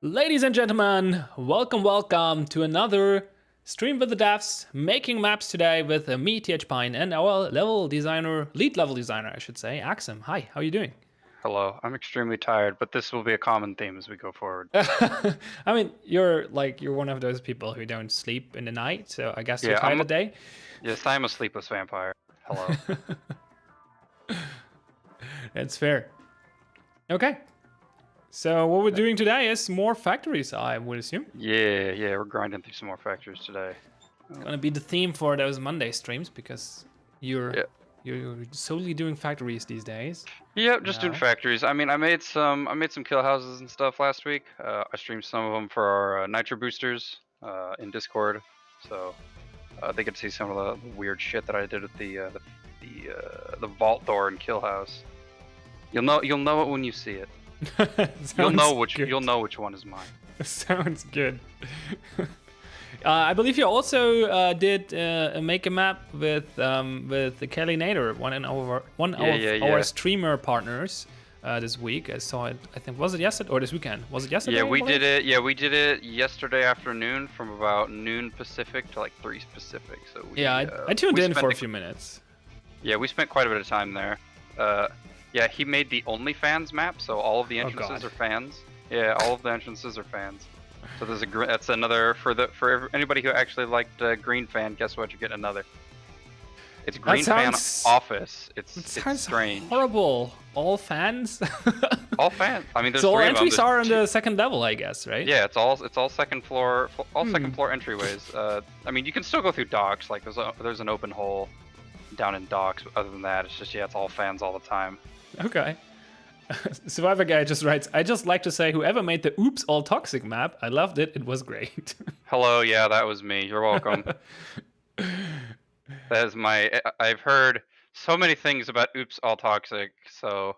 Ladies and gentlemen, welcome to another stream with the devs, making maps today with me, TH Pine, and our lead level designer, I should say, Axsom. Hi, how are you doing? Hello, I'm extremely tired, but this will be a common theme as we go forward. I mean, you're one of those people who don't sleep in the night, so I guess you're Yeah, tired today. yes, I'm a sleepless vampire. Hello. That's fair. Okay. So what we're doing today is more factories, I would assume. Yeah, we're grinding through some more factories today. It's gonna be the theme for those Monday streams because you're Yeah. you're solely doing factories these days. Yep, just doing No. factories. I mean, I made some kill houses and stuff last week. I streamed some of them for our nitro boosters in Discord, so they get to see some of the weird shit that I did with the vault door and kill house. You'll know it when you see it. You'll know which one is mine. Sounds good. I believe you also did make a map with the Kelly Nader, one of our streamer partners this week. I saw it. I think was it yesterday or this weekend? Was it yesterday? Yeah, we did it. Yeah, we did it yesterday afternoon from about noon Pacific to like 3 Pacific. So I tuned in for a few minutes. Yeah, we spent quite a bit of time there. Yeah, he made the OnlyFans map, so all of the entrances are fans. Yeah, all of the entrances are fans. So there's that's another for anybody who actually liked Green Fan. Guess what? You're getting another. It's Green Fan Office. It's strange. Horrible. All fans. All fans. I mean, there's so all three entries of them. are on the second level, I guess, right? Yeah, it's all second floor, second floor entryways. I mean, you can still go through docks. Like there's an open hole down in docks. But other than that, it's just it's all fans all the time. Okay. Survivor Guy just writes, I just like to say whoever made the Oops All Toxic map, I loved it, it was great. Hello, yeah, that was me. You're welcome. That is I've heard so many things about Oops All Toxic, so...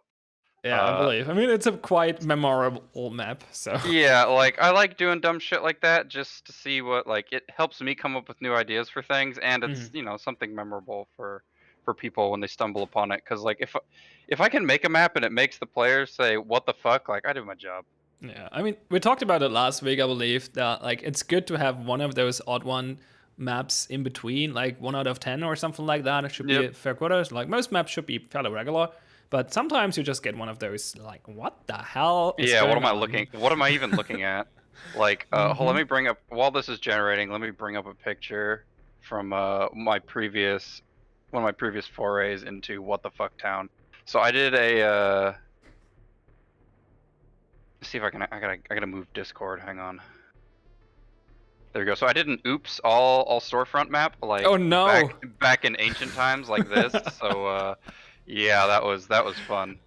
Yeah, I believe. I mean, it's a quite memorable map, so... Yeah, like, I like doing dumb shit like that just to see what, like, it helps me come up with new ideas for things, and it's, something memorable for people when they stumble upon it, because, like, if I can make a map and it makes the players say, what the fuck, like, I did my job. Yeah, I mean, we talked about it last week, I believe, that, like, it's good to have one of those odd one maps in between, like 1 out of 10 or something like that. It should be a fair quota. Like, most maps should be fairly regular, but sometimes you just get one of those, like, what the hell is what am on? What am I even looking at? Like, let me bring up, while this is generating, let me bring up a picture from one of my previous forays into What the Fuck Town. So I did a let's see if I gotta move Discord, hang on. There we go. So I did an Oops all storefront map, like, oh no, back in ancient times, like this. So yeah, that was fun.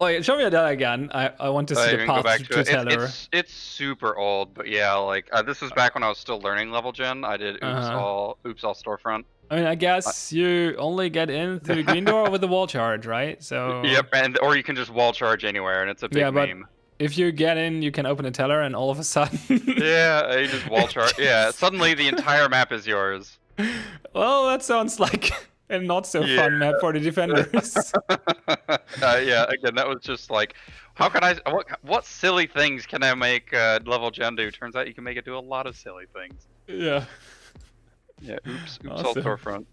Wait, show me that again. I want to see the path to Teller. It's super old, but yeah, like this is back when I was still learning level gen. I did Oops all storefront. I mean, I guess you only get in through the green door with the wall charge, right? So yep, or you can just wall charge anywhere, and it's a big meme. If you get in, you can open a teller, and all of a sudden... yeah, you just wall charge. Yeah, suddenly the entire map is yours. Well, that sounds like a not so fun map for the defenders. Yeah, again, that was just like, how can I... What silly things can I make level gen do? Turns out you can make it do a lot of silly things. Yeah. Yeah, oops all storefront.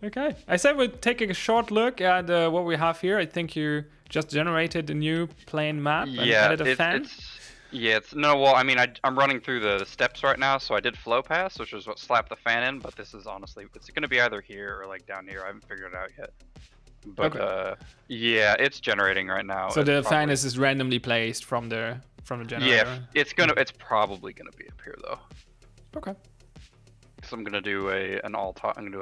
Okay, I said we'd take a short look at what we have here. I think you just generated a new plain map and added a fan. Well, I mean, I'm running through the steps right now, so I did flow pass, which is what slapped the fan in, but this is honestly, it's going to be either here or like down here. I haven't figured it out yet. But yeah, it's generating right now. So the fan is just randomly placed from the generator. Yeah, it's probably gonna be up here though. Okay. So I'm gonna do a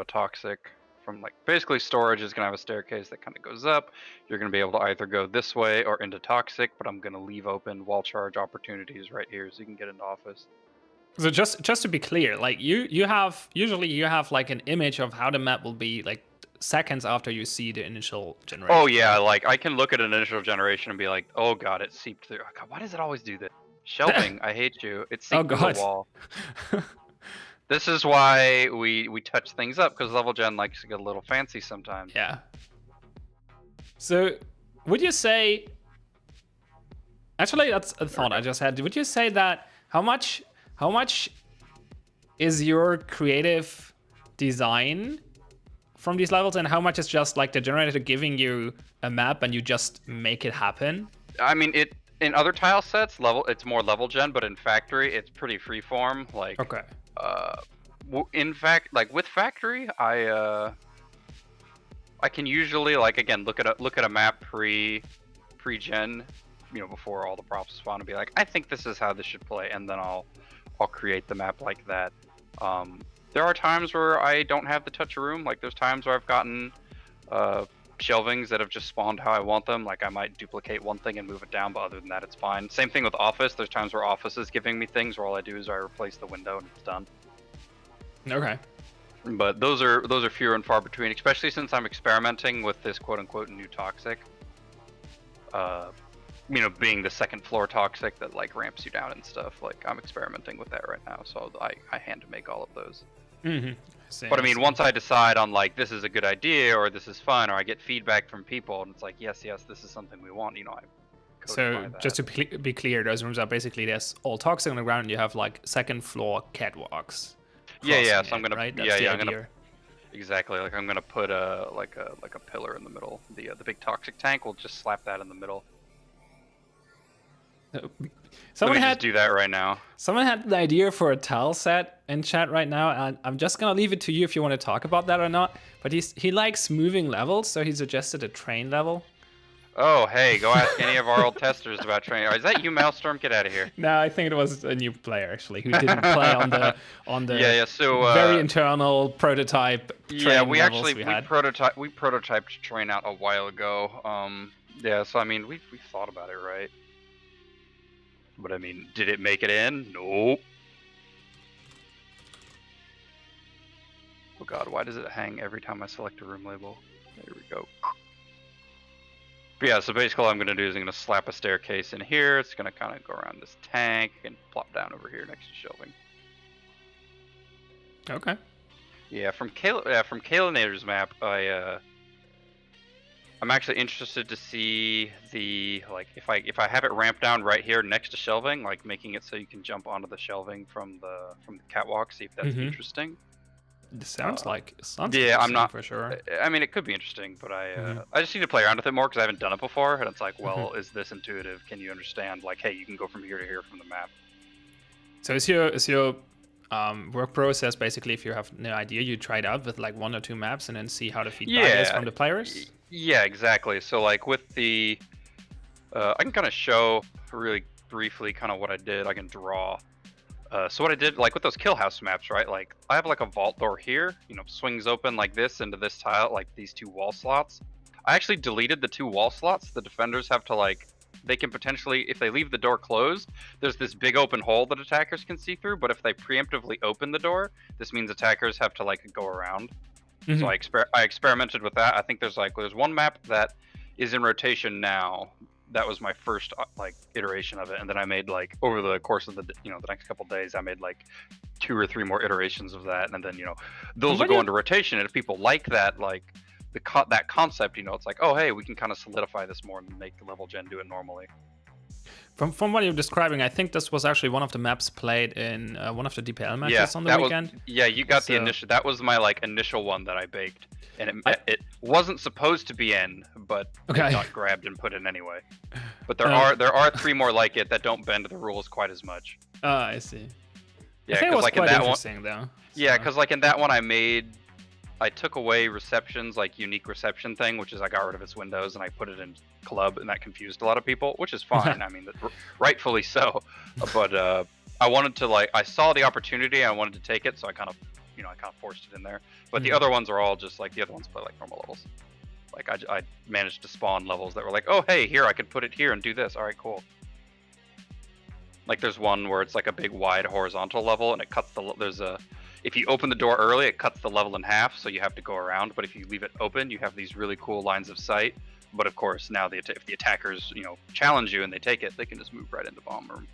toxic from, like, basically storage is gonna have a staircase that kind of goes up. You're gonna be able to either go this way or into toxic, but I'm gonna leave open wall charge opportunities right here so you can get into office. So just to be clear, like you have like an image of how the map will be like seconds after you see the initial generation. Oh yeah, like I can look at an initial generation and be like, oh god, it seeped through. Oh, god, why does it always do this? Shelving, I hate you. It seeped through the wall. This is why we touch things up, because level gen likes to get a little fancy sometimes. Yeah. So, would you say Actually, that's a thought I just had. Would you say that how much is your creative design from these levels, and how much is just like the generator giving you a map and you just make it happen? I mean, in other tile sets, it's more level gen, but in factory, it's pretty freeform. Like, Okay. In fact, like with factory, I can usually, like, again, look at a map pre-gen, you know, before all the props spawn, and be like, I think this is how this should play, and then I'll create the map like that. There are times where I don't have the touch of room. Like, there's times where I've gotten shelvings that have just spawned how I want them. Like, I might duplicate one thing and move it down, but other than that, it's fine. Same thing with office. There's times where office is giving me things where all I do is I replace the window and it's done. Okay. But those are fewer and far between, especially since I'm experimenting with this quote-unquote new toxic. You know, being the second floor toxic that like ramps you down and stuff. Like, I'm experimenting with that right now, so I hand make all of those. But I mean, once I decide on like this is a good idea or this is fun, or I get feedback from people and it's like yes, this is something we want, you know, I so just to be clear, those rooms are basically there's all toxic on the ground and you have like second floor catwalks. Yeah, so I'm gonna right? I'm gonna exactly, like I'm gonna put a pillar in the middle. The big toxic tank, will just slap that in the middle. Someone just do that right now. Someone had the idea for a tile set in chat right now, and I'm just gonna leave it to you if you want to talk about that or not. But he likes moving levels, so he suggested a train level. Oh, hey, go ask any of our old testers about train. Is that you, Maelstrom? Get out of here. No, I think it was a new player actually who didn't play on the so very internal prototype. Yeah, we prototyped train out a while ago. Yeah, so I mean we've thought about it, right? But I mean, did it make it in? Nope. Oh god, why does it hang every time I select a room label? There we go. But yeah, so basically all I'm going to do is I'm going to slap a staircase in here. It's going to kind of go around this tank and plop down over here next to shelving. Okay. Yeah, from Kalinator's map, I'm actually interested to see the, like, if I have it ramped down right here next to shelving, like making it so you can jump onto the shelving from the catwalk, see if that's interesting. It sounds like yeah, I'm not for sure. I mean, it could be interesting, but I just need to play around with it more because I haven't done it before, and it's like, well, is this intuitive? Can you understand? Like, hey, you can go from here to here from the map. So is your work process basically, if you have no idea, you try it out with like 1 or 2 maps and then see how the feedback is from the players? Yeah, exactly. So like with the, I can kind of show really briefly kind of what I did. I can draw. So what I did, like with those kill house maps, right? Like I have like a vault door here, you know, swings open like this into this tile, like these 2 wall slots. I actually deleted the 2 wall slots. The defenders have to like, they can potentially, if they leave the door closed, there's this big open hole that attackers can see through. But if they preemptively open the door, this means attackers have to like go around. So I experimented with that. I think there's 1 map that is in rotation now. That was my first like iteration of it, and then I made like over the course of the the next couple days, I made like 2 or 3 more iterations of that, and then those will go into rotation. And if people like that, like that concept, it's like, oh hey, we can kind of solidify this more and make the level gen do it normally. From what you're describing, I think this was actually one of the maps played in one of the DPL matches on the weekend. You got the initial. That was my like initial one that I baked, and it wasn't supposed to be in, but it got grabbed and put in anyway. But there are 3 more like it that don't bend the rules quite as much. I see. Yeah, because like in that one. Though. Yeah, because like in that one, I took away receptions, like unique reception thing, which is I got rid of its windows and I put it in club, and that confused a lot of people, which is fine. I mean, rightfully so. But I wanted to I saw the opportunity, I wanted to take it, so I kind of forced it in there. But the other ones are all just like the other ones play like normal levels. Like I managed to spawn levels that were like, oh hey, here I could put it here and do this. All right, cool. Like there's one where it's like a big wide horizontal level, and it cuts if you open the door early, it cuts the level in half, so you have to go around. But if you leave it open, you have these really cool lines of sight. But of course, now if the attackers, challenge you and they take it, they can just move right into bomb room.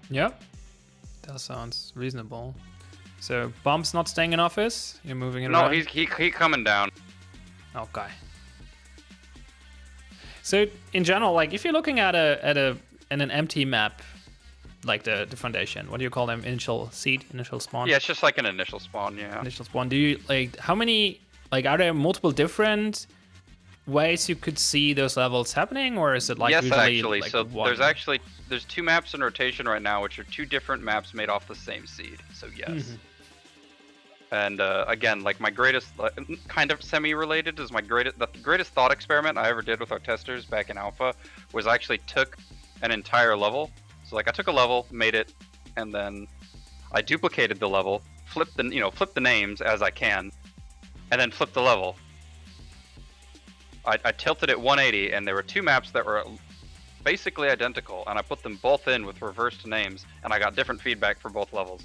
Yep, that sounds reasonable. So Bomb's not staying in office. You're moving it around. No, he coming down. Okay. So in general, like if you're looking at an empty map, like the foundation, what do you call them? Initial seed, initial spawn. Yeah, it's just like an initial spawn. Yeah. Initial spawn. Do you like how many? Like, are there multiple different ways you could see those levels happening, or is it like yes, usually actually. like So one? there's 2 maps in rotation right now, which are 2 different maps made off the same seed. So yes. And again, like my greatest, kind of semi-related, is the greatest thought experiment I ever did with our testers back in alpha was I actually took an entire level. So like I took a level, made it, and then I duplicated the level, flipped the names as I can, and then flipped the level. I tilted it 180, and there were 2 maps that were basically identical, and I put them both in with reversed names, and I got different feedback for both levels.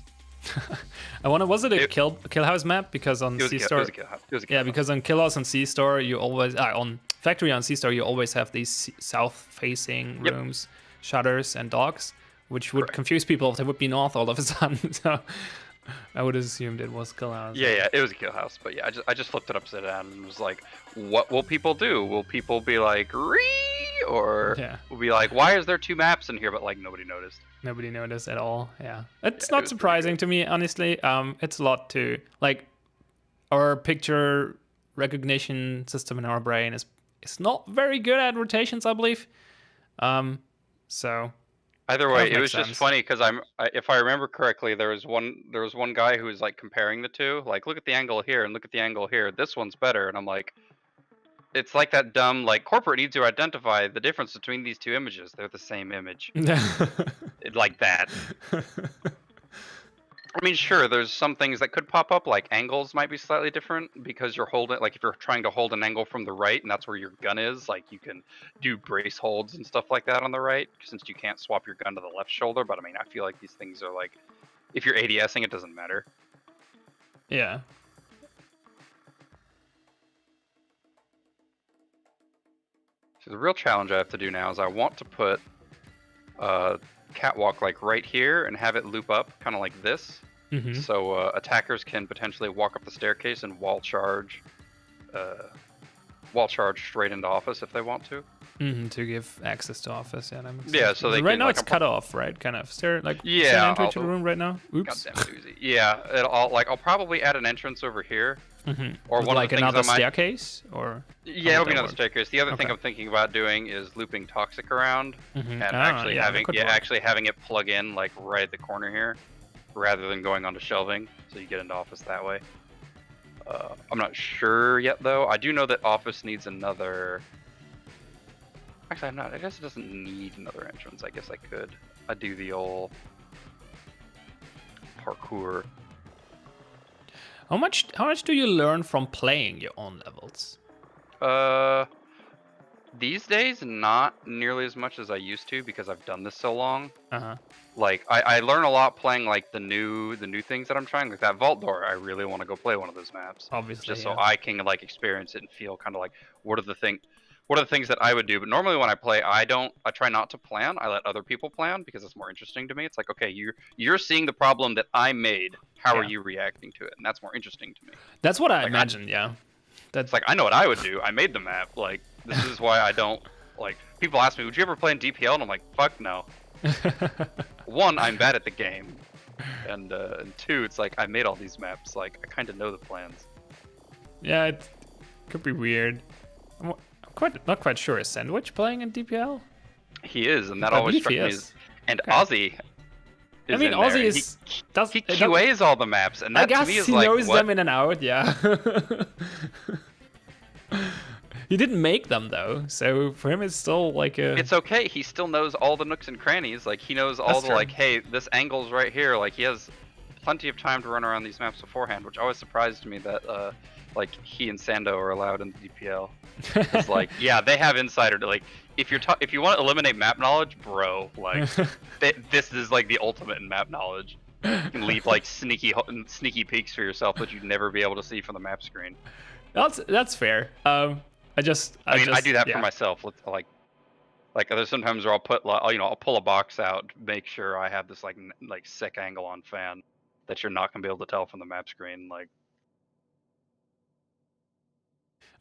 I wonder, was it a kill house map? Because on C Store, yeah, because on kill house on C Store you always on factory on C Store you always have these south facing rooms, shutters and docks, which would confuse people if they would be north all of a sudden. So I would assume it was kill house. Yeah, it was a kill house, but yeah, I just flipped it upside down and was like, what will people do? Will people be like, "Ree," or will be like, why is there 2 maps in here? But like nobody noticed. Nobody noticed at all. Yeah, it's not surprising to me, honestly. It's a lot to like. Our picture recognition system in our brain is not very good at rotations, I believe. So either way, it was just funny because if I remember correctly, there was one guy who was like comparing the 2, like look at the angle here and look at the angle here. This one's better, and I'm like, it's like that dumb like corporate needs to identify the difference between these 2 images. They're the same image. Like that. I mean, sure, there's some things that could pop up, like angles might be slightly different because you're holding, like if you're trying to hold an angle from the right and that's where your gun is, like you can do brace holds and stuff like that on the right, since you can't swap your gun to the left shoulder. But I mean, I feel like these things are like, if you're ADSing, it doesn't matter. Yeah. So the real challenge I have to do now is I want to put catwalk like right here and have it loop up kind of like this, so attackers can potentially walk up the staircase and wall charge straight into office if they want to. To give access to office, yeah. That makes sense. So they right can, now like, it's cut off, right? Kind of. Is there like yeah, entry to the room right now? Oops. Goddamn doozy. Yeah, I'll probably add an entrance over here, or one like another staircase, or it'll be another staircase. The other thing I'm thinking about doing is looping toxic around and actually having it plug in like right at the corner here, rather than going onto shelving, so you get into office that way. I'm not sure yet though. I do know that office needs another. Actually, I'm not. I guess it doesn't need another entrance. I guess I could. I'd do the old parkour. How much do you learn from playing your own levels? These days, not nearly as much as I used to because I've done this so long. Like I learn a lot playing like the new things that I'm trying. Like that vault door, I really want to go play one of those maps. Obviously, just so I can like experience it and feel kind of like what are the things that I would do. But normally when I play, I try not to plan. I let other people plan because it's more interesting to me. It's like, okay, you're seeing the problem that I made. How are you reacting to it? And that's more interesting to me. That's what I imagine. That's like, I know what I would do. I made the map. Like, this is why I don't like. People ask me, would you ever play in DPL? And I'm like, fuck no. 1, I'm bad at the game, and 2, it's like I made all these maps. Like I kind of know the plans. Yeah, it could be weird. I'm not quite sure. Is Sandwich playing in DPL? He is, and that always struck me. And Ozzy. I mean, Ozzy is he QAs all the maps, and that I guess to me is he like, knows what? them in and out. Yeah. He didn't make them though, so for him it's still like a. It's okay. He still knows all the nooks and crannies. Like he knows all the like, hey, this angle's right here. Like he has plenty of time to run around these maps beforehand, which always surprised me that like he and Sando are allowed in the DPL. It's like, yeah, they have insider. Like if you want to eliminate map knowledge, bro, like this is like the ultimate in map knowledge. You can leave like sneaky peeks for yourself that you'd never be able to see from the map screen. That's fair. I mean, I do that for myself. Like there's sometimes where I'll put I'll pull a box out, make sure I have this like sick angle on fan that you're not gonna be able to tell from the map screen. Like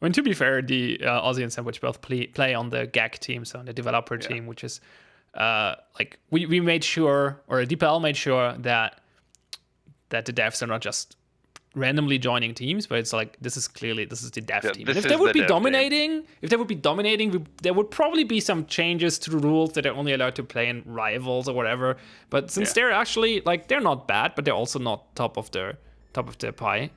I mean, to be fair, the Aussie and Sandwich both play on the GAG team, so on the developer team, which is like we made sure, or DeepL made sure that the devs are not just randomly joining teams, but it's like this is the dev team. And if they would be dominating, there would probably be some changes to the rules that they're only allowed to play in rivals or whatever. But since they're actually like they're not bad, but they're also not top of the pie.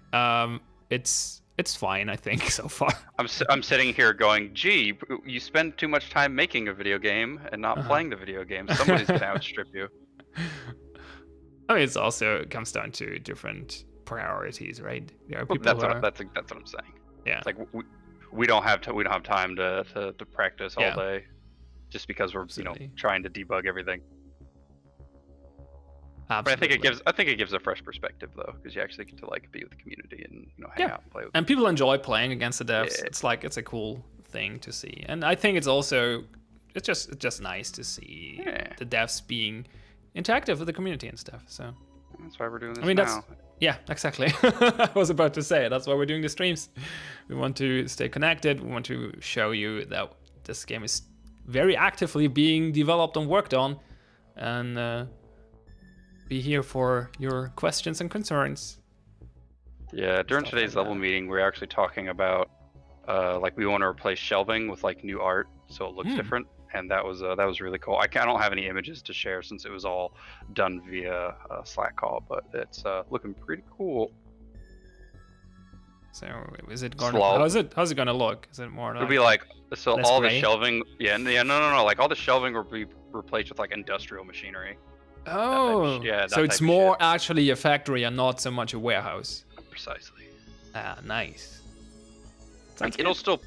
It's fine, I think, so far. I'm sitting here going, gee, you spend too much time making a video game and not playing the video game. Somebody's gonna outstrip you. I mean, it comes down to different priorities, right? There are people that's what I'm saying. Yeah, it's like we don't have time to practice all day, just because we're trying to debug everything. Absolutely. But I think it gives a fresh perspective though, because you actually get to like be with the community and hang out and play with them. And people enjoy playing against the devs. It's a cool thing to see, and I think it's just nice to see the devs being interactive with the community and stuff. So that's why we're doing this now. Yeah, exactly. I was about to say that's why we're doing the streams. We want to stay connected. We want to show you that this game is very actively being developed and worked on, and be here for your questions and concerns. Yeah, during today's level meeting, we're actually talking about like we want to replace shelving with like new art so it looks different, and that was really cool. I don't have any images to share since it was all done via Slack call, but it's looking pretty cool. So is it going? How's it gonna look? Is it more? It'll be like all gray? The shelving. No. Like all the shelving will be replaced with like industrial machinery. Oh, so it's more actually a factory and not so much a warehouse. Precisely. Ah, nice. Like it'll still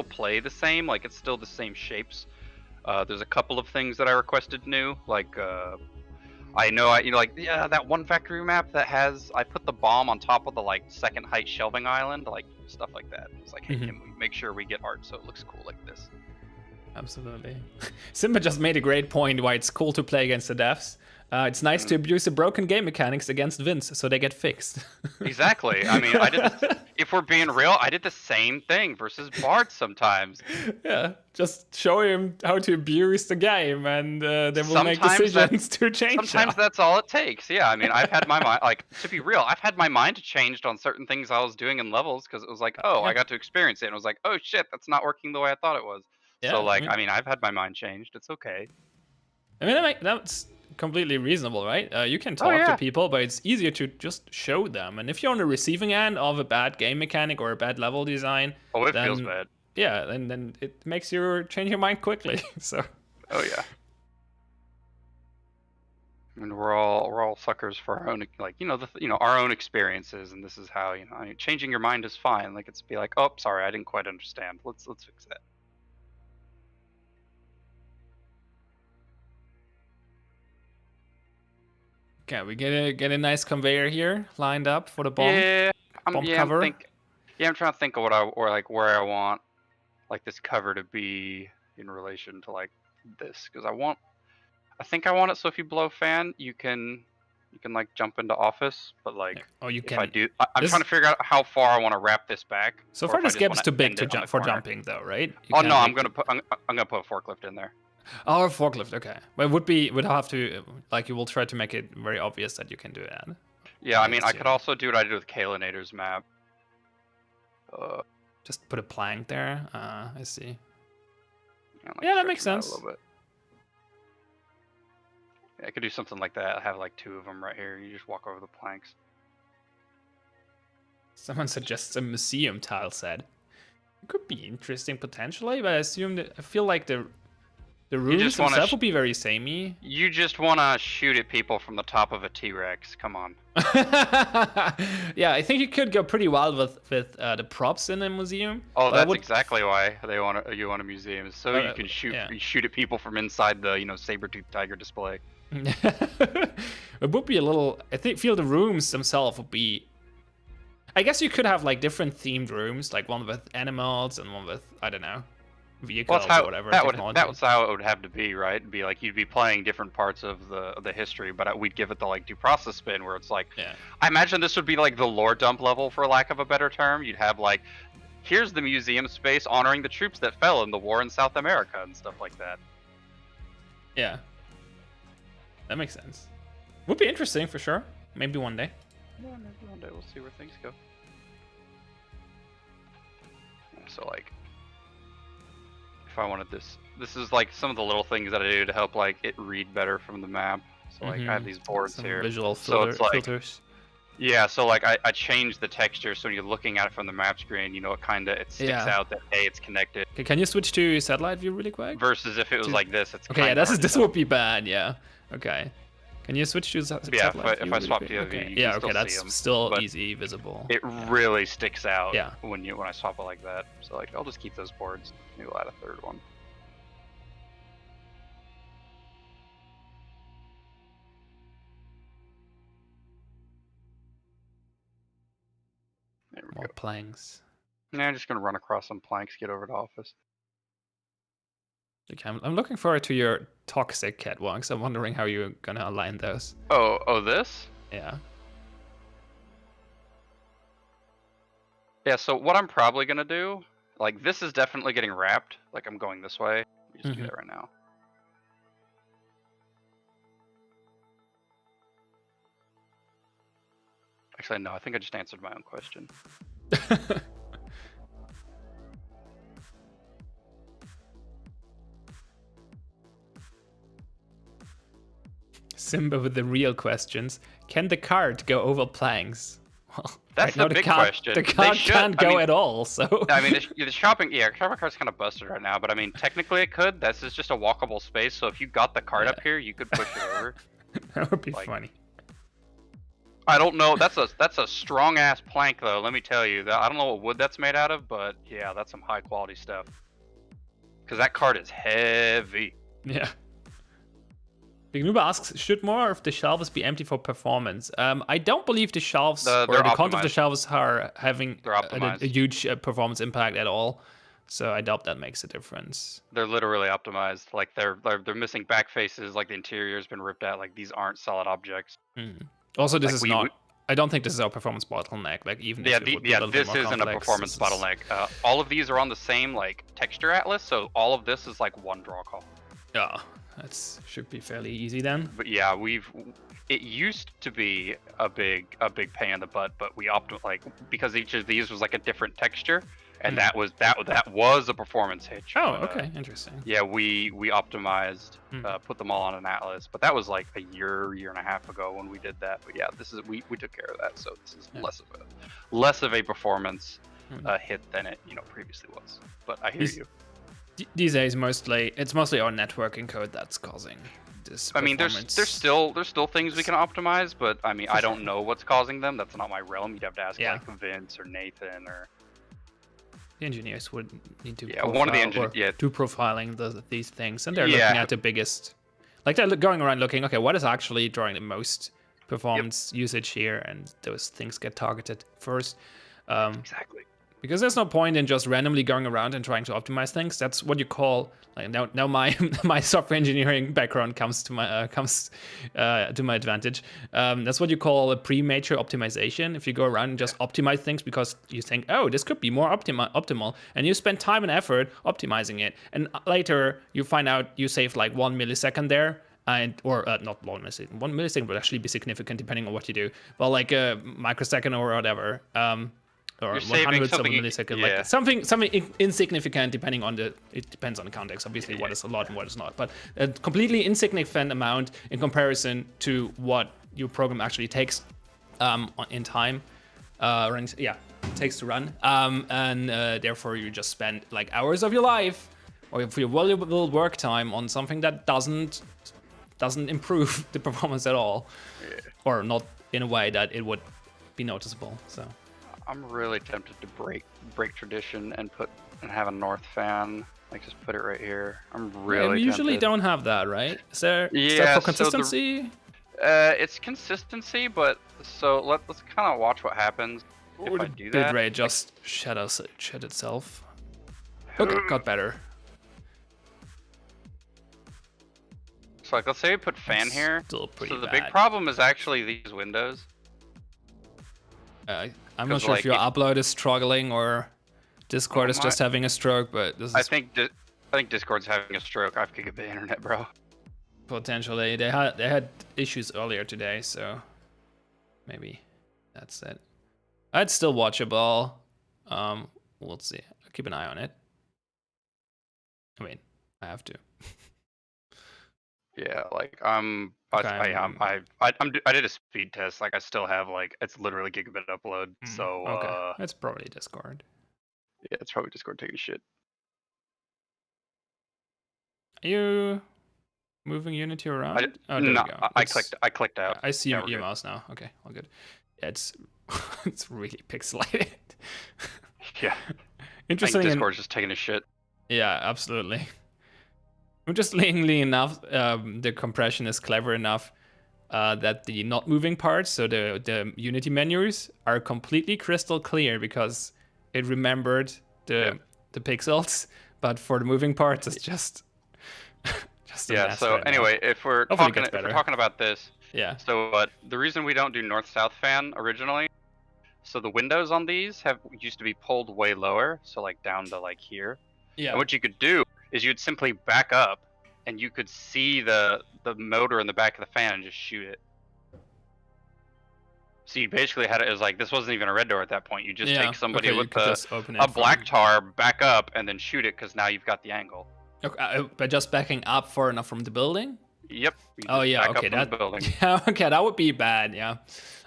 play the same. Like it's still the same shapes. There's a couple of things that I requested new. Like that one factory map that has I put the bomb on top of the like second height shelving island, like stuff like that. It's like, hey, can we make sure we get art so it looks cool like this? Absolutely. Simba just made a great point why it's cool to play against the devs. It's nice to abuse the broken game mechanics against Vince so they get fixed. Exactly. I mean, if we're being real, I did the same thing versus Bart sometimes. Yeah, just show him how to abuse the game, and they will make decisions to change. Sometimes that's all it takes. Yeah, I mean, I've had my mind, like, to be real, I've had my mind changed on certain things I was doing in levels because it was like, I got to experience it, and it was like, oh shit, that's not working the way I thought it was. Yeah, so, like, I mean, I've had my mind changed. It's okay. I mean, that's completely reasonable, right? You can talk to people, but it's easier to just show them. And if you're on the receiving end of a bad game mechanic or a bad level design, it feels bad. Yeah, then it makes you change your mind quickly. So. Oh yeah. And we're all suckers for our own, like our own experiences, and this is how I mean, changing your mind is fine. Like it's be like, oh, sorry, I didn't quite understand. Let's fix that. Okay, we get a nice conveyor here lined up for the bomb. Bomb cover. I'm trying to think of where I want like this cover to be in relation to like this, because I think I want it so if you blow fan, you can like jump into office, but like you can. If I do, I'm trying to figure out how far I want to wrap this back. So far, this gap's too big for jumping, though, right? I'm gonna put a forklift in there. Oh, a forklift, okay. But would have to, like, you will try to make it very obvious that you can do that. Yeah, I mean, I could also do what I did with Kalinator's map. Just put a plank there. I see. Yeah, that makes sense. A little bit. Yeah, I could do something like that. I have like 2 of them right here. You just walk over the planks. Someone suggests a museum tile set. It could be interesting potentially, but I feel like the rooms themselves will be very samey. You just want to shoot at people from the top of a T-Rex. Come on. Yeah, I think you could go pretty wild with the props in a museum. Oh, that's exactly why you want a museum, so you can shoot at people from inside the saber-toothed tiger display. It would be a little. Feel the rooms themselves would be. I guess you could have like different themed rooms, like one with animals and one with vehicles or whatever. That was how it would have to be, right? It'd be like you'd be playing different parts of the history, but we'd give it the like due process spin, where it's like, I imagine this would be like the lore dump level, for lack of a better term. You'd have like here's the museum space honoring the troops that fell in the war in South America and stuff like that. Yeah. That makes sense. Would be interesting for sure. Maybe one day. Yeah, maybe one day we'll see where things go. So like, if I wanted this is like some of the little things that I do to help like it read better from the map. So like I have these boards Some here. visual so it's like, filters. Yeah, so like I changed the texture so when you're looking at it from the map screen, you know, it sticks out that hey, it's connected. Okay, can you switch to satellite view really quick? Versus if it was like this, it's okay. Yeah, this would be bad. Yeah. Okay. Can you switch to satellite if I swap POV, okay. you Yeah. can Okay, still that's see them, still easy visible. It really sticks out. Yeah. When I swap it like that. So like I'll just keep those boards. Maybe we'll add a third one. There we More go. planks. Yeah, I'm just gonna run across some planks, get over to office. Okay, I'm looking forward to your toxic catwalks. I'm wondering how you're gonna align those. Oh, this? Yeah. Yeah, so what I'm probably gonna do, like this is definitely getting wrapped. Like I'm going this way. Let me just do that right now. Actually, no, I think I just answered my own question. Simba with the real questions. Can the cart go over planks? Well, that's the big question. The cart can't go at all, so... I mean, the shopping cart's kind of busted right now, but I mean, technically it could. This is just a walkable space, so if you got the cart up here, you could push it over. That would be funny. I don't know. That's a strong ass plank though. Let me tell you. I don't know what wood that's made out of, but yeah, that's some high quality stuff. Because that cart is heavy. Yeah. Big Noob asks, should more of the shelves be empty for performance? I don't believe the shelves or the content of the shelves are having a huge performance impact at all. So I doubt that makes a difference. They're literally optimized. Like they're missing back faces. Like the interior's been ripped out. Like these aren't solid objects. Also, this is not. I don't think this is our performance bottleneck. Like even if it would be a little bit more isn't complex, a performance bottleneck. All of these are on the same like texture atlas, so all of this is like one draw call. Yeah, that should be fairly easy then. But yeah, it used to be a big pain in the butt, but we because each of these was like a different texture. And that was a performance hitch. Oh, okay, interesting. Yeah, we optimized, put them all on an atlas, but that was like a year and a half ago when we did that. But yeah, we took care of that, so this is less of a performance hit than it previously was. But I hear you. These days, it's mostly our networking code that's causing this. I mean, there's still things we can optimize, but I mean, I don't know what's causing them. That's not my realm. You'd have to ask like Vince or Nathan or. The engineers would need to do profiling these things, and they're looking at the biggest, like they're going around looking, okay, what is actually drawing the most performance usage here, and those things get targeted first. Exactly. Because there's no point in just randomly going around and trying to optimize things. That's what you call like now my software engineering background comes to my advantage. That's what you call a pre-major optimization. If you go around and just optimize things because you think, oh, this could be more optimal, and you spend time and effort optimizing it, and later you find out you saved like 1 millisecond there. Or not 1 millisecond. 1 millisecond would actually be significant depending on what you do. Well, like a microsecond or whatever. Or 100ths of a millisecond, like something insignificant depending on it depends on the context, obviously, what is a lot and what is not, but a completely insignificant amount in comparison to what your program actually takes in time, takes to run, and therefore you just spend like hours of your life or for your valuable work time on something that doesn't improve the performance at all, or not in a way that it would be noticeable. So I'm really tempted to break tradition and have a north fan. Like just put it right here. I'm really. We usually don't have that, right? Is that for consistency? It's consistency, but so let's kind of watch what happens if I do that. Bitrate just shed itself. Okay, got better. So like, let's say we put fan here. Still pretty So the bad. big problem is actually these windows. I'm not sure if your upload is struggling or Discord is just having a stroke, but this is I think Discord's having a stroke. I've gigabit internet, bro. potentially. They had issues earlier today, so maybe that's it. It's still watchable. We'll see. I'll keep an eye on it. I mean, I have to. Yeah, like Okay, I did a speed test. Like I still have like it's literally gigabit upload. So okay, it's probably Discord. Yeah, it's probably Discord taking shit. Are you moving Unity around? There we go. I clicked out. I see your mouse now. Okay, all good. Yeah, it's it's really pixelated. Yeah. Interesting. Discord's just taking a shit. Yeah, absolutely. Interestingly enough, the compression is clever enough that the not moving parts, so the Unity menus, are completely crystal clear because it remembered the pixels, but for the moving parts, it's just yeah. So anyway, if we're talking about this, yeah. So the reason we don't do north-south fan originally, so the windows on these used to be pulled way lower, so like down to like here. Yeah. And what you could do is you'd simply back up, and you could see the motor in the back of the fan and just shoot it. So you basically had it as like, this wasn't even a red door at that point. You just take somebody with a black tar, back up, and then shoot it because now you've got the angle. Okay, but just backing up far enough from the building? Yep. Oh yeah, okay, that that would be bad. Yeah,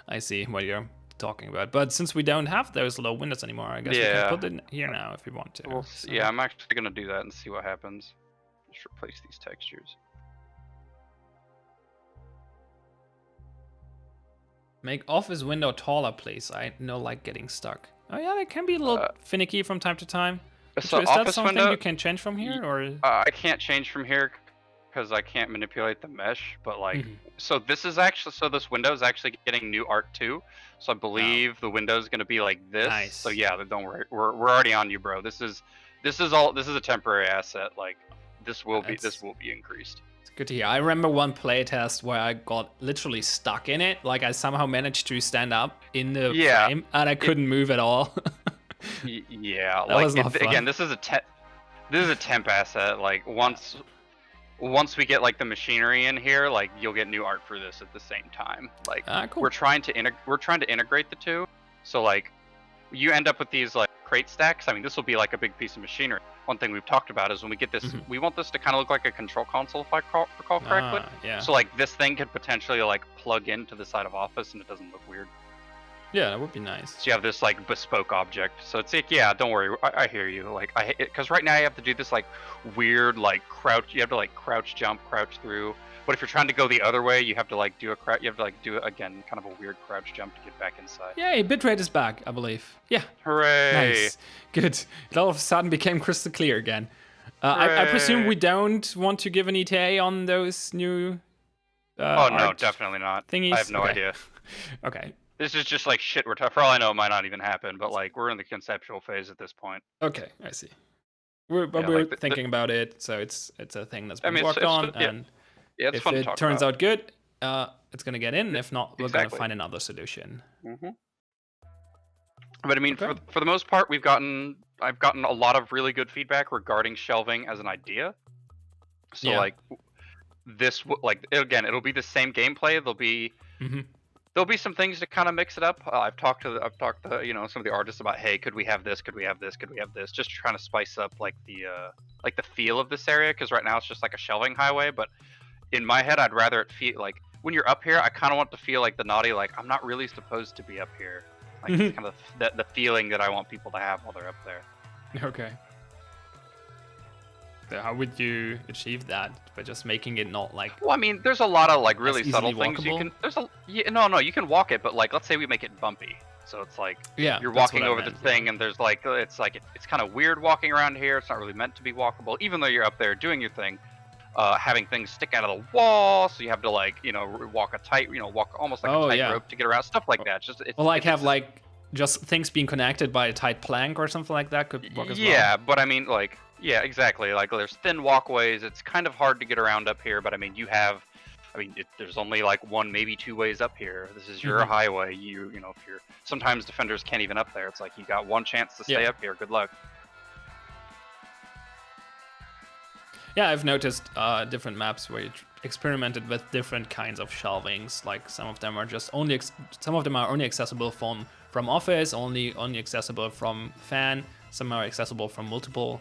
I see what you're talking about. But since we don't have those low windows anymore, I guess we can put it here now if we want to. Well, so. Yeah, I'm actually gonna do that and see what happens. Just replace these textures. Make office window taller, please. I don't like getting stuck. Oh yeah, they can be a little finicky from time to time. So is that something you can change from here, or? I can't change from here because I can't manipulate the mesh. But like, so this window is actually getting new art too. So I believe the window is going to be like this. Nice. So yeah, don't worry, we're already on you, bro. This is a temporary asset. Like this will be increased. It's good to hear. I remember one playtest where I got literally stuck in it. Like I somehow managed to stand up in the frame and I couldn't move at all. Yeah, that was not fun. Again, this is a temp asset. Like once we get like the machinery in here, like you'll get new art for this at the same time. Like cool. we're trying to integrate the two. So like you end up with these like crate stacks. I mean, this will be like a big piece of machinery. One thing we've talked about is when we get this, we want this to kind of look like a control console, if I recall correctly. Yeah. So like this thing could potentially like plug into the side of Office and it doesn't look weird. Yeah, that would be nice. So you have this like bespoke object. So it's like, yeah, don't worry, I hear you. Like because right now you have to do this like weird like crouch. You have to like crouch jump, crouch through. But if you're trying to go the other way, you have to like do again kind of a weird crouch jump to get back inside. Yay, bitrate is back, I believe. Yeah. Hooray! Nice. Good. It all of a sudden became crystal clear again. I presume we don't want to give an ETA on those new. Oh no, definitely not. Thingies? I have no idea. Okay. This is just like shit. For all I know, it might not even happen. But like, we're in the conceptual phase at this point. Okay, I see. We're thinking about it, so it's a thing that's been worked on, and if it turns out good, it's gonna get in. And if not, we're gonna find another solution. But I mean, for the most part, I've gotten a lot of really good feedback regarding shelving as an idea. So like, this again, it'll be the same gameplay. There'll be some things to kind of mix it up. I've talked to some of the artists about, hey, could we have this? Could we have this? Could we have this? Just trying to spice up like the feel of this area, because right now it's just like a shelving highway. But in my head, I'd rather it feel like when you're up here, I kind of want to feel like the naughty, like I'm not really supposed to be up here. Like it's kind of the feeling that I want people to have while they're up there. Okay. So how would you achieve that? By just making it not like... Well, I mean, there's a lot of like really subtle things you can... you can walk it, but like, let's say we make it bumpy. So it's like, you're walking over this thing and there's like, it's kind of weird walking around here. It's not really meant to be walkable, even though you're up there doing your thing. Having things stick out of the wall, so you have to like, walk almost like a tightrope to get around, stuff like that. Just things being connected by a tight plank or something like that could work as well. Yeah, but I mean, like, yeah, exactly. Like, there's thin walkways. It's kind of hard to get around up here, but I mean, you have I mean, there's only like one, maybe two ways up here. This is your highway. You know, if you're sometimes defenders can't even up there. It's like you got one chance to stay up here. Good luck. Yeah, I've noticed different maps where you experimented with different kinds of shelvings. Like some of them are just only some of them are only accessible from office, only accessible from fan. Some are accessible from multiple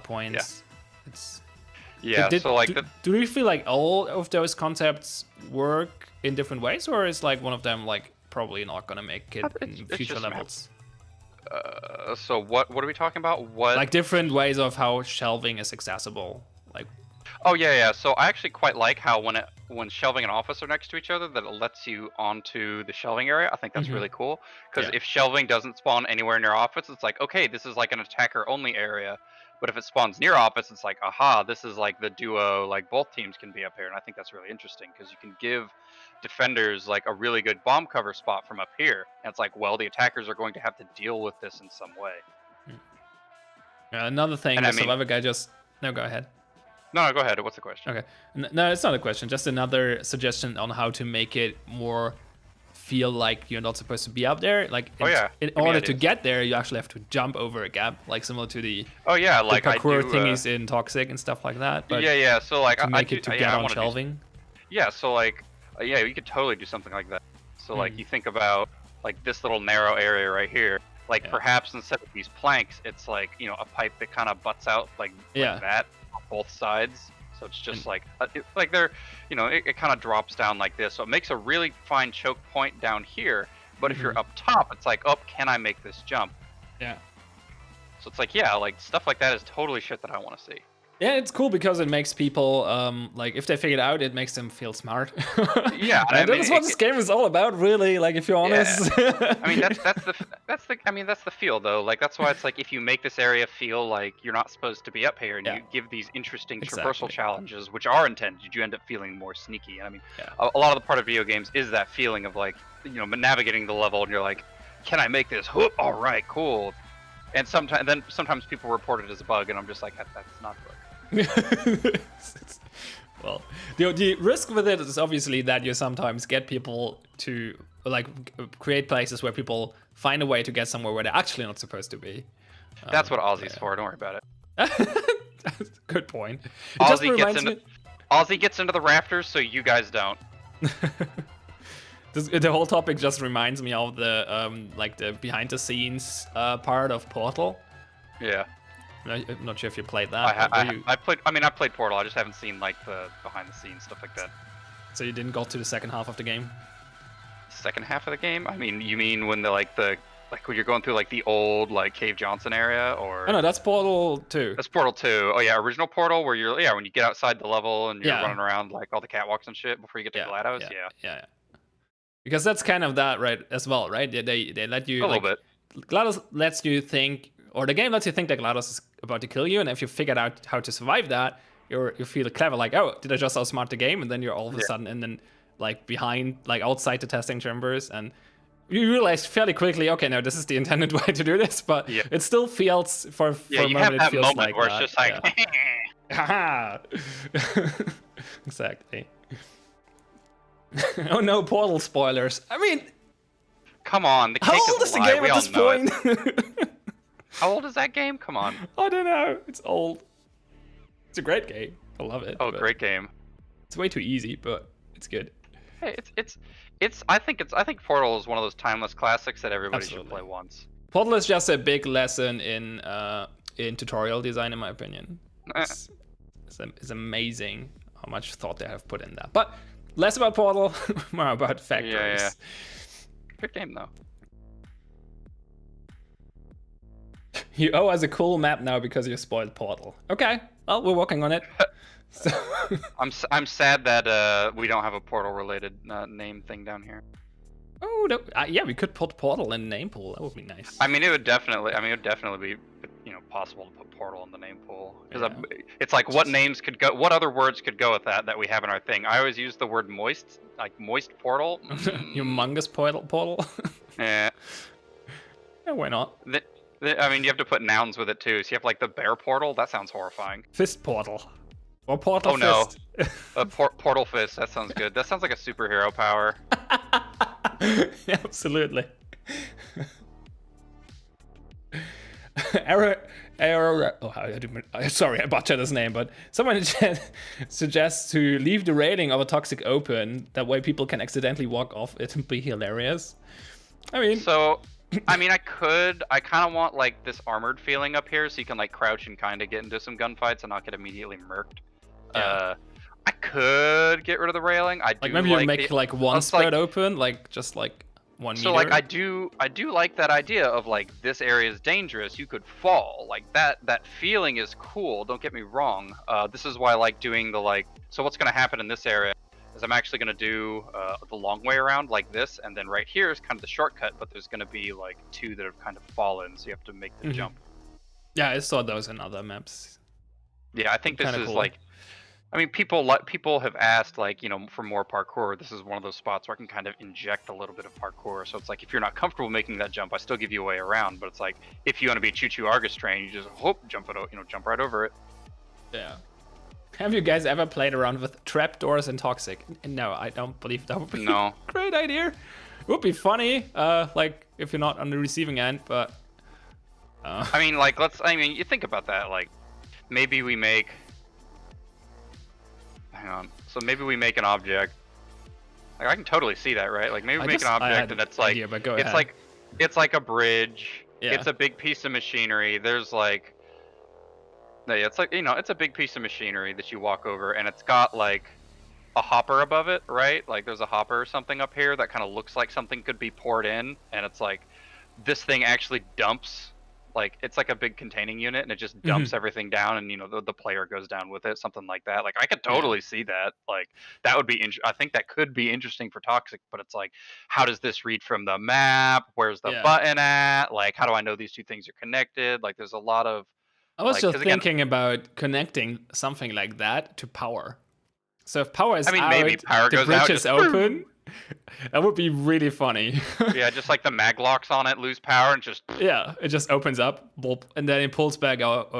points. Yeah. It's so like do you feel like all of those concepts work in different ways, or is like one of them like probably not gonna make it in future levels? So what are we talking about? What, like different ways of how shelving is accessible, like. Oh yeah. So I actually quite like how when shelving and office are next to each other, that it lets you onto the shelving area. I think that's really cool, because if shelving doesn't spawn anywhere near office, it's like, okay, this is like an attacker only area. But if it spawns near office, it's like, aha, this is like the duo, like both teams can be up here. And I think that's really interesting, because you can give defenders like a really good bomb cover spot from up here. And it's like, well, the attackers are going to have to deal with this in some way. Another thing, the Survivor guy just... No, go ahead. No, go ahead. What's the question? Okay. No, it's not a question. Just another suggestion on how to make it more feel like you're not supposed to be up there. Like, in order to get there, you actually have to jump over a gap, like similar to the like the parkour thingies in Toxic and stuff like that. But so like to make it to get on shelving. So like you could totally do something like that. So like you think about like this little narrow area right here. Like perhaps instead of these planks, it's like, you know, a pipe that kind of butts out like that on both sides. So it's just like they're, you know, it kind of drops down like this. So it makes a really fine choke point down here. But if you're up top, it's like, oh, can I make this jump? Yeah. So it's like, like stuff like that is totally shit that I want to see. Yeah, it's cool because it makes people like, if they figure it out, it makes them feel smart. And that's what this game is all about, really. Like, if you're honest. I mean, that's the feel though. Like, that's why it's like, if you make this area feel like you're not supposed to be up here, and you give these interesting traversal challenges, which are intended, you end up feeling more sneaky. I mean, a lot of the part of video games is that feeling of like, you know, navigating the level, and you're like, can I make this? Whoop! All right, cool. And sometimes people report it as a bug, and I'm just like, that's not a bug. Well, the risk with it is obviously that you sometimes get people to like create places where people find a way to get somewhere where they're actually not supposed to be. That's what Aussie's for. Don't worry about it. Good point. Aussie gets into the rafters, so you guys don't. The whole topic just reminds me of the like the behind the scenes part of Portal. Yeah. I'm not sure if you played that. I played Portal. I just haven't seen like the behind the scenes stuff like that. So you didn't go to the second half of the game? Second half of the game? I mean, you mean when when you're going through like the old like Cave Johnson area, or? Oh no, that's Portal 2. That's Portal 2. Oh yeah, original Portal, where you're when you get outside the level and you're running around like all the catwalks and shit before you get to GLaDOS. Yeah. Because that's kind of that, right? As well, right? They let you a little bit. GLaDOS lets you think. Or the game lets you think that GLaDOS is about to kill you, and if you figured out how to survive that, you feel clever, like, oh, did I just outsmart the game? And then you're all of a sudden in then like behind, like outside the testing chambers, and you realize fairly quickly, okay, no, this is the intended way to do this, but it still feels for a moment, it feels like where that. It's just like, haha. Exactly. Oh no, Portal spoilers. I mean, come on, the cake how old is the game at this point? How old is that game? Come on. I don't know. It's old. It's a great game. I love it. Oh, great game. It's way too easy, but it's good. Hey, I think Portal is one of those timeless classics that everybody should play once. Portal is just a big lesson in tutorial design, in my opinion. It's amazing how much thought they have put in that. But less about Portal, more about factories. Yeah. Good game though. You owe us a cool map now because you spoiled Portal. Okay, well, we're working on it. So I'm sad that we don't have a Portal-related name thing down here. Oh no, yeah, we could put Portal in the name pool. That would be nice. I mean, it would definitely be, you know, possible to put Portal in the name pool, because it's like, what names could go, what other words could go with that we have in our thing. I always use the word moist, like moist portal. Humongous portal. Yeah. Yeah, why not? I mean, you have to put nouns with it too. So you have like the bear portal. That sounds horrifying. Fist portal. Or Portal Oh no, Fist. Portal Fist. That sounds good. That sounds like a superhero power. Absolutely. Arrow. Oh, sorry, I butchered his name, but someone suggests to leave the railing of a toxic open. That way, people can accidentally walk off it and be hilarious. I mean, so, I mean, I kind of want like this armored feeling up here, so you can like crouch and kind of get into some gunfights and not get immediately murked. Yeah. I could get rid of the railing. I do like maybe you make like one spread open, like just like 1 meter. So like I do like that idea of like this area is dangerous. You could fall. Like that feeling is cool. Don't get me wrong. This is why I like doing the like. So what's gonna happen in this area is I'm actually gonna do the long way around like this, and then right here is kind of the shortcut. But there's gonna be like 2 that have kind of fallen, so you have to make the jump. Yeah, I saw those in other maps. Yeah, I think this is cool. Like. I mean, people have asked, like, you know, for more parkour. This is one of those spots where I can kind of inject a little bit of parkour. So it's like, if you're not comfortable making that jump, I still give you a way around. But it's like, if you want to be a Choo Choo Argus train, you just jump right over it. Yeah. Have you guys ever played around with trapdoors in Toxic? No, I don't believe that would be a great idea. It would be funny, like if you're not on the receiving end, but. I mean, like, you think about that. Like, maybe we make. Hang on. So maybe we make an object. Like I can totally see that, right? Like maybe we make an object and it's like it's like a bridge. Yeah. It's a big piece of machinery. There's like it's like, you know, it's a big piece of machinery that you walk over and it's got like a hopper above it, right? Like there's a hopper or something up here that kind of looks like something could be poured in, and it's like this thing actually dumps. Like it's like a big containing unit and it just dumps everything down, and you know the player goes down with it, something like that. Like I could totally see that. Like that would be I think that could be interesting for Toxic, but it's like, how does this read from the map? Where's the button at? Like how do I know these two things are connected? Like there's a lot of I was just thinking about connecting something like that to power. So if power is out, maybe power the goes bridge out, is open. That would be really funny. Yeah, just like the mag locks on it, lose power, and just it just opens up, and then it pulls back out,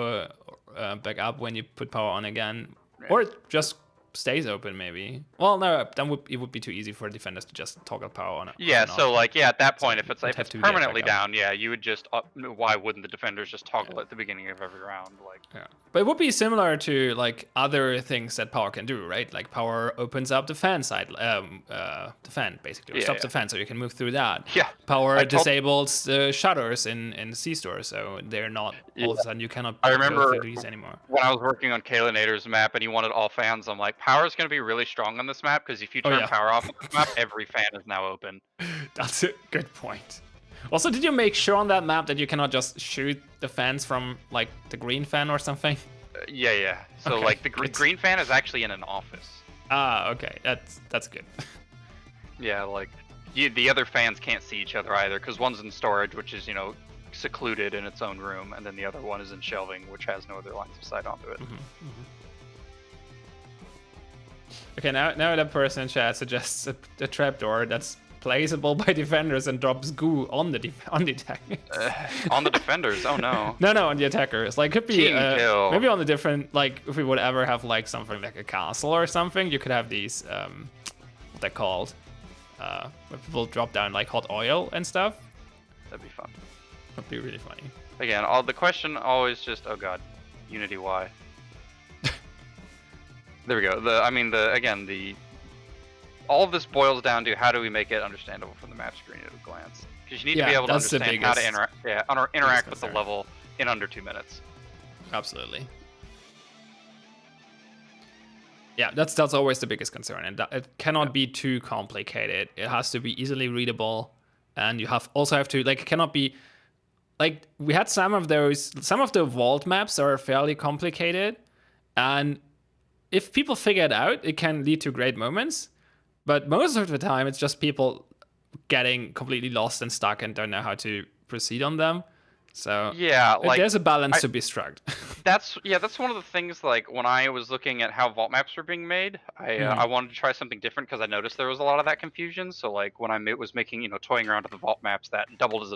back up when you put power on again, or it just stays open maybe. Well, no, then it would be too easy for defenders to just toggle power on it. Yeah, so like at that point, if it's permanently down, you would just why wouldn't the defenders just toggle at the beginning of every round? Like but it would be similar to like other things that power can do, right? Like power opens up the fan side, the fan basically, or stops the fan so you can move through that. Yeah. Power disables the shutters in C-store, so they're not all of a sudden you cannot go through these anymore. When I was working on Kalinator's map and he wanted all fans, I'm like, power is going to be really strong on this map because if you turn power off on the map, every fan is now open. That's a good point. Also, did you make sure on that map that you cannot just shoot the fans from like the green fan or something? Yeah. So like the green fan is actually in an office. Ah, okay. That's good. Yeah, like the other fans can't see each other either because one's in storage, which is, you know, secluded in its own room, and then the other one is in shelving, which has no other lines of sight onto it. Okay, now that person in chat suggests a trapdoor that's placeable by defenders and drops goo on the attackers. On the defenders? Oh no. No, on the attackers. Like, could be maybe on the different, like, if we would ever have like something like a castle or something, you could have these what they're called, where people drop down like hot oil and stuff. That'd be fun. That'd be really funny. Again, the question always just, oh god, Unity why? There we go. All of this boils down to how do we make it understandable from the map screen at a glance? Because you need to be able to understand how to interact with the level in under 2 minutes. Absolutely. Yeah, that's always the biggest concern, and it cannot be too complicated. It has to be easily readable, and you also have to, like, it cannot be like, we had some of the vault maps are fairly complicated, and if people figure it out, it can lead to great moments. But most of the time, it's just people getting completely lost and stuck and don't know how to proceed on them. So yeah, like, there's a balance to be struck. That's one of the things. Like when I was looking at how vault maps were being made, I wanted to try something different because I noticed there was a lot of that confusion. So like when I was making, you know, toying around with the vault maps that doubled as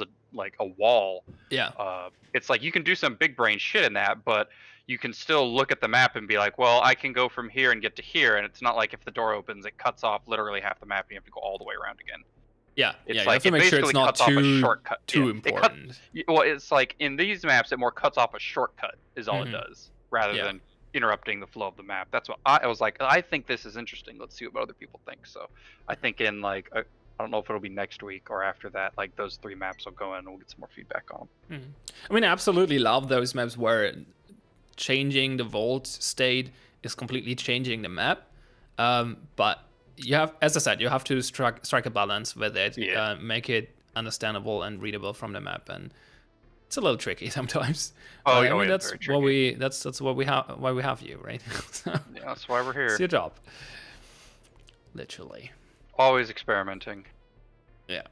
a like a wall. Yeah. It's like you can do some big brain shit in that, but you can still look at the map and be like, well, I can go from here and get to here, and it's not like if the door opens, it cuts off literally half the map and you have to go all the way around again. Yeah, It's you like have to it make sure basically it's not cuts off a too shortcut. important. Well, it's like in these maps, it more cuts off a shortcut is all it does, rather Yeah. than interrupting the flow of the map. That's what I was like. I think this is interesting. Let's see what other people think. So I think in like I don't know if it'll be next week or after that. Like those 3 maps will go in and we'll get some more feedback on them. I mean, I absolutely love those maps where changing the vault state is completely changing the map. But you have, as I said, you have to strike a balance with it, make it understandable and readable from the map, and it's a little tricky sometimes. Oh, I mean, that's what we why we have you, right? So, yeah, that's why we're here. it's your job, literally. Always experimenting. Yeah.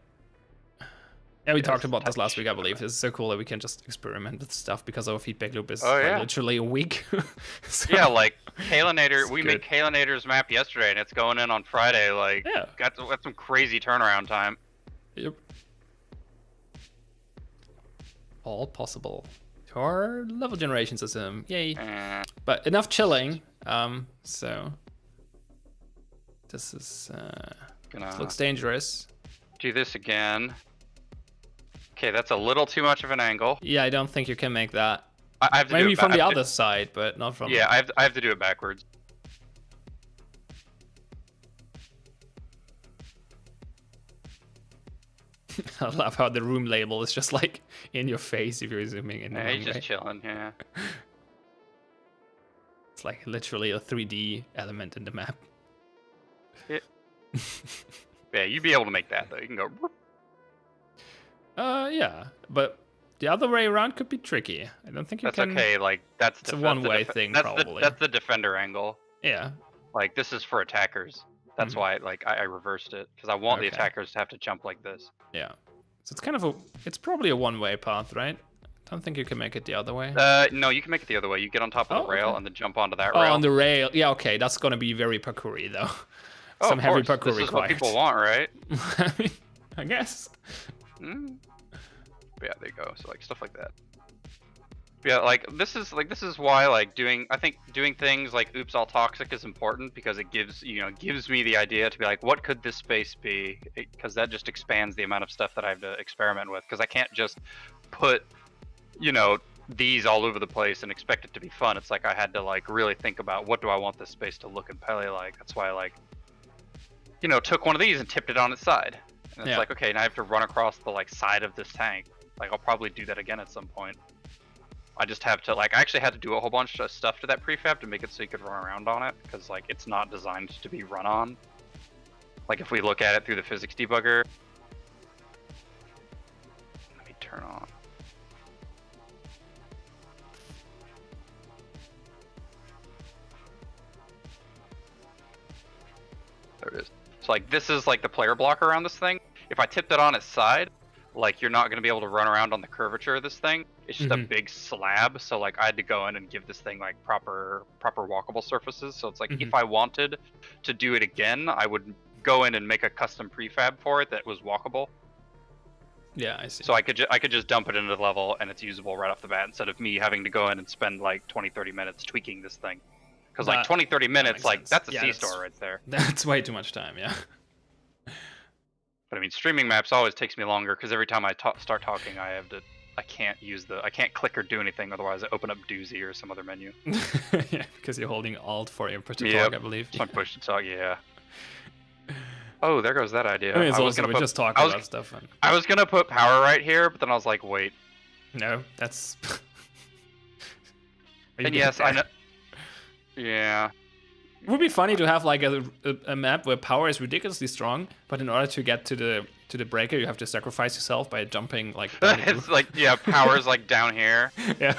Yeah, we talked about this last week, I believe. It's so cool that we can just experiment with stuff because our feedback loop is like, literally a week. So, yeah, like Kalinator, we good. made Kalinator's map yesterday, and it's going in on Friday. Like, got some crazy turnaround time. Yep. All possible. Our level generation system, yay! But enough chilling. So this is this looks dangerous. Do this again. Okay, that's a little too much of an angle. Yeah, I don't think you can make that. I have to maybe do it from the other side, but not from. Yeah, I have to do it backwards. I love how the room label is just like in your face if you're zooming in. Yeah, he's just chilling. Yeah. It's like literally a 3D element in the map. Yeah. Yeah, you'd be able to make that though. You can go. Yeah, but the other way around could be tricky. I don't think you that's can. That's okay. Like that's a one-way thing, probably. That's the defender angle. Yeah. Like this is for attackers. That's why like I reversed it because I want the attackers to have to jump like this. Yeah. So it's kind of it's probably a one-way path, right? I don't think you can make it the other way. No, you can make it the other way. You get on top of the rail and then jump onto that rail. Oh, on the rail. Yeah, okay. That's gonna be very parkoury though. Some heavy parkour required. This is what people want, right? I mean, I guess. Yeah, there you go. So like stuff like that. Yeah, like this is why like I think doing things like oops all toxic is important because it gives me the idea to be like what could this space be, because that just expands the amount of stuff that I have to experiment with, because I can't just put these all over the place and expect it to be fun. It's like I had to like really think about what do I want this space to look and play like. That's why I like took one of these and tipped it on its side. And it's like, okay, now I have to run across the like side of this tank. Like I'll probably do that again at some point. I just have to like I actually had to do a whole bunch of stuff to that prefab to make it so you could run around on it, because like it's not designed to be run on. Like if we look at it through the physics debugger. Let me turn on. There it is. So like this is like the player block around this thing. If I tipped it on its side, like you're not going to be able to run around on the curvature of this thing. It's just a big slab. So like I had to go in and give this thing like proper walkable surfaces. So it's like if I wanted to do it again, I would go in and make a custom prefab for it that was walkable. Yeah, I see. So I could just dump it into the level and it's usable right off the bat, instead of me having to go in and spend like 20-30 minutes tweaking this thing. Because like 20-30 minutes, like that's a C-store right there. That's way too much time, yeah. But I mean, streaming maps always takes me longer because every time I start talking, I can't click or do anything, otherwise I open up Doozy or some other menu. Yeah, because you're holding Alt for input to talk, I believe. So I push to talk, yeah. Oh, there goes that idea. I mean, it's also, we just talk about stuff. I was gonna put power right here, but then I was like, wait. No, that's. And yes, I know. Yeah. It would be funny to have like a map where power is ridiculously strong, but in order to get to the breaker, you have to sacrifice yourself by jumping like. It's like power's like down here. Yeah.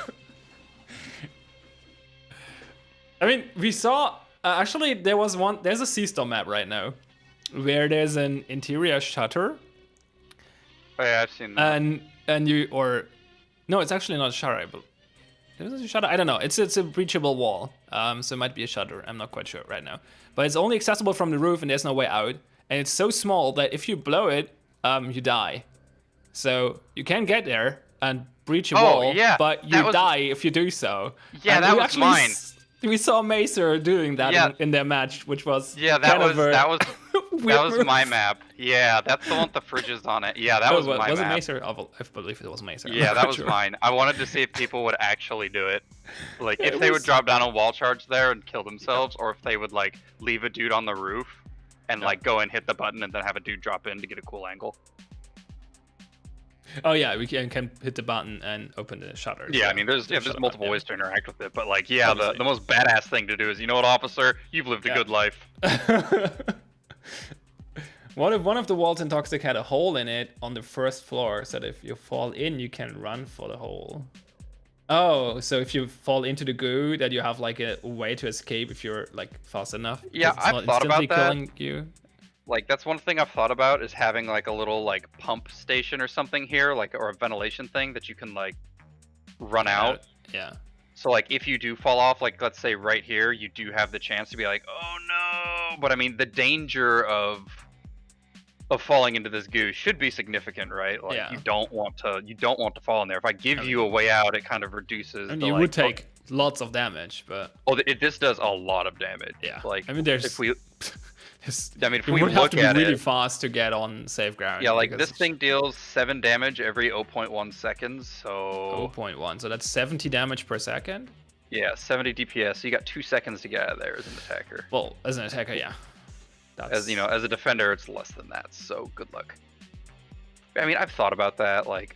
I mean, we saw actually there's a C-Store map right now, where there's an interior shutter. Oh yeah, I've seen that. No, it's actually not a shutter. Is it a shutter? I don't know. It's a breachable wall, so it might be a shutter. I'm not quite sure right now. But it's only accessible from the roof, and there's no way out. And it's so small that if you blow it, you die. So you can get there, and breach a Oh, wall, yeah, but you that was- die if you do so. Yeah, And that we was actually mine. We saw Macer doing that Yeah. in their match, which was Yeah, that kind was of a that was weird that was move. my map. Yeah, that's the one with the fridges on it. Yeah, that was my Was it map. Macer? I believe it was Macer. I'm Yeah, not that quite was sure. mine. I wanted to see if people would actually do it. Like, Yeah, if it they would was- drop down a wall charge there and kill themselves, or if they would, like, leave a dude on the roof and, like, go and hit the button and then have a dude drop in to get a cool angle. Oh yeah, we can hit the button and open the shutter. Yeah, I mean, there's Shut multiple up, ways to interact with it, but, like, yeah, the Obviously. most badass thing to do is, you know what, officer? You've lived a good life. One of the walls in Toxic had a hole in it on the first floor, so that if you fall in, you can run for the hole. Oh, so if you fall into the goo, that you have like a way to escape if you're like fast enough. Yeah, because it's I've not thought about instantly that. killing you. Like, that's one thing I've thought about, is having, like, a little, like, pump station or something here, like, or a ventilation thing that you can, like, run out. Yeah. So, like, if you do fall off, like, let's say right here, you do have the chance to be like, oh no! But I mean, the danger of falling into this goo should be significant, right? Like, Yeah. you don't want to fall in there. If I give you a way out, it kind of reduces. And the, you like, would take lots of damage, but this does a lot of damage. yeah. Like, I mean, there's. if we, I mean, if you we would have look to be at really it, fast to get on safe ground. yeah, like because this thing deals 7 damage every 0.1 seconds. So 0.1, so that's 70 damage per second. yeah, 70 DPS. So you got 2 seconds to get out of there as an attacker. Well, as an attacker, yeah. As you know, as a defender, it's less than that. So good luck. I mean, I've thought about that. Like,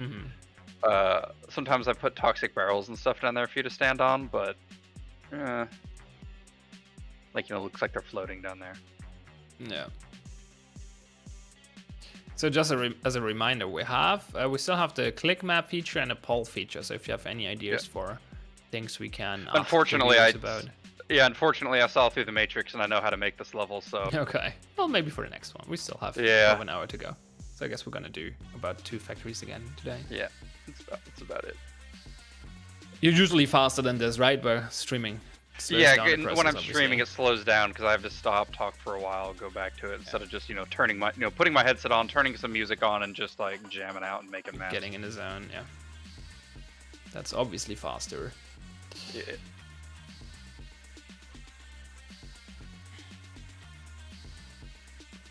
sometimes I put toxic barrels and stuff down there for you to stand on, but like, you know, it looks like they're floating down there. Yeah. So just as a reminder, we still have the click map feature and a poll feature. So if you have any ideas for things we can, ask unfortunately, about. Unfortunately, I saw through the Matrix and I know how to make this level. So okay, well, maybe for the next one, we still have half an hour to go. So I guess we're gonna do about 2 factories again today. Yeah, that's about it. You're usually faster than this, right? By streaming. Yeah, when I'm streaming, it slows down because I have to stop, talk for a while, go back to it instead of just, you know, putting my headset on, turning some music on, and just like jamming out and making maps. Getting in the zone, yeah. That's obviously faster. Yeah.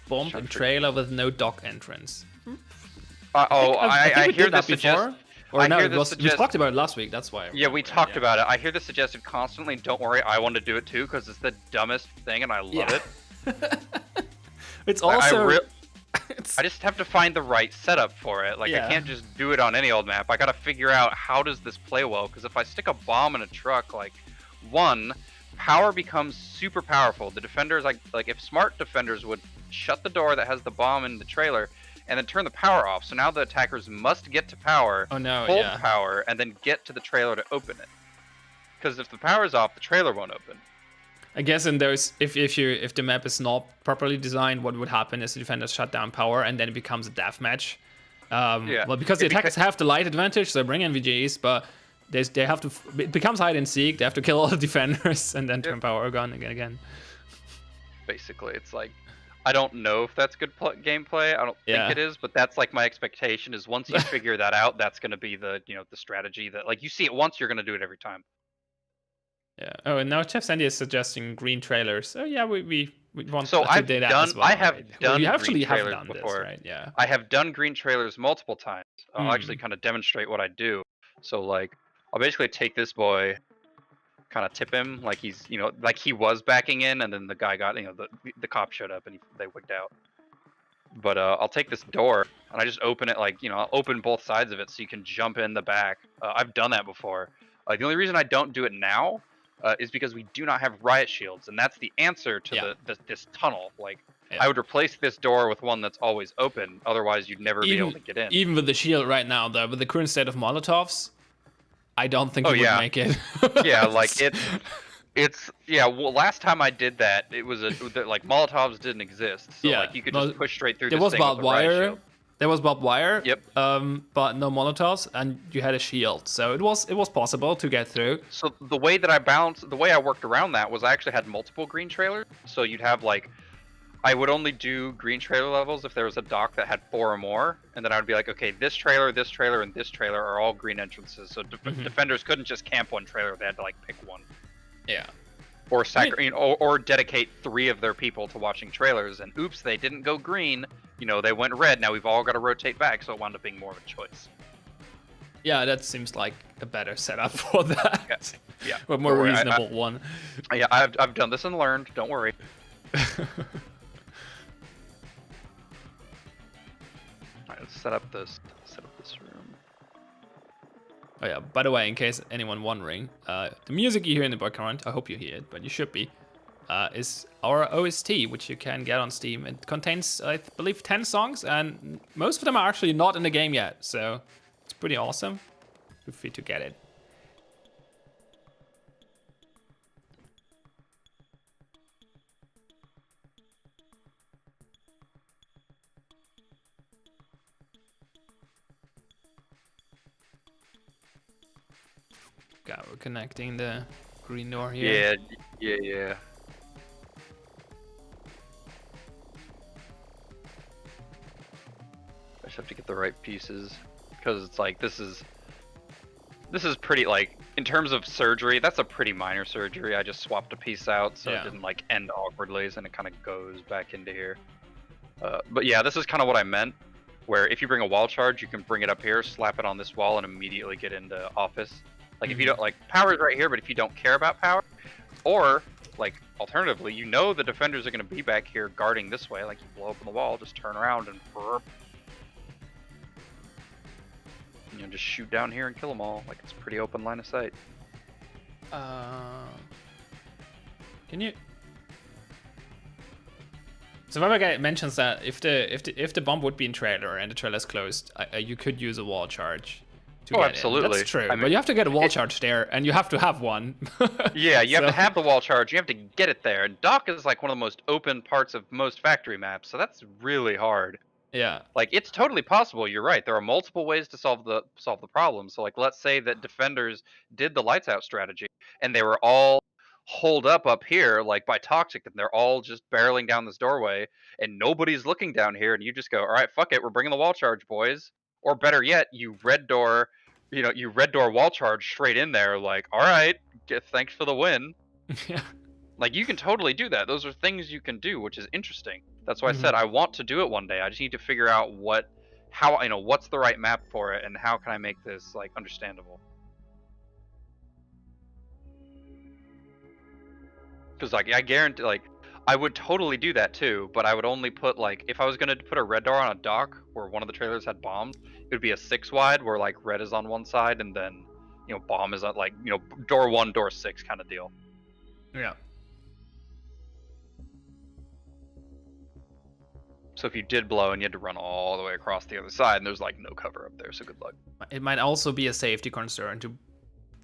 Bombed in trailer with no dock entrance. I hear this before. Or no, we talked about it last week. That's why. Yeah, we talked about it. I hear this suggested constantly. Don't worry, I want to do it too because it's the dumbest thing, and I love it. It's also. I just have to find the right setup for it. Like, I can't just do it on any old map. I gotta figure out how does this play well. Because if I stick a bomb in a truck, like, power becomes super powerful. The defenders, like if smart defenders would shut the door that has the bomb in the trailer and then turn the power off. So now the attackers must get to power, hold power, and then get to the trailer to open it. Because if the power's off, the trailer won't open. I guess in those, if the map is not properly designed, what would happen is the defenders shut down power and then it becomes a deathmatch. Well, because the attackers have the light advantage, so bring in VGs, but they have to. It becomes hide and seek. They have to kill all the defenders and then turn power on again. Basically, it's like, I don't know if that's good gameplay. I don't think it is, but that's like my expectation. Is once you figure that out, that's going to be the the strategy that, like, you see it once, you're going to do it every time. Yeah. Oh, and now Chef Sandy is suggesting green trailers. Oh yeah, we want so to do that as well. I have done. You actually have done before, this, right? Yeah. I have done green trailers multiple times. I'll actually kind of demonstrate what I do. So, like, I'll basically take this boy, kind of tip him like he's, like he was backing in, and then the guy got, the cop showed up and they wigged out. But I'll take this door and I just open it, like, I'll open both sides of it so you can jump in the back. I've done that before. The only reason I don't do it now is because we do not have riot shields, and that's the answer to this tunnel. Like, I would replace this door with one that's always open. Otherwise, you'd never be able to get in. Even with the shield right now, though, with the current state of Molotovs, I don't think you would make it. Yeah, like well, last time I did that, it was like Molotovs didn't exist, so like you could just push straight through. There was barbed wire. There was barbed wire. Yep. But no Molotovs, and you had a shield, so it was possible to get through. So the way that I worked around that was I actually had multiple green trailers. So you'd have like I would only do green trailer levels if there was a dock that had 4 or more, and then I would be like, okay, this trailer, and this trailer are all green entrances, so defenders couldn't just camp one trailer; they had to like pick one. Yeah. Or or dedicate 3 of their people to watching trailers, and oops, they didn't go green. You know, they went red. Now we've all got to rotate back, so it wound up being more of a choice. Yeah, that seems like a better setup for that. Yeah. A more reasonable one. Yeah, I've done this and learned. Don't worry. Alright, let's set up this room. Oh yeah, by the way, in case anyone wondering, the music you hear in the background, I hope you hear it, but you should be, is our OST, which you can get on Steam. It contains, I believe, 10 songs, and most of them are actually not in the game yet, so it's pretty awesome. Feel free to get it. We're connecting the green door here. Yeah. I just have to get the right pieces, because it's like this is pretty, like, in terms of surgery, that's a pretty minor surgery. I just swapped a piece out so it didn't like end awkwardly, and it kind of goes back into here. But yeah, this is kind of what I meant, where if you bring a wall charge, you can bring it up here, slap it on this wall, and immediately get into office. Like, if you don't, like, power is right here, but if you don't care about power, or, like, alternatively, you know the defenders are going to be back here guarding this way, like, you blow open the wall, just turn around and you know, just shoot down here and kill them all. Like, it's a pretty open line of sight. Can you? So my guy mentions that if the bomb would be in trailer and the trailer's closed, you could use a wall charge. Oh, absolutely. That's true. But you have to get a wall charge there, and you have to have one. Yeah, you have to have the wall charge. You have to get it there. And dock is like one of the most open parts of most factory maps, so that's really hard. Yeah. Like, it's totally possible. You're right. There are multiple ways to solve the problem. So, like, let's say that defenders did the lights out strategy, and they were all holed up here, like by toxic, and they're all just barreling down this doorway, and nobody's looking down here, and you just go, all right, fuck it, we're bringing the wall charge, boys. Or better yet, you red door wall charge straight in there, like, all right, thanks for the win. Yeah. Like, you can totally do that. Those are things you can do, which is interesting. That's why I said I want to do it one day. I just need to figure out what's the right map for it, and how can I make this, like, understandable. Because, like, I guarantee, like, I would totally do that too, but I would only put, like, if I was gonna put a red door on a dock where one of the trailers had bombs, it would be a 6 wide where, like, red is on one side and then, you know, bomb is on, like, you know, door 1, door 6 kind of deal. Yeah. So if you did blow and you had to run all the way across the other side, and there's like no cover up there, so good luck. It might also be a safety concern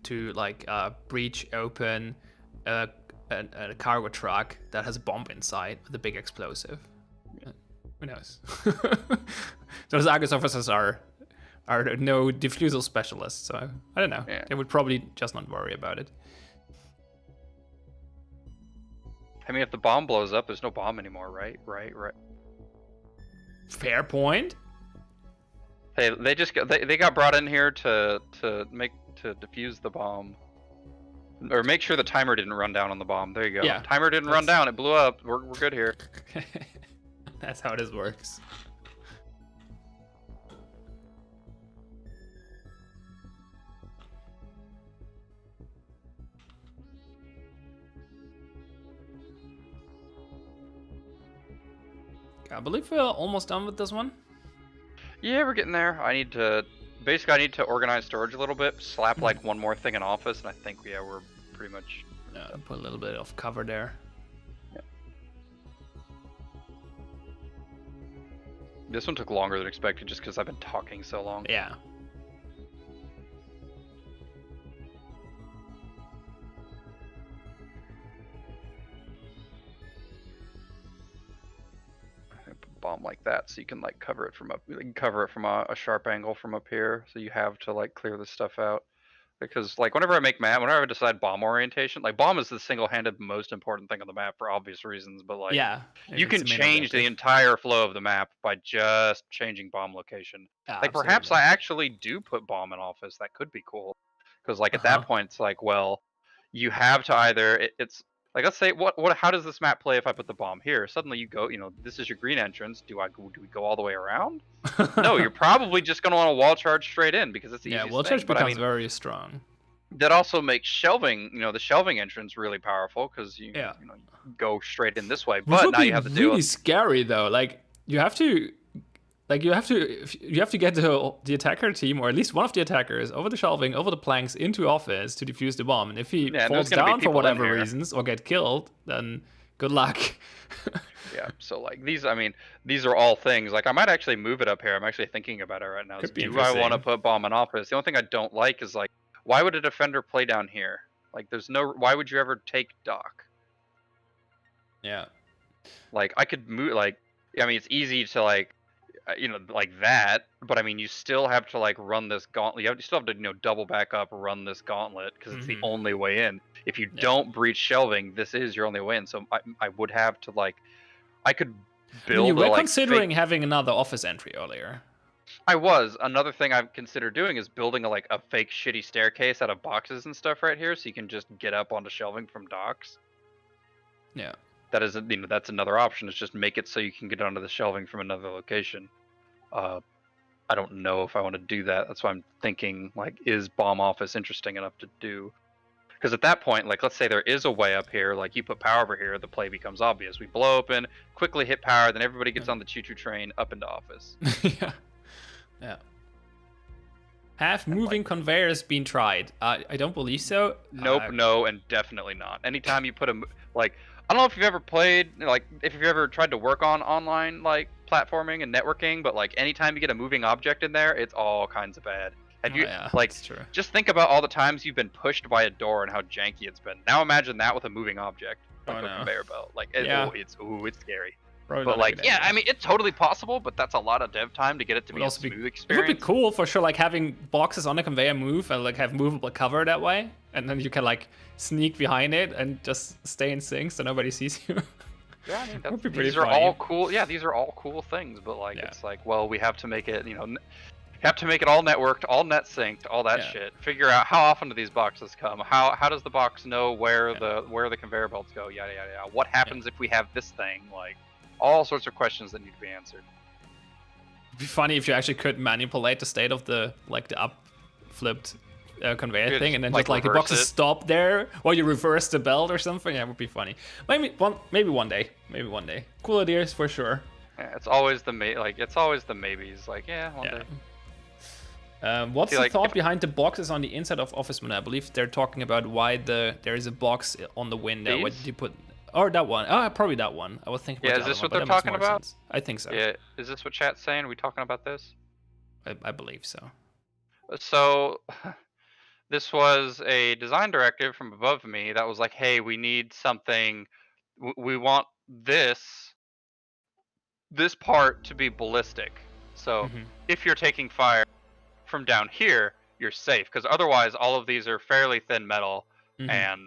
to like breach open a cargo truck that has a bomb inside with a big explosive. Yeah. Who knows? Those Argus officers are no defusal specialists, so I don't know. Yeah. They would probably just not worry about it. I mean, if the bomb blows up, there's no bomb anymore, right? Right. Fair point. Hey, they got brought in here to defuse the bomb, or make sure the timer didn't run down on the bomb. There you go. Yeah, timer didn't run down. It blew up. We're good here. That's how this works. I believe we're almost done with this one. Yeah, we're getting there. I need to organize storage a little bit, slap like one more thing in office, and I think we're pretty much put a little bit of cover there. Yeah. This one took longer than expected just because I've been talking so long. Yeah. Bomb like that, so you can like cover it from a sharp angle from up here, so you have to like clear this stuff out. Because like whenever I decide bomb orientation, like bomb is the single-handed most important thing on the map for obvious reasons, but like Yeah, you it's can the main change the objective. entire flow of the map by just changing bomb location. Yeah, Like perhaps absolutely. I actually do put bomb in office. That could be cool. Because like at that Uh-huh. point it's like, well, you have to either it's like let's say what how does this map play if I put the bomb here? Suddenly you go, this is your green entrance. Do we go all the way around? No, you're probably just gonna want to wall charge straight in because it's the Yeah, easiest wall thing. charge But I becomes mean very strong. that also makes shelving, the shelving entrance really powerful because Yeah. you go straight in this way. Which But would now be you have to deal really with scary though. Like you have to get the attacker team, or at least one of the attackers, over the shelving, over the planks, into office to defuse the bomb. And if he yeah, and falls there's gonna be down for people in whatever here. reasons or get killed, then good luck. Yeah, so like these are all things. Like I might actually move it up here. I'm actually thinking about it right now. Could be Do I want to interesting. put bomb in office? The only thing I don't like is like, why would a defender play down here? Like there's no, why would you ever take dock? Yeah. Like I could move, like, I mean, it's easy to like, like that, but I mean, you still have to like run this gauntlet. You still have to, double back up, run this gauntlet because it's the only way in. If you Yeah. don't breach shelving, this is your only way in. So I would have to like, I could I mean, you build were a like considering fake. having another office entry earlier. I was. Another thing I've considered doing is building a fake shitty staircase out of boxes and stuff right here, so you can just get up onto shelving from docks. Yeah. That is, that's another option. Is just make it so you can get onto the shelving from another location. I don't know if I want to do that. That's why I'm thinking, like, is bomb office interesting enough to do? Because at that point, like, let's say there is a way up here, like you put power over here, the play becomes obvious. We blow open, quickly hit power, then everybody gets on the choo-choo train up into office. Yeah. Yeah. Have moving conveyors been tried? I don't believe so. Nope, no, and definitely not. Anytime you put like, I don't know if you've ever played, like, if you've ever tried to work on online, like, platforming and networking, but, like, anytime you get a moving object in there, it's all kinds of bad. Have you, yeah, like, that's true. just think about all the times you've been pushed by a door and how janky it's been. Now imagine that with a moving object, like a conveyor belt. Like, it's scary. Probably but, like, yeah, I mean, it's totally possible, but that's a lot of dev time to get it to be a smooth experience. It would be cool for sure, like having boxes on a conveyor move and like have movable cover that way, and then you can like sneak behind it and just stay in sync so nobody sees you. Yeah, I mean, That would be pretty these are funny. all cool. Yeah, these are all cool things, but like, it's like, well, we have to make it, have to make it all networked, all net synced, all that shit. Figure out how often do these boxes come? How does the box know where the conveyor belts go? Yada yada yada. What happens if we have this thing? Like, all sorts of questions that need to be answered. It'd be funny if you actually could manipulate the state of the up flipped conveyor thing, and then just like the boxes stop there, or you reverse the belt or something. Yeah, it would be funny. Maybe one day. Maybe one day. Cool ideas for sure. Yeah, it's always the maybes. Like, yeah, one day. What's the thought behind the boxes on the inside of Office Mode? I believe they're talking about why there is a box on the window. What did you put? Or that one. Oh, probably that one. I was thinking about is this what they're talking about? I think so. Yeah, is this what chat's saying? Are we talking about this? I believe so. So, this was a design directive from above me that was like, hey, we need something, we want this part to be ballistic. So, if you're taking fire from down here, you're safe, because otherwise all of these are fairly thin metal, and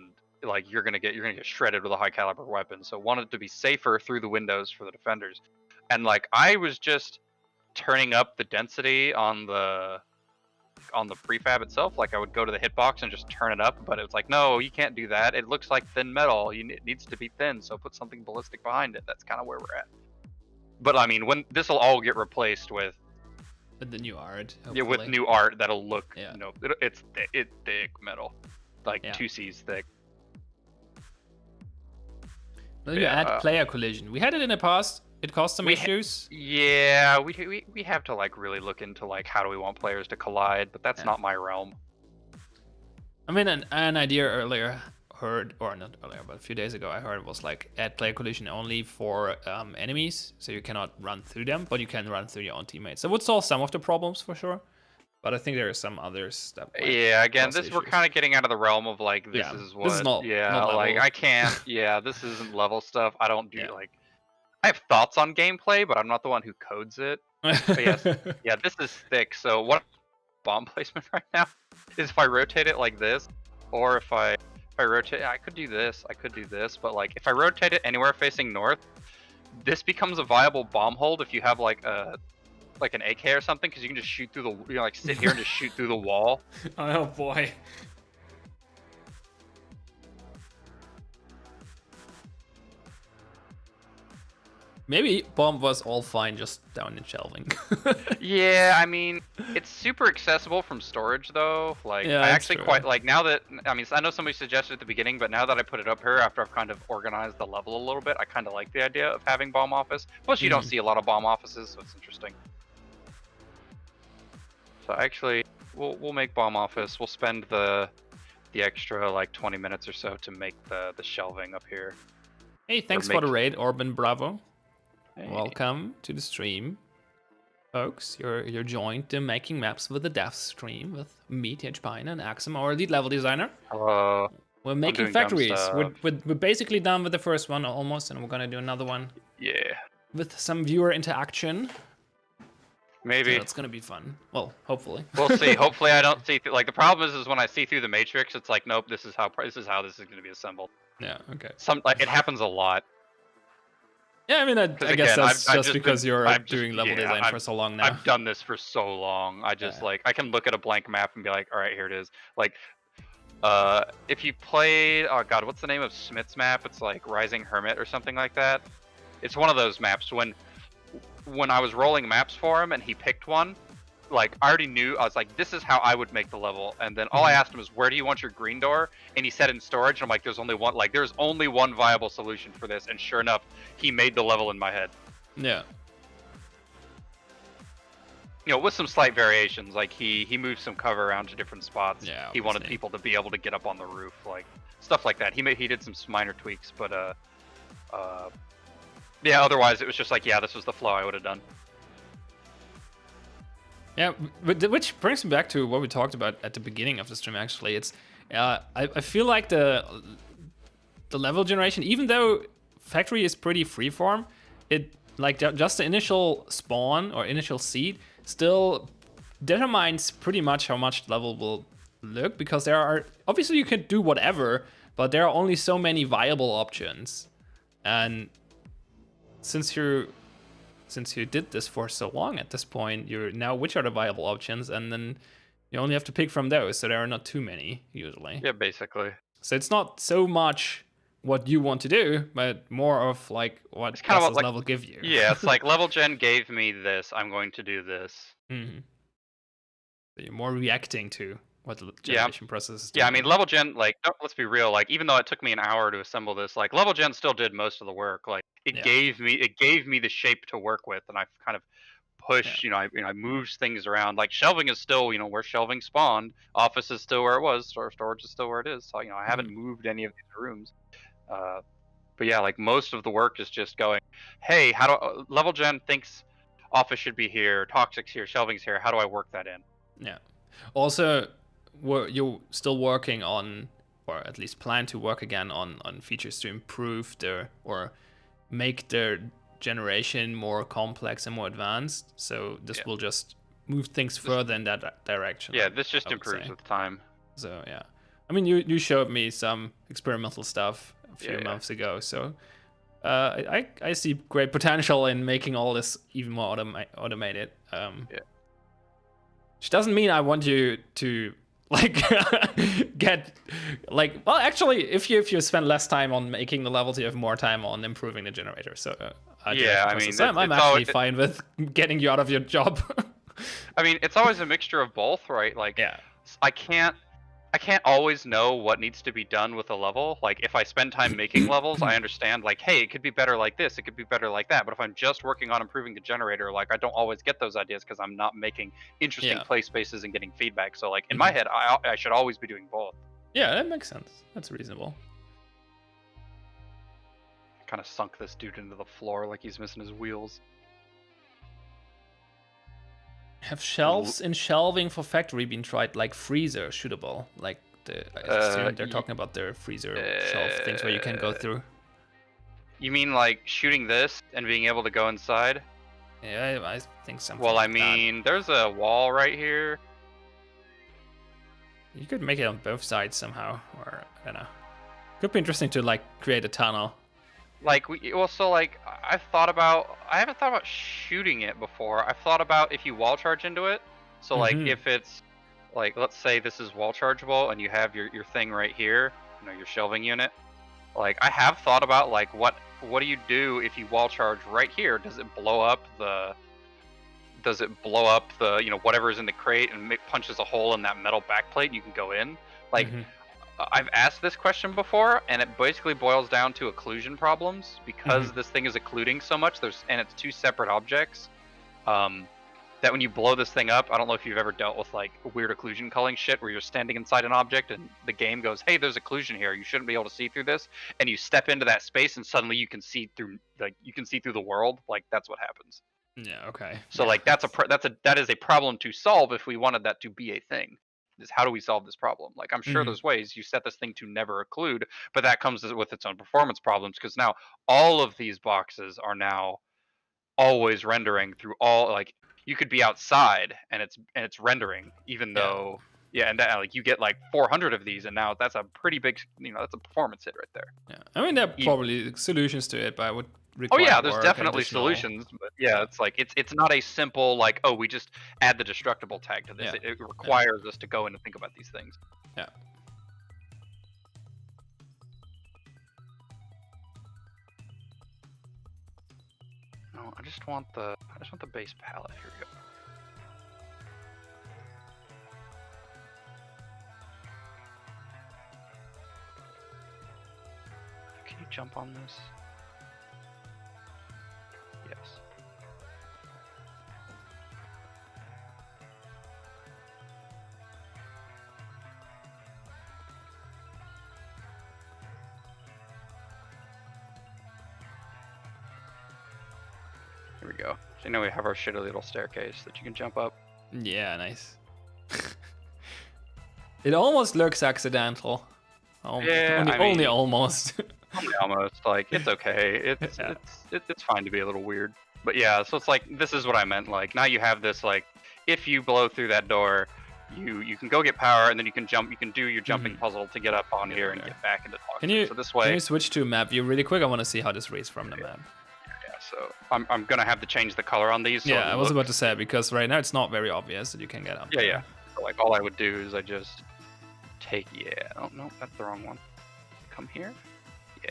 like you're gonna get shredded with a high caliber weapon. So wanted to be safer through the windows for the defenders. And like I was just turning up the density on the prefab itself. Like I would go to the hitbox and just turn it up, but it was like, no, you can't do that. It looks like thin metal. It needs to be thin, so put something ballistic behind it. That's kind of where we're at. But I mean, when this will all get replaced with the new art. Hopefully. Yeah, with new art that'll look, it's thick metal, like 2Cs thick. Then you add player collision. We had it in the past. It caused some issues. Yeah, we have to like really look into like how do we want players to collide, but that's not my realm. I mean, an idea earlier heard, or not earlier, but a few days ago I heard was like add player collision only for enemies, so you cannot run through them, but you can run through your own teammates. That would solve some of the problems for sure. But I think there are some others that. Yeah, again, we're kind of getting out of the realm of like this is what. This is not, not like I can't. Yeah, this isn't level stuff. I don't do like. I have thoughts on gameplay, but I'm not the one who codes it. But yes, yeah, this is thick. So what bomb placement right now is if I rotate it like this, or if I rotate, I could do this, but like if I rotate it anywhere facing north, this becomes a viable bomb hold if you have like an AK or something, because you can just shoot through the, like sit here and just shoot through the wall. Oh boy. Maybe bomb was all fine just down in shelving. Yeah, I mean, it's super accessible from storage though. Like, Yeah, I that's actually true. quite like now that, I mean, I know somebody suggested at the beginning, but now that I put it up here after I've kind of organized the level a little bit, I kind of like the idea of having bomb office. Plus, you don't see a lot of bomb offices, so it's interesting. So actually, we'll make bomb office. We'll spend the extra like 20 minutes or so to make the shelving up here. Hey, thanks for the raid, Orban Bravo. Hey. Welcome to the stream, folks. You're joined in making maps with the dev stream with me, THPine, and Axsom, our lead level designer. Hello. We're making factories. We're basically done with the first one almost, and we're gonna do another one. Yeah. With some viewer interaction. Maybe. So it's gonna be fun. Well, hopefully. We'll see. Hopefully, I don't see through. Like the problem is when I see through the matrix, it's like, nope, this is how this is gonna be assembled. Yeah. Okay. Like it happens a lot. Yeah, I mean, I guess that's just because you're doing level design for so long now. I've done this for so long. I just like, I can look at a blank map and be like, all right, here it is. Like, if you played, oh god, what's the name of Smith's map? It's like Rising Hermit or something like that. It's one of those maps. When I was rolling maps for him and he picked one, like I already knew, I was like, this is how I would make the level. And then all I asked him was, where do you want your green door? And he said in storage. And I'm like, there's only one viable solution for this. And sure enough, he made the level in my head. Yeah. You know, with some slight variations, like he moved some cover around to different spots. Yeah. He wanted people to be able to get up on the roof, like stuff like that. He did some minor tweaks, but yeah, otherwise it was just like, yeah, this was the flow I would have done. Yeah, which brings me back to what we talked about at the beginning of the stream. Actually, it's I feel like the level generation, even though factory is pretty freeform, it like just the initial spawn or initial seed still determines pretty much how much the level will look, because there are obviously you can do whatever, but there are only so many viable options, and since you did this for so long at this point, you're now, which are the viable options, and then you only have to pick from those, so there are not too many usually. Yeah, basically. So it's not so much what you want to do, but more of like what it's kind does of this like, level give you. Yeah, it's like level gen gave me this, I'm going to do this. Mm-hmm. So you're more reacting to what the generation process is doing. Yeah, I mean, level gen, like, let's be real, like, even though it took me an hour to assemble this, like, level gen still did most of the work. Like, it gave me the shape to work with, and I've kind of pushed, I moved things around. Like, shelving is still, where shelving spawned. Office is still where it was. Storage is still where it is. So, I haven't moved any of these rooms. But yeah, like, most of the work is just going, hey, level gen thinks office should be here, toxic's here, shelving's here. How do I work that in? Yeah. Also, you're still working on, or at least plan to work again on features to improve or make their generation more complex and more advanced. So this will just move things further in that direction. Yeah, this just improves with time. So yeah, I mean, you showed me some experimental stuff a few months ago. So I see great potential in making all this even more automated. Which doesn't mean I want you to like get like, well, actually, if you spend less time on making the levels, you have more time on improving the generator. So I mean, I'm actually fine with getting you out of your job. I mean, it's always a mixture of both, right? Like, I can't always know what needs to be done with a level. Like, if I spend time making levels, I understand, like, hey, it could be better like this, it could be better like that. But if I'm just working on improving the generator, like, I don't always get those ideas because I'm not making interesting play spaces and getting feedback. So, like, in my head, I should always be doing both. Yeah, that makes sense. That's reasonable. Kind of sunk this dude into the floor like he's missing his wheels. Have shelves in shelving for factory been tried, like freezer shootable? Like I assume they're talking about their freezer shelf things where you can go through. You mean like shooting this and being able to go inside? Yeah, I think something. Well, like I mean, there's a wall right here. You could make it on both sides somehow, or I don't know. Could be interesting to like create a tunnel. Like I haven't thought about shooting it before. I've thought about if you wall charge into it. So like if it's like, let's say this is wall chargeable and you have your thing right here, your shelving unit. Like I have thought about like what do you do if you wall charge right here? Does it blow up the whatever is in the crate and punches a hole in that metal backplate and you can go in? Like I've asked this question before, and it basically boils down to occlusion problems because this thing is occluding so much. And it's two separate objects. That when you blow this thing up, I don't know if you've ever dealt with like weird occlusion culling shit where you're standing inside an object and the game goes, "Hey, there's occlusion here. You shouldn't be able to see through this." And you step into that space and suddenly you can see through the world. Like that's what happens. Yeah. Okay. So like that is a problem to solve if we wanted that to be a thing. Is how do we solve this problem? Like I'm sure there's ways you set this thing to never occlude, but that comes with its own performance problems because now all of these boxes are now always rendering through all, like you could be outside and it's rendering even though and that, like you get like 400 of these and now that's a pretty big, that's a performance hit right there. Yeah, I mean there are probably solutions to it, but I would require there's definitely solutions, but it's like it's not a simple like, oh, we just add the destructible tag to this. It requires us to go in and think about these things. Yeah. No, I just want the base palette. Here we go. Can you jump on this? Yes. Here we go. So we have our shitty little staircase that you can jump up. Yeah, nice. It almost looks accidental. Only almost. Only almost. Like it's okay. It's fine to be a little weird. But yeah, so it's like this is what I meant. Like now you have this like if you blow through that door, you can go get power and then you can jump. You can do your jumping puzzle to get up on here and get back into the so this way. Can you switch to map view really quick? I want to see how this reads from the map. So I'm gonna have to change the color on these. So I was about to say because right now it's not very obvious that you can get up. Yeah. So like all I would do is I just take oh no, that's the wrong one. Come here. Yeah.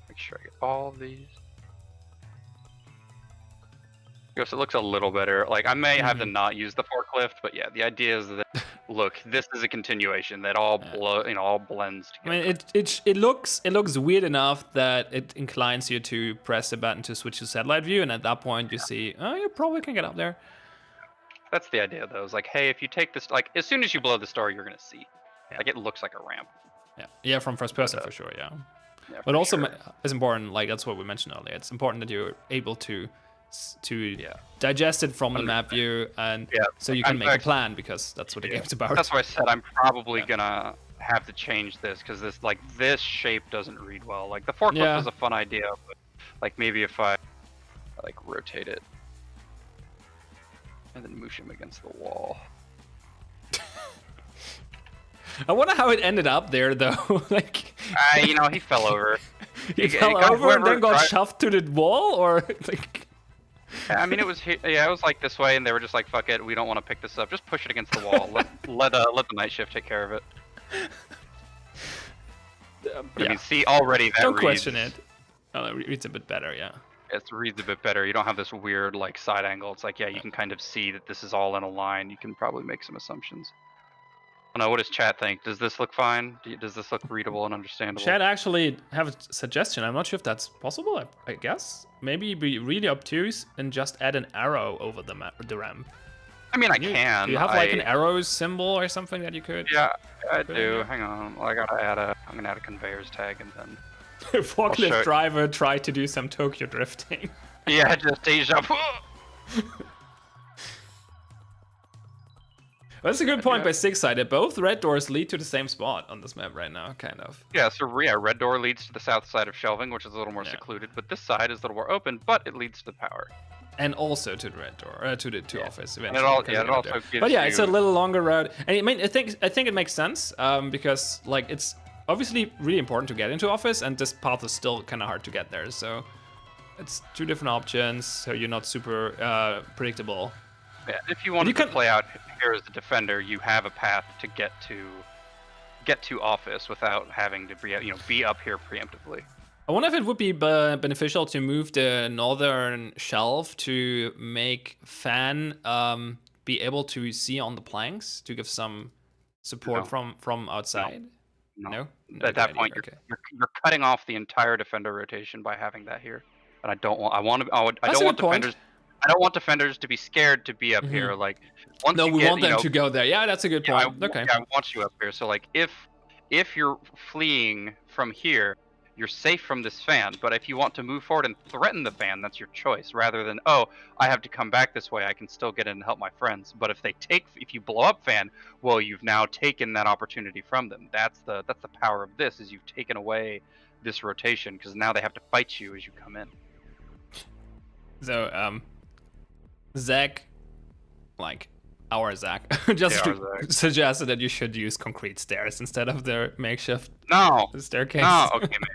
Make sure I get all of these. So it looks a little better. Like I may have to not use the forklift, but yeah, the idea is that look, this is a continuation that all all blends together. I mean, it looks weird enough that it inclines you to press the button to switch to satellite view, and at that point you see, oh, you probably can get up there. That's the idea, though. It's like, hey, if you take this, like as soon as you blow the star, you're gonna see, like it looks like a ramp. Yeah, from first person for sure. Yeah, but also it's important. Like that's what we mentioned earlier. It's important that you're able to digest it from the map view, and so you can make a plan because that's what the game's about. That's why I said I'm probably gonna have to change this because this shape doesn't read well. Like the forklift is a fun idea, but like maybe if I like rotate it and then moosh him against the wall. I wonder how it ended up there though. Like he fell over. He fell over and then got shoved to the wall, or like. I mean, it was like this way, and they were just like, "Fuck it, we don't want to pick this up. Just push it against the wall. let the night shift take care of it." I mean, see already that. Don't question it. Oh, it reads a bit better, yeah. It reads a bit better. You don't have this weird like side angle. It's like you can kind of see that this is all in a line. You can probably make some assumptions. I don't know, what does chat think? Does this look fine? Does this look readable and understandable? Chat actually have a suggestion. I'm not sure if that's possible. I guess maybe be really obtuse and just add an arrow over the ramp. I mean, I can. Do you have like an arrow symbol or something that you could? Yeah, I do. Hang on. Well, I'm gonna add a conveyors tag and then. Forklift driver tried to do some Tokyo drifting. Yeah, just deja vu. That's a good point by Six-Sided. Both red doors lead to the same spot on this map right now, kind of. Yeah, so yeah, red door leads to the south side of shelving, which is a little more secluded, but this side is a little more open, but it leads to power. And also to the red door, to the office eventually. It also gives but yeah, it's a little longer route. And I mean, I think it makes sense because like it's obviously really important to get into office, and this path is still kind of hard to get there. So it's two different options, so you're not super predictable. Yeah, if you wanted to play out here as a defender, you have a path to get to office without having to be up here preemptively. I wonder if it would be beneficial to move the northern shelf to make Fan be able to see on the planks to give some support from outside. No? At that point, you're cutting off the entire defender rotation by having that here, and I don't want defenders to be scared to be up here. Like, once we want them to go there. Yeah, that's a good point. I want you up here. So like, if you're fleeing from here, you're safe from this fan. But if you want to move forward and threaten the fan, that's your choice. Rather than, oh, I have to come back this way, I can still get in and help my friends. But if you blow up fan, well, you've now taken that opportunity from them. That's the power of this, is you've taken away this rotation, because now they have to fight you as you come in. So Zach, like our Zach, suggested that you should use concrete stairs instead of the makeshift staircase. No, okay, man.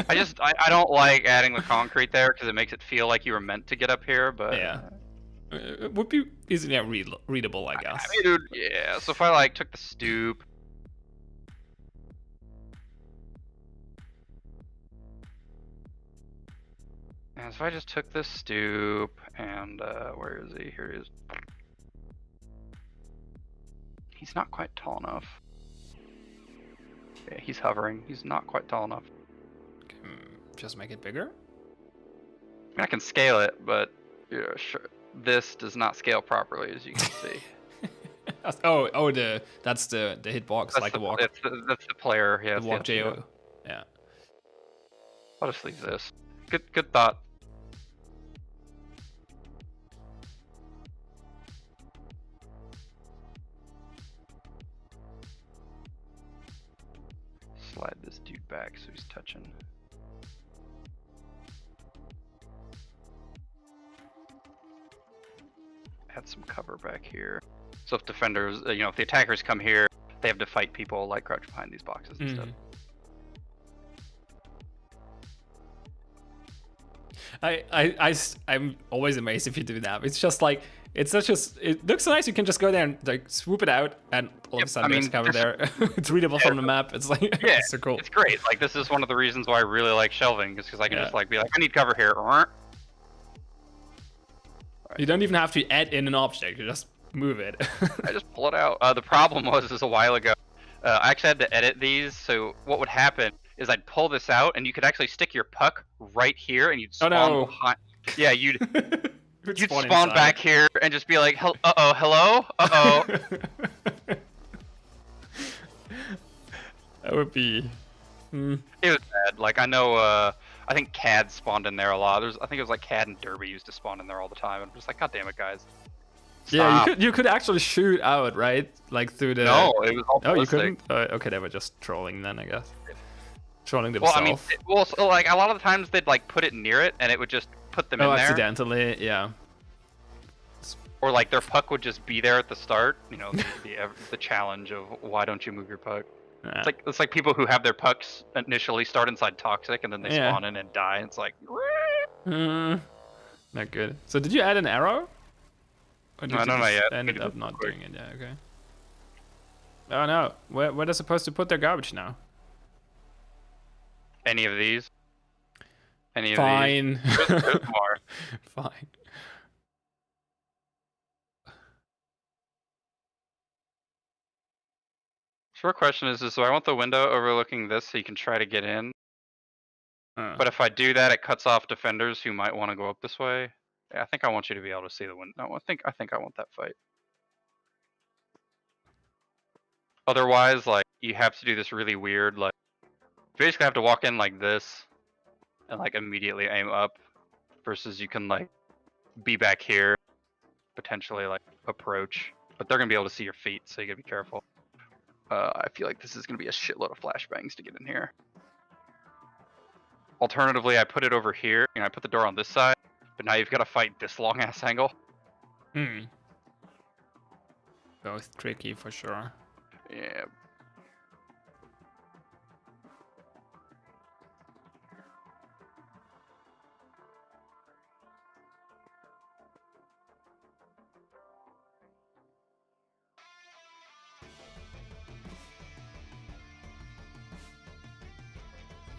I don't like adding the concrete there because it makes it feel like you were meant to get up here, but yeah, it would be easily readable, I guess. I mean, dude, yeah. So if I like took the stoop. And so I just took this stoop and where is he? Here he is. He's not quite tall enough. Yeah, he's hovering. He's not quite tall enough. Just make it bigger? I mean, I can scale it, but yeah, sure. This does not scale properly, as you can see. that's the hitbox, like the walk. That's the player. Yeah, the walk JO. Yeah. I'll just leave this. Good thought. Slide this dude back so he's touching. Add some cover back here. So if defenders, if the attackers come here, they have to fight people like crouch behind these boxes instead. I'm always amazed if you do that. It's just like it looks nice. You can just go there and like swoop it out, and all of a sudden there's cover there. It's readable from the map. It's like it's so cool. It's great. Like, this is one of the reasons why I really like shelving, is because I can just like be like, I need cover here. Right. You don't even have to add in an object. You just move it. I just pull it out. The problem was a while ago. I actually had to edit these. So what would happen is I'd pull this out, and you could actually stick your puck right here, and you'd spawn behind. Yeah, you'd spawn back here and just be like, hello? That would be. It was bad. Like, I know. I think CAD spawned in there a lot. I think it was like CAD and Derby used to spawn in there all the time. And I'm just like, God damn it, guys. Stop. Yeah, you could actually shoot out, right? Like through the. No, it was all ballistic. Oh, you couldn't. Okay, they were just trolling then, I guess. Trolling themselves. Well, I mean, so like a lot of the times they'd like put it near it, and it would just put them in there. Accidentally, yeah. Or like their puck would just be there at the start. The challenge of why don't you move your puck? Yeah. It's like people who have their pucks initially start inside toxic, and then they spawn in and die. And it's like. Not good. So did you add an arrow? Or did no, not yet. Ended up not doing it. Yeah. Okay. Oh no! Where are they supposed to put their garbage now? Any of these? Fine. There's more. Fine. Short question is so I want the window overlooking this so you can try to get in. But if I do that, it cuts off defenders who might want to go up this way. Yeah, I think I want you to be able to see the window. No, I think I want that fight. Otherwise, like, you have to do this really weird, like, you basically have to walk in like this and like immediately aim up, versus you can like be back here, potentially like approach but they're gonna be able to see your feet, so you gotta be careful. I feel like this is gonna be a shitload of flashbangs to get in here. Alternatively, I put it over here. I put the door on this side, but now you've got to fight this long ass angle. Both tricky for sure. Yeah.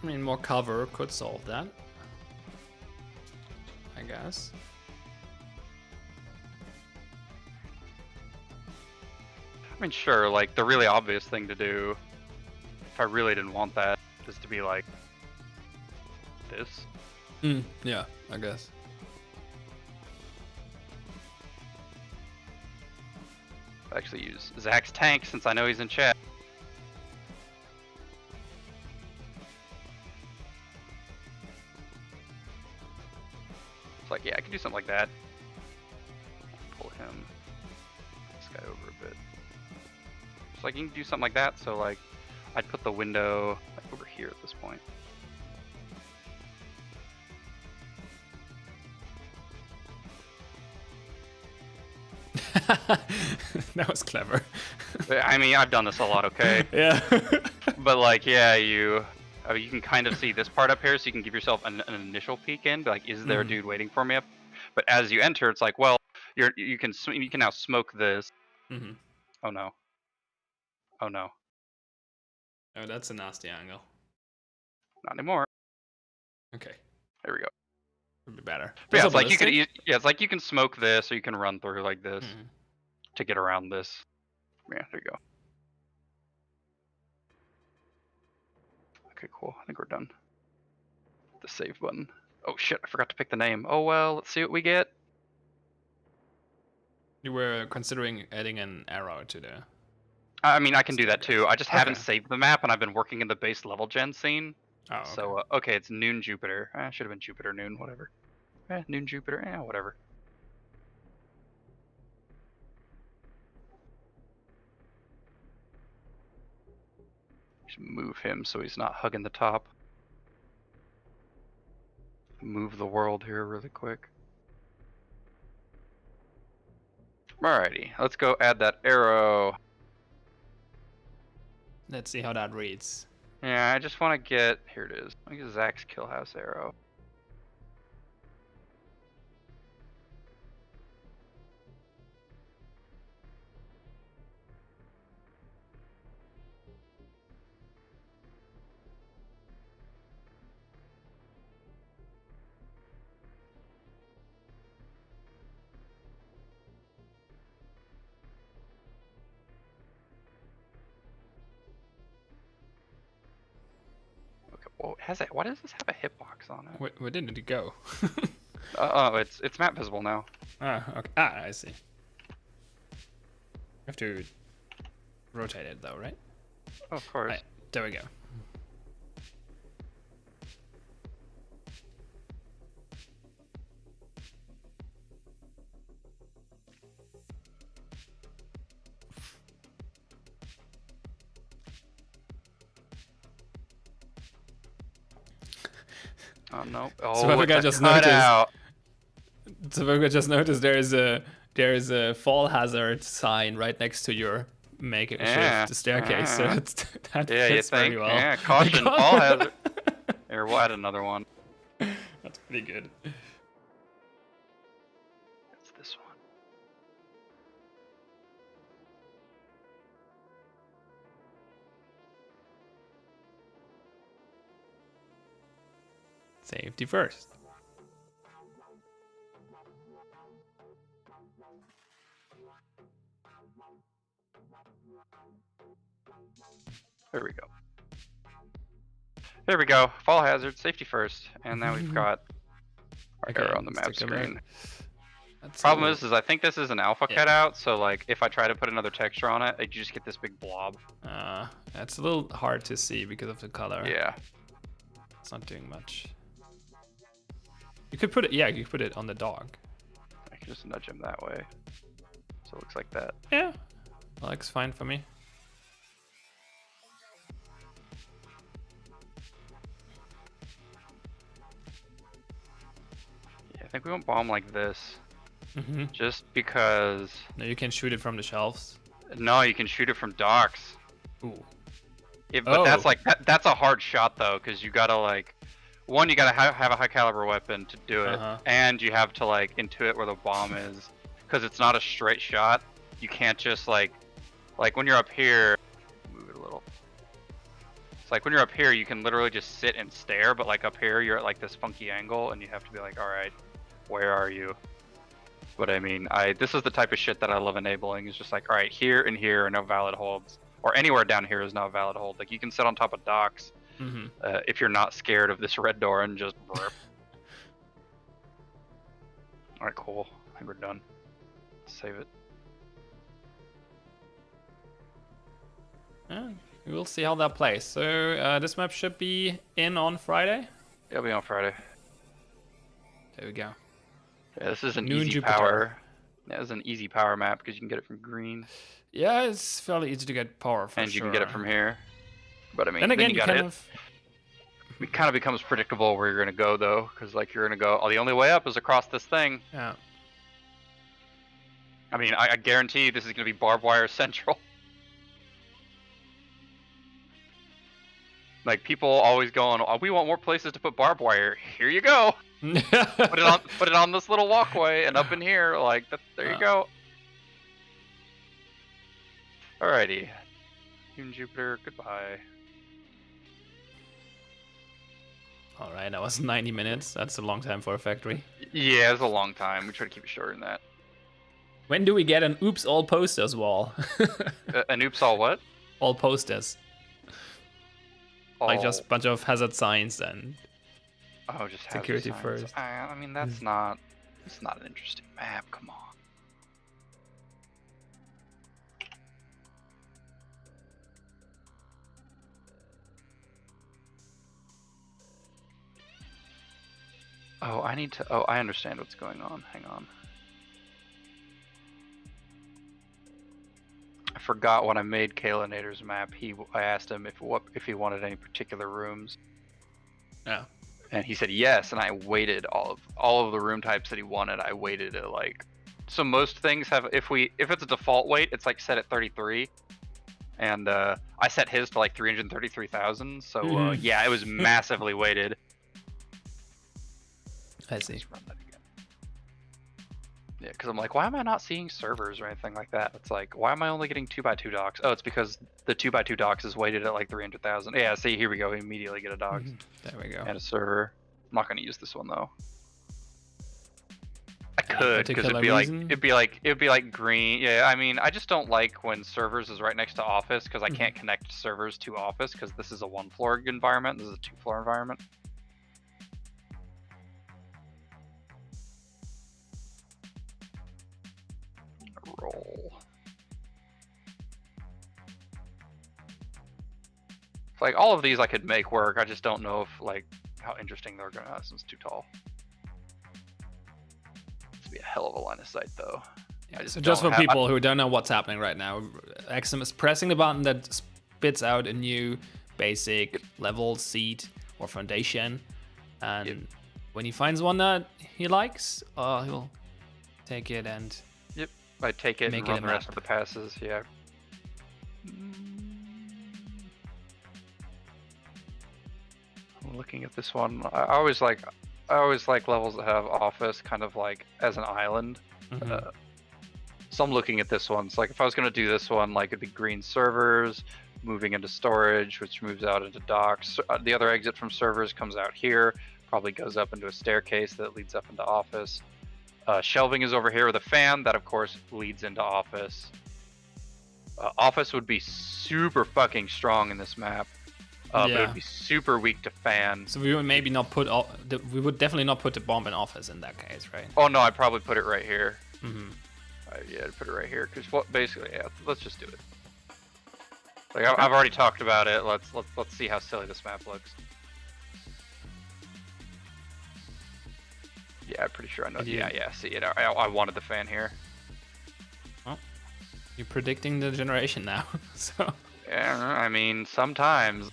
I mean, more cover could solve that, I guess. I mean, sure, like, the really obvious thing to do, if I really didn't want that, is to be like this. Yeah, I guess. I actually use Zach's tank since I know he's in chat. It's like, yeah, I could do something like that. Pull him, this guy over a bit. It's like you can do something like that. So like, I'd put the window like over here at this point. That was clever. I mean, I've done this a lot, okay? Yeah. But like, yeah, you can kind of see this part up here, so you can give yourself an initial peek in. Like, is there a dude waiting for me up? But as you enter, it's like, well, you can now smoke this. Oh no. Oh no. Oh, that's a nasty angle. Not anymore. Okay. There we go. Would be better. Yeah, it's like you could. Yeah, it's like you can smoke this, or you can run through like this Mm-hmm. to get around this. Yeah, there you go. Okay, cool. I think we're done. The save button. Oh shit! I forgot to pick the name. Oh well. Let's see what we get. You were considering adding an arrow to the. I mean, I can do that too. I just haven't saved the map, and I've been working in the base level gen scene. Oh, okay. So okay, it's Noon Jupiter. Should have been Jupiter Noon, whatever. Noon Jupiter. Whatever. Just move him so he's not hugging the top. Move the world here really quick. Alrighty, let's go add that arrow. Let's see how that reads. Yeah, I just want to get, here it is. Let me get Zach's Killhouse arrow. Well, why does this have a hitbox on it? Where did it go? Oh, it's map visible now. Ah, okay. Ah, I see. You have to rotate it though, right? Oh, of course. Right, there we go. Oh no! Oh, So I just noticed. So I just noticed there's a fall hazard sign right next to your makeshift staircase. So that fits very well. Yeah, caution, fall hazard. Here, we'll add another one. That's pretty good. It's this one. Safety first. There we go. There we go. Fall hazard, safety first, and now we've got our arrow on the map screen. Problem is I think this is an alpha cutout, so like if I try to put another texture on it, you just get this big blob. That's a little hard to see because of the color. Yeah. It's not doing much. You could put it, yeah, you could put it on the dog. I can just nudge him that way. So So it looks like that. Yeah, looks fine for me. Yeah, I think we won't bomb like this. Mm-hmm. Just because. No, you can shoot it from the shelves. No, you can shoot it from docks. Ooh. But that's like that's a hard shot though, because you gotta like, one, you gotta have a high caliber weapon to do it, and you have to like intuit where the bomb is, because it's not a straight shot. You can't just like when you're up here, move it a little. It's like when you're up here, you can literally just sit and stare, but like up here, you're at like this funky angle, and you have to be like, all right, where are you? But I mean, this is the type of shit that I love enabling. It's just like, all right, here and here are no valid holds, or anywhere down here is no valid hold. Like you can sit on top of docks if you're not scared of this red door and just burp. All right, cool. I think we're done. Save it. Yeah, we'll see how that plays. So this map should be in on Friday. It'll be on Friday. There we go. Yeah, this is an Noon easy Jupiter. power. Yeah, this is an easy power map because you can get it from green. Yeah, it's fairly easy to get power for and sure. you can get it from here. But I mean, then again, you you got kind it. of. It kind of becomes predictable where you're gonna go though, because like you're gonna go. Oh, the only way up is across this thing. Yeah. I mean, I guarantee this is gonna be barbed wire central. Like people always going, oh, we want more places to put barbed wire. Here you go. put it on this little walkway and up in here. Like that. There you go. Alrighty. Noon Jupiter. Goodbye. All right, that was 90 minutes. That's a long time for a factory. Yeah, it's a long time. We try to keep it shorter than that. When do we get an oops all posters wall? An oops all what? All posters. All... Like just a bunch of hazard signs and just security signs. first. I mean, that's not an interesting map. Come on. Oh, I need to. Oh, I understand what's going on. Hang on. I forgot when I made Kalinator's map. I asked him if he wanted any particular rooms. Yeah. And he said yes, and I waited all of the room types that he wanted. I waited at like. So most things have if it's a default weight, it's like set at 33. And I set his to like 333,000. So yeah, it was massively weighted. I see. Let's run that again. Yeah, because I'm like, why am I not seeing servers or anything like that? It's like, why am I only getting 2x2 docks? Oh, it's because the 2x2 docks is weighted at like 300,000. Yeah, see, here we go. We immediately get a docks. There we go. And a server. I'm not going to use this one though. I could, because it'd be like green. Yeah, I mean, I just don't like when servers is right next to office, because I can't connect servers to office, because this is a 1-floor environment. This is a 2-floor environment. Roll. Like all of these I could make work. I just don't know if like how interesting they're gonna. This one's too tall. This would be a hell of a line of sight though. Yeah, so just for people who don't know what's happening right now, Axsom is pressing the button that spits out a new basic level, seat, or foundation, and when he finds one that he likes, he'll take it and. I take it and run the rest of the passes, yeah. I'm looking at this one. I always like levels that have office kind of like as an island. So I'm looking at this one. It's like if I was gonna do this one, like it'd be green servers, moving into storage, which moves out into docks. The other exit from servers comes out here, probably goes up into a staircase that leads up into office. Shelving is over here with a fan that of course leads into office. Office would be super fucking strong in this map, but it would be super weak to fan. So we would maybe not put we would definitely not put the bomb in office in that case, right? Oh no, I'd probably put it right here. Yeah, I'd put it right here because basically, yeah, let's just do it. Like I've already talked about it. Let's see how silly this map looks. Yeah, I'm pretty sure I know. Yeah. See it. I wanted the fan here. Oh. You're predicting the generation now. So. Yeah, I mean, sometimes.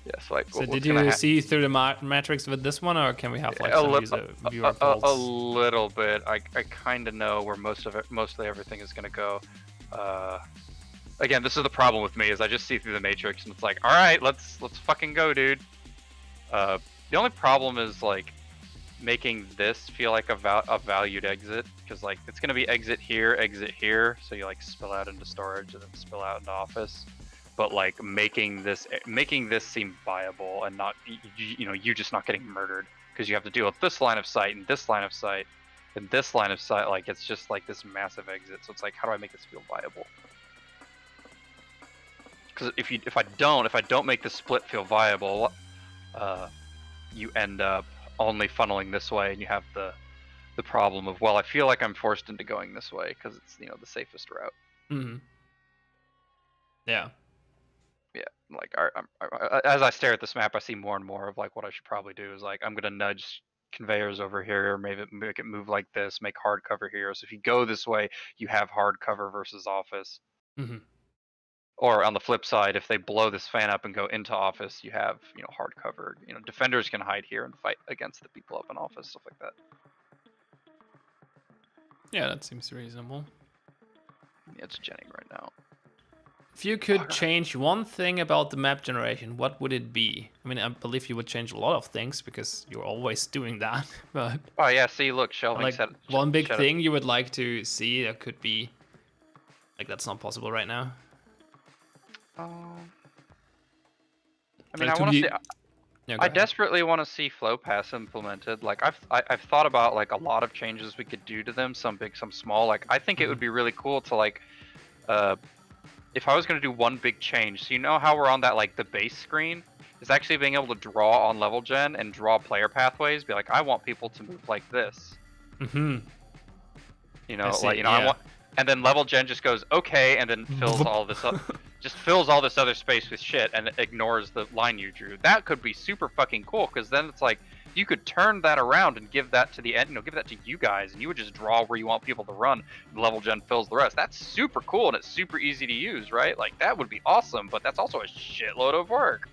Yes, like. So did you see through the metrics with this one, or can we have like some viewer polls? A little bit. I kind of know where mostly everything is gonna go. Again, this is the problem with me, is I just see through the matrix and it's like, all right, let's fucking go, dude. The only problem is like making this feel like a valued exit, because like it's gonna be exit here, so you like spill out into storage and then spill out into office. But like making this seem viable and not you just not getting murdered because you have to deal with this line of sight and this line of sight and this line of sight. Like it's just like this massive exit. So it's like, how do I make this feel viable? Because if I don't make the split feel viable, you end up only funneling this way, and you have the problem of, well, I feel like I'm forced into going this way because it's the safest route. Mm-hmm. Yeah. Yeah, like as I stare at this map, I see more and more of like what I should probably do is like I'm gonna nudge conveyors over here, maybe make it move like this, make hard cover here. So if you go this way, you have hard cover versus office. Mm-hmm. Or on the flip side, if they blow this fan up and go into office, you have hard cover. Defenders can hide here and fight against the people up in office, stuff like that. Yeah, that seems reasonable. Yeah, it's genning right now. If you could change one thing about the map generation, what would it be? I mean, I believe you would change a lot of things because you're always doing that. But oh yeah, see, look, shelving. Like one big thing you would like to see that could be like that's not possible right now. I mean, I want to see. Yeah, I desperately want to see flow pass implemented. Like I've thought about like a lot of changes we could do to them, some big, some small. Like I think it would be really cool to like, if I was going to do one big change, so how we're on that like the base screen, is actually being able to draw on level gen and draw player pathways. Be like, I want people to move like this. Mm-hmm. I want, and then level gen just goes okay, and then fills all this up. Just fills all this other space with shit and ignores the line you drew. That could be super fucking cool, because then it's like you could turn that around and give that to the end, give that to you guys, and you would just draw where you want people to run. The level gen fills the rest. That's super cool, and it's super easy to use, right? Like that would be awesome, but that's also a shitload of work.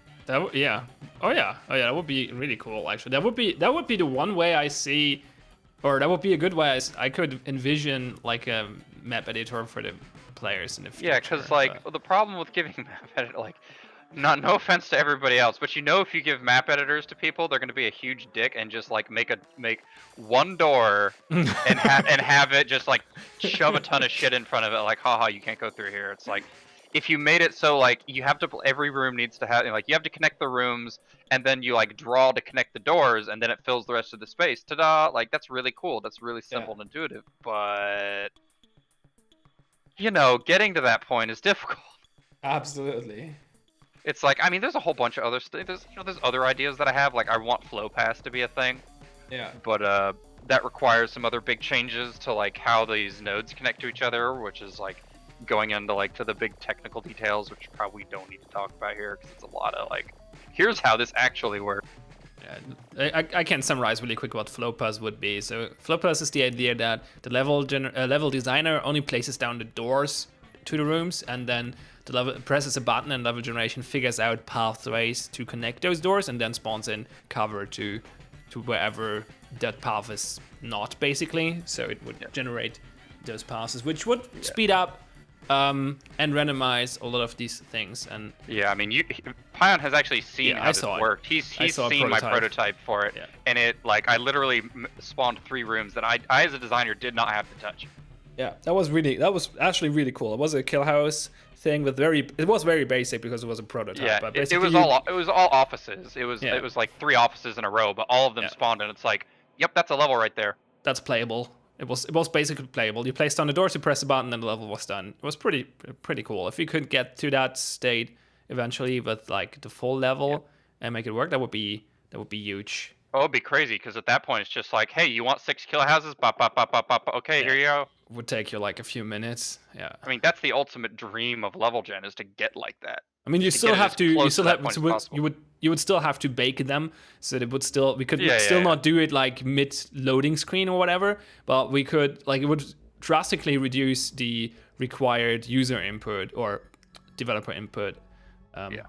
Yeah. Oh yeah. That would be really cool. Actually, that would be the one way I see, or that would be a good way I could envision like a map editor for the players in the future. Yeah, because like the problem with giving map editor, like, no offense to everybody else, but if you give map editors to people, they're gonna be a huge dick and just like make one door and have it just like shove a ton of shit in front of it, like, haha, you can't go through here. It's like, if you made it so like you have to, every room needs to have, like, you have to connect the rooms and then you like draw to connect the doors and then it fills the rest of the space. Ta-da! Like that's really cool. That's really simple and intuitive, but getting to that point is difficult. Absolutely. It's like, I mean, there's a whole bunch of other stuff. There's other ideas that I have. Like, I want flow pass to be a thing. Yeah. But that requires some other big changes to like how these nodes connect to each other, which is like going into like to the big technical details, which probably don't need to talk about here because it's a lot of like, here's how this actually works. Yeah, I can summarize really quick what flow pass would be. So flow pass is the idea that the level designer only places down the doors to the rooms, and then the level presses a button, and level generation figures out pathways to connect those doors, and then spawns in cover to wherever that path is not, basically. So it would generate those passes, which would speed up and randomize a lot of these things. And yeah, I mean, Pion has actually seen how this worked. He's seen my prototype for it, and it like I literally spawned 3 rooms that I as a designer did not have to touch. Yeah, that was actually really cool. It was a kill house thing with it was very basic because it was a prototype. Yeah, but it was all offices. It was like 3 offices in a row, but all of them spawned, and it's like, yep, that's a level right there. That's playable. It was basically playable. You placed on the doors, you press a button, and the level was done. It was pretty cool. If you could get to that state eventually with like the full level and make it work, that would be huge. Oh, it'd be crazy, because at that point it's just like, hey, you want 6 kill houses? Bop, bop, bop, bop, bop. Okay, here you go. It would take you like a few minutes. Yeah. I mean, that's the ultimate dream of level gen, is to get like that. I mean, you would still have to bake them, so we could still not do it like mid loading screen or whatever, but we could, like, it would drastically reduce the required user input or developer input,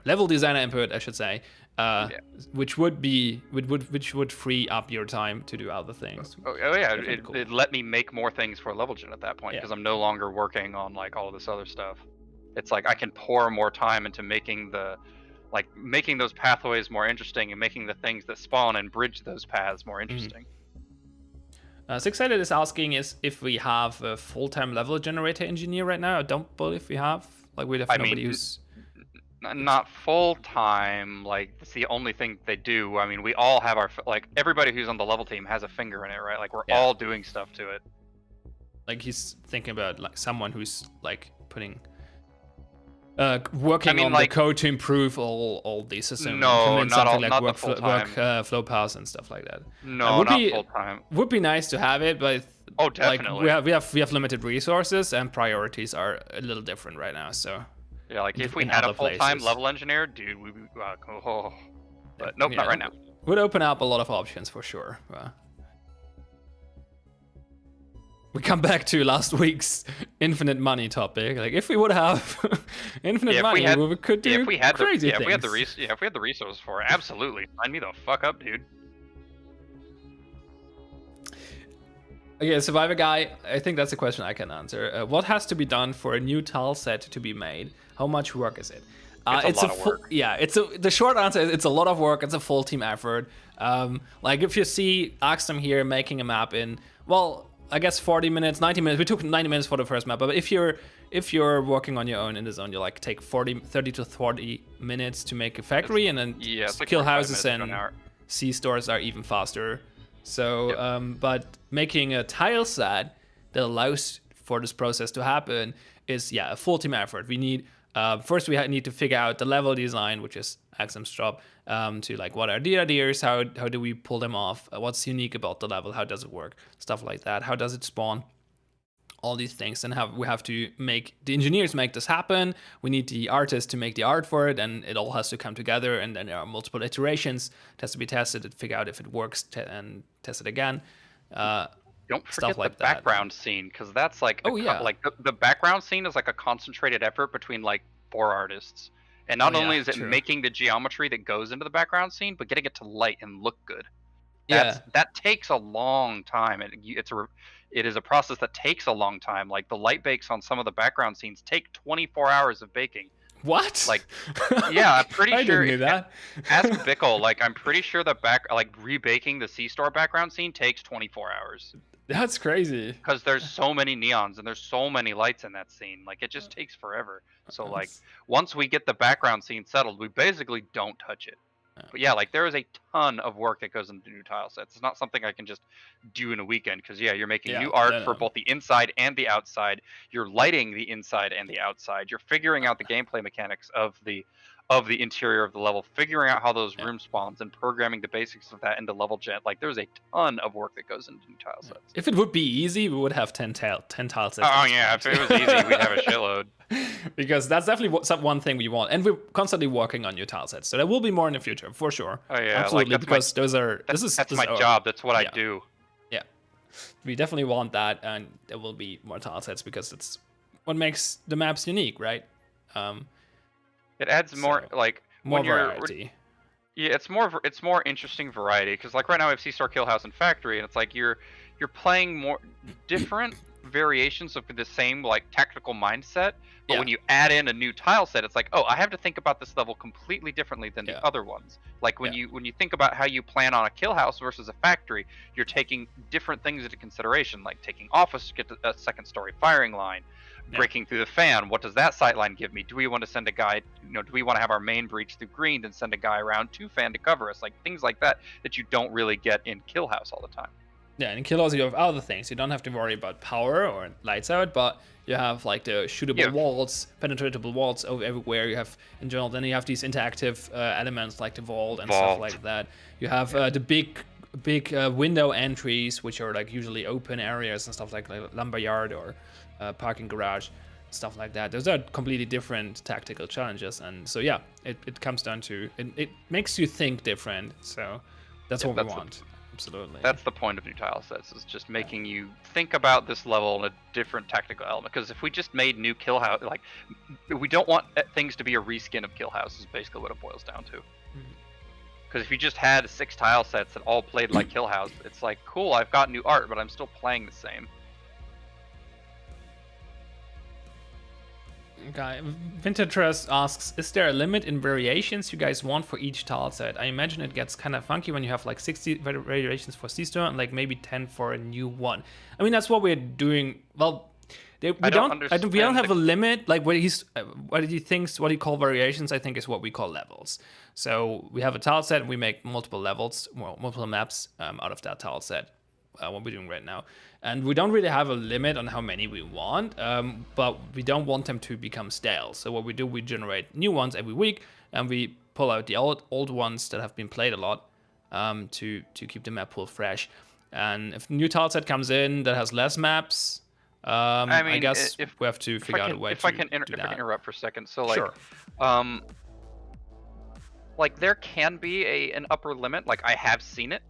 level designer input, I should say, which would free up your time to do other things. Oh yeah, it let me make more things for level gen at that point, because I'm no longer working on like all of this other stuff. It's like I can pour more time into making those pathways more interesting and making the things that spawn and bridge those paths more interesting. Sixsided is asking if we have a full-time level generator engineer right now. I don't believe we have. Like, we have nobody who's... Not full-time, like, it's the only thing they do. I mean, we all have our... Like, everybody who's on the level team has a finger in it, right? Like, we're all doing stuff to it. Like, he's thinking about, like, someone who's, like, putting... working on the code to improve all these systems. No, not all, like not work, the full-time. Flow paths and stuff like that. No, not full-time. Would be nice to have it, but definitely. Like, we have limited resources and priorities are a little different right now. So yeah, like if we had a full-time level engineer, dude, we'd be but nope, not right now. Would open up a lot of options for sure. We come back to last week's infinite money topic. Like, if we would have infinite money, we could do crazy things. If we had the resources for it, absolutely. Sign me the fuck up, dude. Okay, Survivor Guy, I think that's a question I can answer. What has to be done for a new tile set to be made? How much work is it? It's a lot of work. Yeah, the short answer is it's a lot of work. It's a full team effort. Like, if you see Axsom here making a map in, well, I guess 40 minutes, 90 minutes. We took 90 minutes for the first map, but if you're working on your own in the zone, you like take 30 to 40 minutes to make a factory, and then kill houses and sea stores are even faster. So, but making a tile set that allows for this process to happen is a full team effort. We need first we need to figure out the level design, which is Axsom's job. To like, what are the ideas? How do we pull them off? What's unique about the level? How does it work? Stuff like that. How does it spawn? All these things, and we have to make the engineers make this happen. We need the artists to make the art for it, and it all has to come together. And then there are multiple iterations. It has to be tested and figure out if it works, and test it again. Don't forget the background scene, because that's like the background scene is like a concentrated effort between like 4 artists. And not only is it making the geometry that goes into the background scene, but getting it to light and look good. That takes a long time, and it is a process that takes a long time. Like, the light bakes on some of the background scenes take 24 hours of baking. What? Like, yeah, I'm pretty sure. I didn't know that. Ask Bickle. Like, I'm pretty sure that rebaking the C-Store background scene takes 24 hours. That's crazy. Because there's so many neons and there's so many lights in that scene. Like, it just takes forever. So, like, once we get the background scene settled, we basically don't touch it. But yeah, like, there is a ton of work that goes into new tile sets. It's not something I can just do in a weekend, because you're making new art for both the inside and the outside. You're lighting the inside and the outside. You're figuring out the gameplay mechanics of the interior of the level, figuring out how those room spawns, and programming the basics of that into level gen. Like, there's a ton of work that goes into new tile sets. If it would be easy, we would have 10 tile sets. Oh yeah, if it was easy, we'd have a shitload. Because that's definitely one thing we want, and we're constantly working on new tile sets. So there will be more in the future, for sure. Oh yeah, absolutely. Like, because that's my job. That's what I do. Yeah, we definitely want that, and there will be more tile sets because it's what makes the maps unique, right? It adds more variety. Yeah, it's more interesting variety, because like right now we have C-Star, Kill House, and Factory, and it's like you're playing more different variations of the same like tactical mindset, but when you add in a new tile set, it's like, oh, I have to think about this level completely differently than the other ones. Like when you think about how you plan on a Kill House versus a Factory, you're taking different things into consideration, like taking office to get to a second story firing line, breaking through the fan. What does that sight line give me? Do we want to send a guy, do we want to have our main breach through green and send a guy around 2 fan to cover us? Like, things like that you don't really get in Kill House all the time. Yeah, and in Kill House you have other things. You don't have to worry about power or lights out, but you have like the shootable walls, penetratable walls everywhere. You have, in general, then you have these interactive elements like the vault and stuff like that. You have the big window entries, which are like usually open areas and stuff like lumberyard or parking garage, stuff like that. Those are completely different tactical challenges, and so it comes down to it makes you think different. So that's what we want. Absolutely. That's the point of new tile sets, is just making you think about this level in a different tactical element. Because if we just made new kill house, like, we don't want things to be a reskin of kill house, is basically what it boils down to. Because if you just had 6 tile sets that all played like kill house, it's like, cool, I've got new art, but I'm still playing the same. Okay, Vintatress asks, is there a limit in variations you guys want for each tile set? I imagine it gets kind of funky when you have like 60 variations for C-Store and like maybe 10 for a new one. I mean, that's what we're doing. Well, we don't have a limit. Like what he calls variations, I think is what we call levels. So we have a tile set and we make multiple levels, multiple maps out of that tile set. What we're doing right now, and we don't really have a limit on how many we want, but we don't want them to become stale. So what we do, we generate new ones every week, and we pull out the old ones that have been played a lot, to keep the map pool fresh. And if a new tile set comes in that has less maps, I guess we have to figure out a way to do that. If I can interrupt for a second, so like, sure. Like there can be an upper limit. Like I have seen it.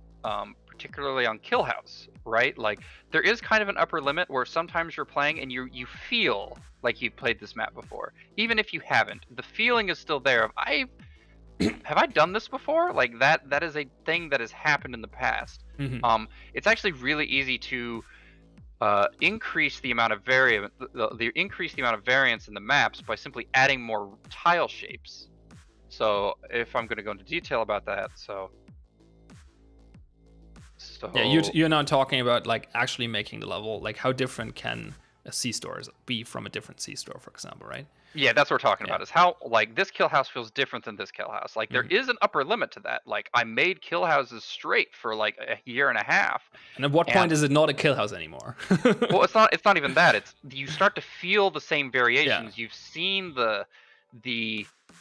Particularly on Kill House, right? Like there is kind of an upper limit where sometimes you're playing and you feel like you've played this map before, even if you haven't. The feeling is still there of have I done this before? Like that is a thing that has happened in the past. Mm-hmm. It's actually really easy to increase the amount of increase the amount of variance in the maps by simply adding more tile shapes. So if I'm going to go into detail about that, yeah, you're not talking about like actually making the level. Like how different can a C-store be from a different C-store, for example, right? Yeah, that's what we're talking about. Is how like this kill house feels different than this kill house. Like there is an upper limit to that. Like I made kill houses straight for like a year and a half. And at what point is it not a kill house anymore? Well, it's not even that. It's you start to feel the same variations. Yeah. You've seen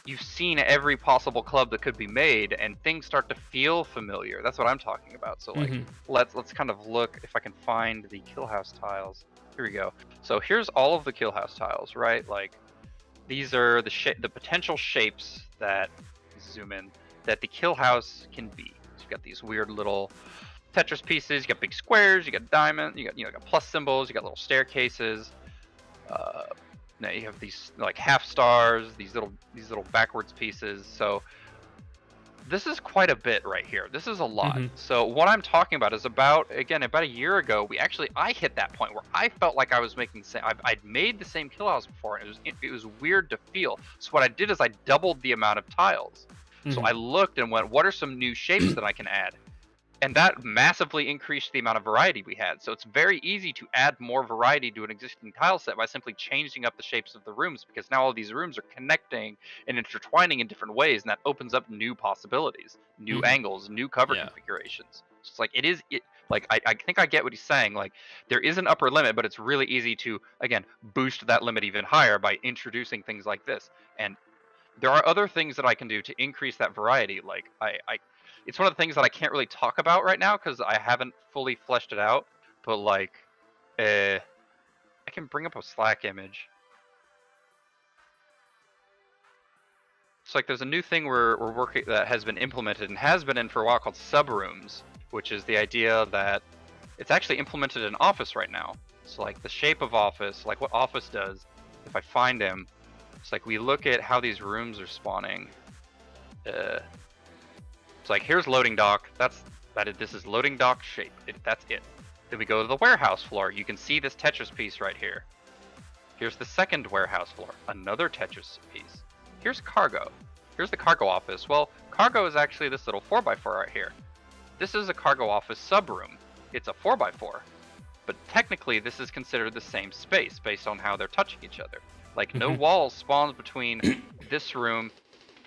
you've seen every possible club that could be made, and things start to feel familiar. That's what I'm talking about. So like let's kind of look if I can find the kill house tiles. Here we go. So here's all of the kill house tiles, right? Like these are the potential shapes that, zoom in, that the kill house can be. So you've got these weird little Tetris pieces, you got big squares, you got diamond, you got plus symbols, you got little staircases. Now you have these like half stars, these little backwards pieces. So this is quite a bit right here. This is a lot. So what I'm talking about is about a year ago, I hit that point where I felt like I was making the same. I'd made the same kill house before, and it was weird to feel. So what I did is I doubled the amount of tiles. So I looked and went, what are some new shapes that I can add? And that massively increased the amount of variety we had. So it's very easy to add more variety to an existing tile set by simply changing up the shapes of the rooms, because now all these rooms are connecting and intertwining in different ways, and that opens up new possibilities, new angles, new cover configurations. So it's like I think I get what he's saying. Like there is an upper limit, but it's really easy to again boost that limit even higher by introducing things like this. And there are other things that I can do to increase that variety. Like it's one of the things that I can't really talk about right now because I haven't fully fleshed it out. But like, I can bring up a Slack image. So like, there's a new thing we're working that has been implemented and has been in for a while called subrooms, which is the idea that it's actually implemented in Office right now. So like the shape of Office, like what Office does, if I find him, it's like we look at how these rooms are spawning. It's like here's loading dock. This is loading dock shape. That's it. Then we go to the warehouse floor. You can see this Tetris piece right here. Here's the second warehouse floor. Another Tetris piece. Here's cargo. Here's the cargo office. Well, cargo is actually this little 4x4 right here. This is a cargo office subroom. It's a 4x4. But technically, this is considered the same space based on how they're touching each other. Like no wall spawns between this room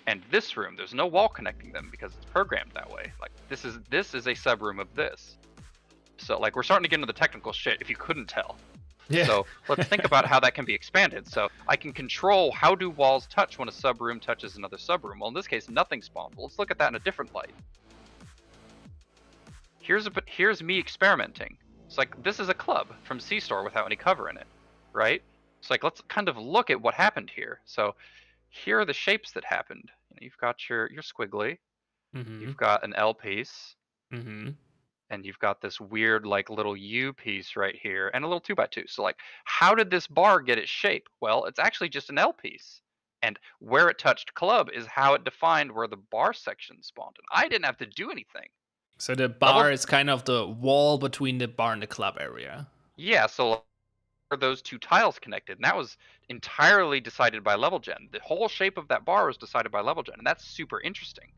and this room. There's no wall connecting them because it's programmed that way. Like this is a subroom of this. So like we're starting to get into the technical shit if you couldn't tell. Yeah. So let's think about how that can be expanded. So I can control how do walls touch when a subroom touches another subroom. Well, in this case, nothing spawns. Well, let's look at that in a different light. Here's me experimenting. It's like this is a club from C-Store without any cover in it, right? It's like let's kind of look at what happened here. So here are the shapes that happened. You've got your squiggly. You've got an L piece. and you've got this weird like little U piece right here and a little 2x2. So like, how did this bar get its shape? Well, it's actually just an L piece. And where it touched club is how it defined where the bar section spawned. And I didn't have to do anything. So the Levels, bar is kind of the wall between the bar and the club area. yeah. So are those two tiles connected? And that was entirely decided by level gen. The whole shape of that bar was decided by level gen, and that's super interesting.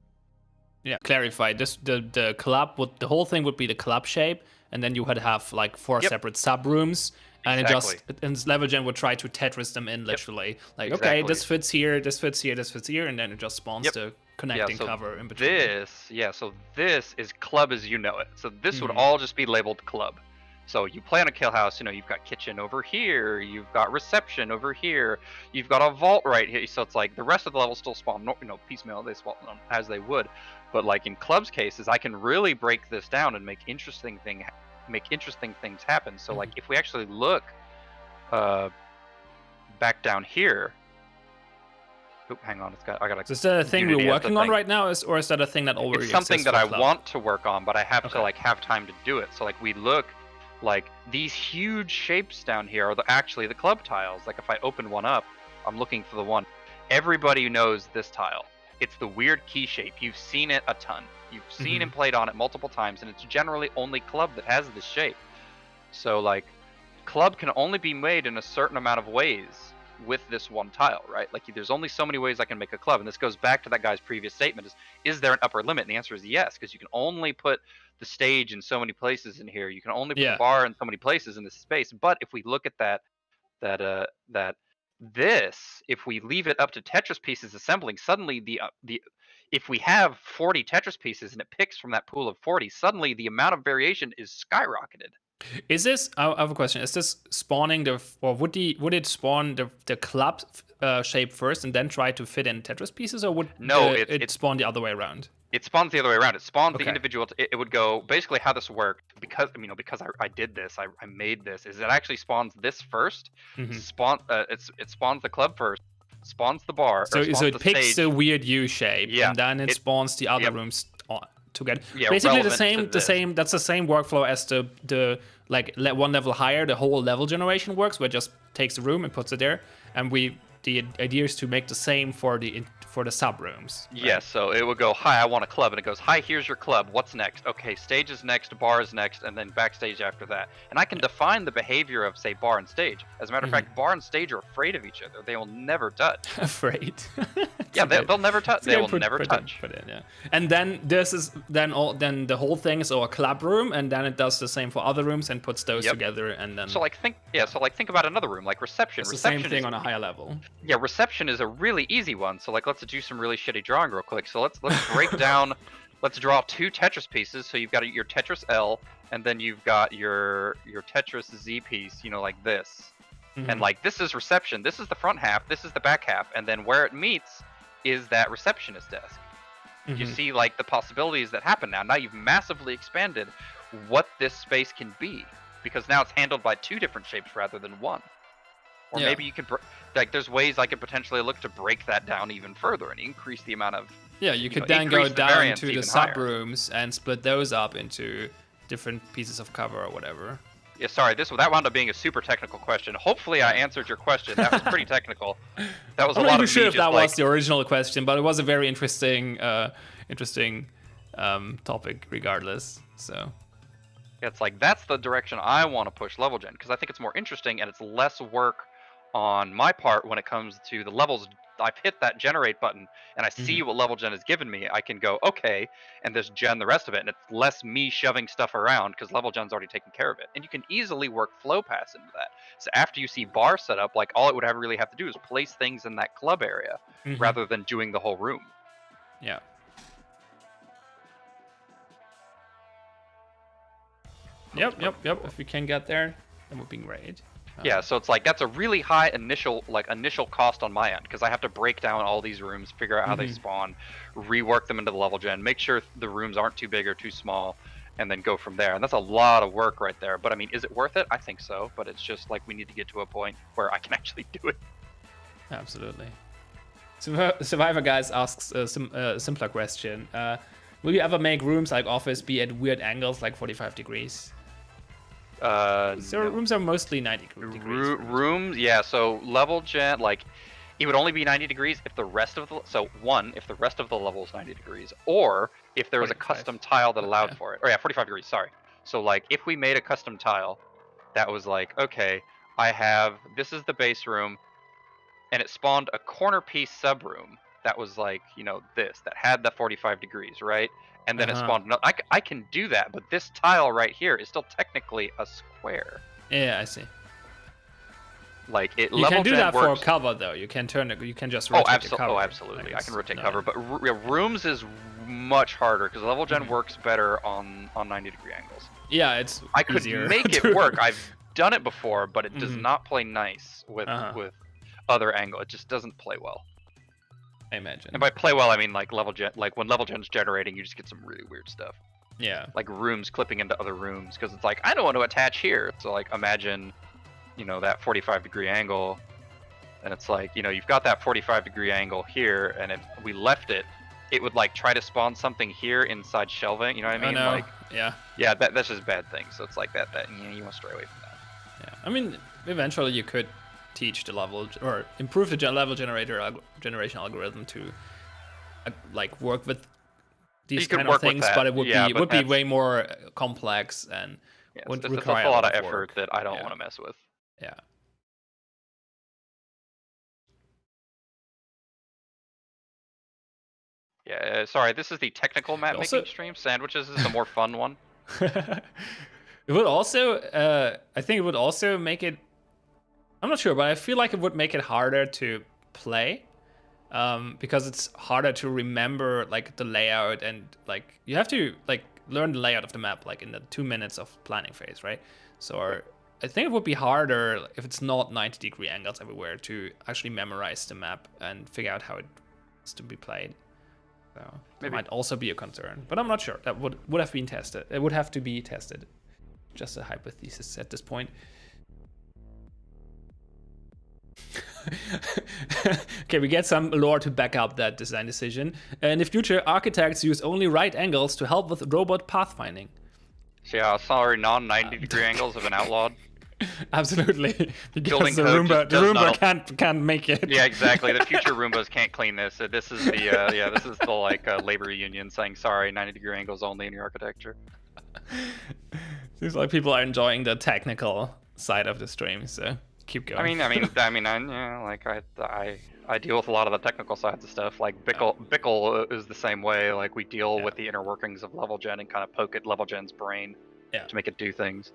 Yeah, clarify this. The club would, the whole thing would be the club shape, and then you would have like 4 separate sub rooms, and Exactly. and level gen would try to Tetris them in literally. Like, okay, Exactly. this fits here, this fits here, this fits here, and then it just spawns the connecting so cover in between. So this is club as you know it. So this would all just be labeled club. So you play on a kill house, you know, you've got kitchen over here, you've got reception over here, you've got a vault right here. So it's like the rest of the levels still spawn, you know, piecemeal, they spawn as they would. But like in club's cases, I can really break this down and make interesting things happen. So like if we actually look back down here. Oop, hang on, I gotta. So is that a thing we're working on right now, or is that a thing that already exists? It's something that I club? want to work on, but I have to like have time to do it. So like we look, like these huge shapes down here are actually the club tiles. Like if I open one up, I'm looking for the one. Everybody knows this tile. It's the weird key shape. You've seen it a ton. You've seen and played on it multiple times, and it's generally only club that has this shape. So like, club can only be made in a certain amount of ways with this one tile, right? Like there's only so many ways I can make a club, and this goes back to that guy's previous statement: is there an upper limit? And the answer is yes, because you can only put the stage in so many places in here. You can only put the bar in so many places in this space. But if we look at this, if we leave it up to Tetris pieces assembling, suddenly if we have 40 Tetris pieces and it picks from that pool of 40, suddenly the amount of variation is skyrocketed. Is this? I have a question. Is this spawning or would it spawn the club shape first and then try to fit in Tetris pieces, or would it spawn the other way around? It spawns the other way around. It spawns the individual. It would go basically how this worked, because I did this. I made this. Is it actually spawns this first? It spawns the club first. Spawns the bar. So it picks stage. the weird U shape, and then it spawns the other rooms together. Basically the same. That's the same workflow as the like one level higher. The whole level generation works, where it just takes the room and puts it there, and the idea is to make the same for the sub rooms. Right? Yes, so it would go, hi, I want a club, and it goes, hi, here's your club, what's next? Okay, stage is next, bar is next, and then backstage after that. And I can define the behavior of, say, bar and stage. As a matter of fact, bar and stage are afraid of each other. They will never touch. Afraid? Yeah, they'll never touch. They will never touch. And then then the whole thing is a club room, and then it does the same for other rooms and puts those together, and then. So think about another room, like reception. It's the same thing on a higher level. Yeah, reception is a really easy one. So like, let's do some really shitty drawing real quick. So let's break down. Let's draw 2 Tetris pieces. So you've got your Tetris L, and then you've got your Tetris Z piece. You know, like this. And like this is reception. This is the front half. This is the back half. And then where it meets is that receptionist desk. You see like the possibilities that happen now. Now you've massively expanded what this space can be, because now it's handled by 2 different shapes rather than 1. Or maybe you could, like, there's ways I could potentially look to break that down even further and increase the amount of. Yeah, you could then go down to the sub rooms and split those up into different pieces of cover or whatever. Yeah, sorry, that wound up being a super technical question. Hopefully, I answered your question. That was pretty technical. That was a lot of me. I'm not sure if that was the original question, but it was a very interesting topic, regardless. So. It's like that's the direction I want to push level gen, because I think it's more interesting and it's less work on my part when it comes to the levels. I've hit that generate button and I see what level gen has given me. I can go, okay, and just gen the rest of it, and it's less me shoving stuff around because level gen's already taken care of it. And you can easily work flow pass into that. So after you see bar set up, like all it would really have to do is place things in that club area rather than doing the whole room. Yeah. Yep. If we can get there, that would be great. Yeah, so it's like that's a really high initial cost on my end, because I have to break down all these rooms, figure out how they spawn, rework them into the level gen, make sure the rooms aren't too big or too small, and then go from there. And that's a lot of work right there. But I mean, is it worth it? I think so. But it's just like we need to get to a point where I can actually do it. Absolutely. Survivor Guys asks a simpler question. Will you ever make rooms like office be at weird angles, like 45 degrees? So No. rooms are mostly 90 degrees. Rooms, yeah. So level gen, like, it would only be 90 degrees if the rest of the if the rest of the level is 90 degrees, or if there was a 45. custom tile that allowed Yeah. for it. Or yeah, 45 degrees. Sorry. So like, if we made a custom tile that was like, okay, this is the base room, and it spawned a corner piece sub room that was like, that had the 45 degrees, right? And then it spawned another. I can do that, but this tile right here is still technically a square. Yeah, I see. Like it. You can do that for cover though. You can turn it. You can just rotate the cover. Oh, absolutely. I can rotate cover, but rooms is much harder because level gen works better on 90-degree angles. Yeah, it's. I could make it work. I've done it before, but it does not play nice with other angle. It just doesn't play well. I imagine. And by play well, I mean like when level gen's generating, you just get some really weird stuff. Yeah. Like rooms clipping into other rooms because it's like I don't want to attach here. So like imagine, that 45-degree angle, and it's like you've got that 45-degree angle here, and if we left it, it would like try to spawn something here inside shelving. You know what I mean? Oh, no. Like yeah. That's just bad things. So it's like that you want to stray away from that. Yeah. I mean, eventually you could teach the level or improve the level generation algorithm to like work with these kind of things, but it would be way more complex and would require a lot of effort that I don't want to mess with. Yeah. Yeah, sorry, this is the technical map making stream. Sandwiches is the more fun one. It would also, I think it would also make it, I'm not sure, but I feel like it would make it harder to play because it's harder to remember like the layout, and like you have to like learn the layout of the map like in the 2 minutes of planning phase, right? So I think it would be harder if it's not 90-degree angles everywhere to actually memorize the map and figure out how it's to be played. So it might also be a concern, but I'm not sure. That would have been tested. It would have to be tested. Just a hypothesis at this point. Okay, we get some lore to back up that design decision. In the future, architects use only right angles to help with robot pathfinding. So yeah, sorry, non-90-degree angles have been outlawed. Absolutely, because the Roomba can't make it. Yeah, exactly. The future Roombas can't clean this. So this is the this is the like labor union saying sorry, 90-degree angles only in your architecture. Seems like people are enjoying the technical side of the stream, so keep going. I deal with a lot of the technical sides of stuff. Like Bickle is the same way. Like we deal with the inner workings of level gen and kind of poke at level gen's brain to make it do things.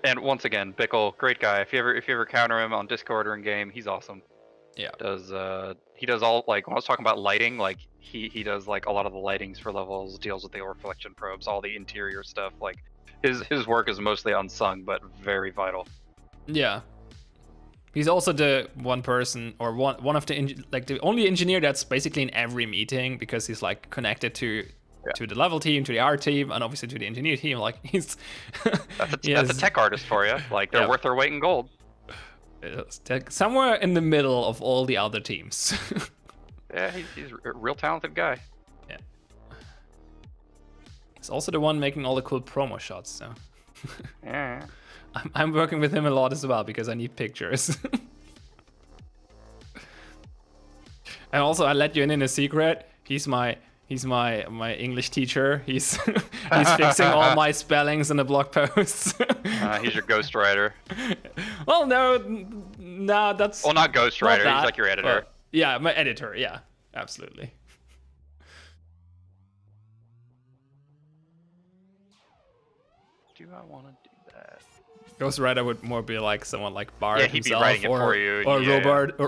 And once again, Bickle, great guy. If you ever counter him on Discord or in game, he's awesome. Yeah. He does all, like when I was talking about lighting, like he does like a lot of the lightings for levels, deals with the reflection probes, all the interior stuff. Like his work is mostly unsung but very vital. Yeah. He's also the one person or one of the only engineer that's basically in every meeting because he's like connected to the level team, to the art team, and obviously to the engineer team. Like he's that's a tech artist for you. Like they're worth their weight in gold. Somewhere in the middle of all the other teams. Yeah, he's a real talented guy. Yeah. He's also the one making all the cool promo shots. So. Yeah. I'm working with him a lot as well because I need pictures. And also, I let you in a secret. He's my English teacher. He's fixing all my spellings in the blog posts. He's your ghostwriter. Well, no, that's. Well, not ghostwriter. He's like your editor. Yeah, my editor. Yeah, absolutely. Do I want to do that? Ghostwriter would more be like someone like Bart he'd himself, be writing it for you. Or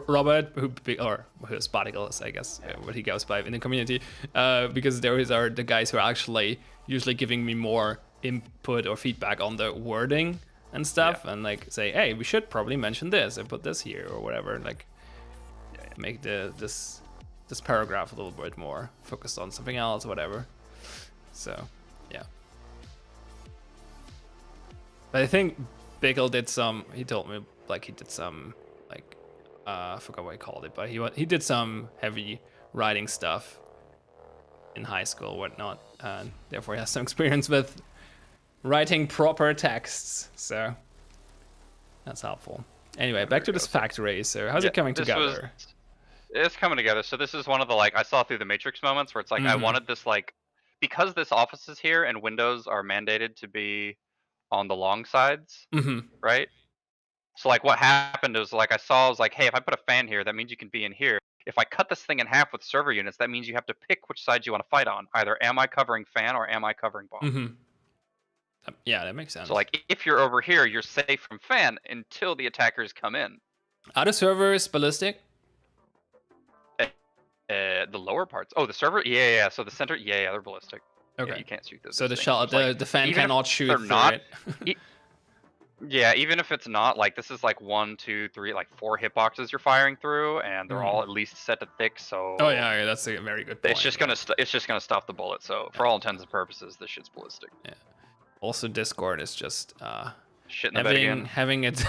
Robert, who's Sparticles, I guess, what he goes by in the community, because those are the guys who are actually usually giving me more input or feedback on the wording and stuff, and like say, hey, we should probably mention this and put this here or whatever, like make this paragraph a little bit more focused on something else, whatever. So, yeah. But I think Bickle did some. He told me like he did some like I forgot what he called it, but he did some heavy writing stuff in high school, whatnot, and therefore he has some experience with writing proper texts. So that's helpful. Anyway, back to this factory. So how's it coming together? It's coming together. So this is one of the I saw through the Matrix moments where it's like I wanted this because this office is here and windows are mandated to be on the long sides, right? So what happened is I was like, hey, if I put a fan here, that means you can be in here. If I cut this thing in half with server units, that means you have to pick which side you want to fight on. Either am I covering fan or am I covering bomb? Yeah, that makes sense. So if you're over here, you're safe from fan until the attackers come in. Are the servers ballistic? The lower parts. Oh, the server. Yeah. So the center. Yeah, they're ballistic. Okay. Yeah, you can't shoot those. So the fan cannot shoot through not, it. Yeah, even if it's not this is 1, 2, 3, 4 hitboxes you're firing through, and they're all at least set to thick. So. Oh yeah, that's a very good point. It's just gonna stop the bullet. So for all intents and purposes, this shit's ballistic. Yeah. Also, Discord is just shit in the bed again. having it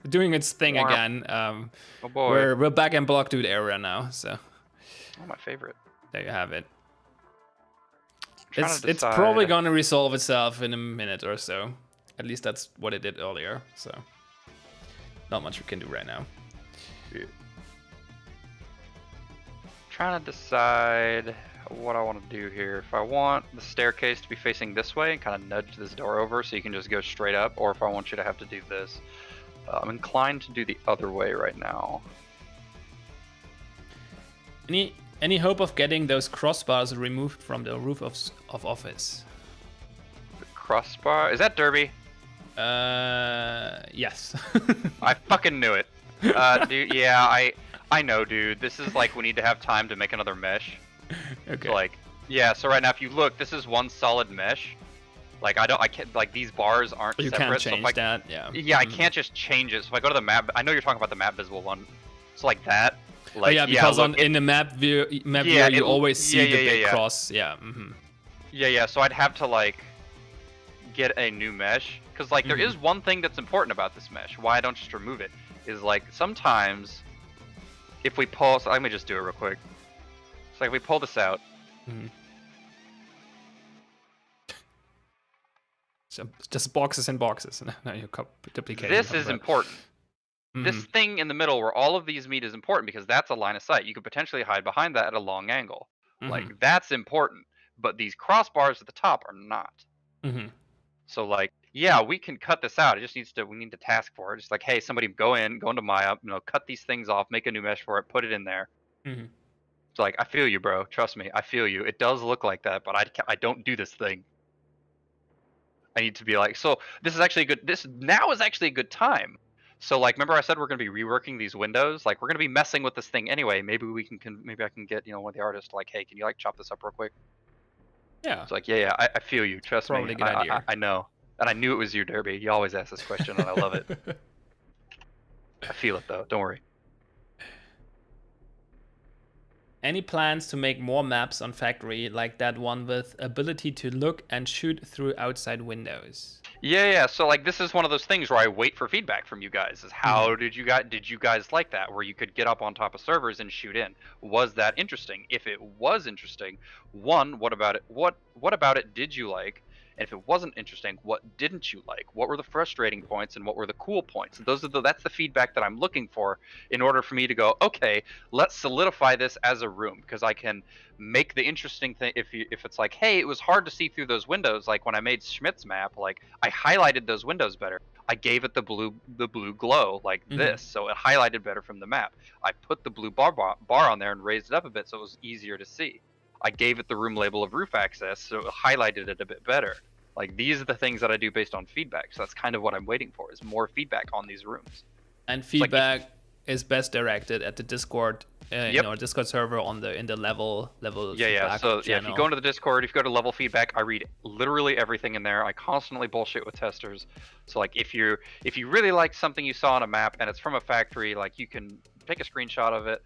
doing its thing again. Oh boy. We're back in block dude era now. So. Oh, my favorite. There you have it. It's probably gonna resolve itself in a minute or so. At least that's what it did earlier. So not much we can do right now. Yeah. Trying to decide what I want to do here. If I want the staircase to be facing this way and kind of nudge this door over so you can just go straight up, or if I want you to have to do this. I'm inclined to do the other way right now. Any hope of getting those crossbars removed from the roof of office? The crossbar? Is that Derby? Yes. I fucking knew it. Dude, yeah, I know, dude. This is we need to have time to make another mesh. Okay. So, yeah, so right now if you look, this is one solid mesh. I can't, these bars aren't you separate. Can't change so that, yeah. Yeah, I can't just change it. So if I go to the map, I know you're talking about the map visible one. So that. Yeah, because in the map view, you always see the big cross. Yeah. Yeah. So I'd have to get a new mesh because there is one thing that's important about this mesh. Why I don't just remove it is sometimes if we pull. So let me just do it real quick. It's we pull this out. So just boxes and boxes. Now you're duplicating. This is important. This thing in the middle where all of these meet is important because that's a line of sight. You could potentially hide behind that at a long angle. That's important. But these crossbars at the top are not. So yeah, we can cut this out. It just needs to. We need to task for it. Just hey, somebody go into Maya, cut these things off, make a new mesh for it, put it in there. It's I feel you, bro. Trust me, I feel you. It does look like that, but I don't do this thing. I need to be so. This is actually good. This now is actually a good time. So remember I said we're going to be reworking these windows? We're going to be messing with this thing anyway. Maybe we can maybe I can get one of the artists hey, can you chop this up real quick? Yeah. It's yeah, I feel you. Trust Probably me. A good idea. I know. And I knew it was you, Derby. You always ask this question and I love it. I feel it though. Don't worry. Any plans to make more maps on Factory like that one with ability to look and shoot through outside windows? Yeah. So this is one of those things where I wait for feedback from you guys. Is how did you guys like that? Where you could get up on top of servers and shoot in? Was that interesting? If it was interesting, one, what about it? What about it did you like? And if it wasn't interesting, what didn't you like? What were the frustrating points and what were the cool points? That's the feedback that I'm looking for in order for me to go, okay, let's solidify this as a room because I can make the interesting thing. If it's hey, it was hard to see through those windows. When I made Schmidt's map, I highlighted those windows better. I gave it the blue glow this, so it highlighted better from the map. I put the blue bar on there and raised it up a bit so it was easier to see. I gave it the room label of roof access, so it highlighted it a bit better. These are the things that I do based on feedback. So that's kind of what I'm waiting for is more feedback on these rooms. And feedback is best directed at the Discord, Discord server in the level. Yeah. So channel. If you go into the Discord, if you go to level feedback, I read literally everything in there. I constantly bullshit with testers. So if you really like something you saw on a map and it's from a factory, you can take a screenshot of it,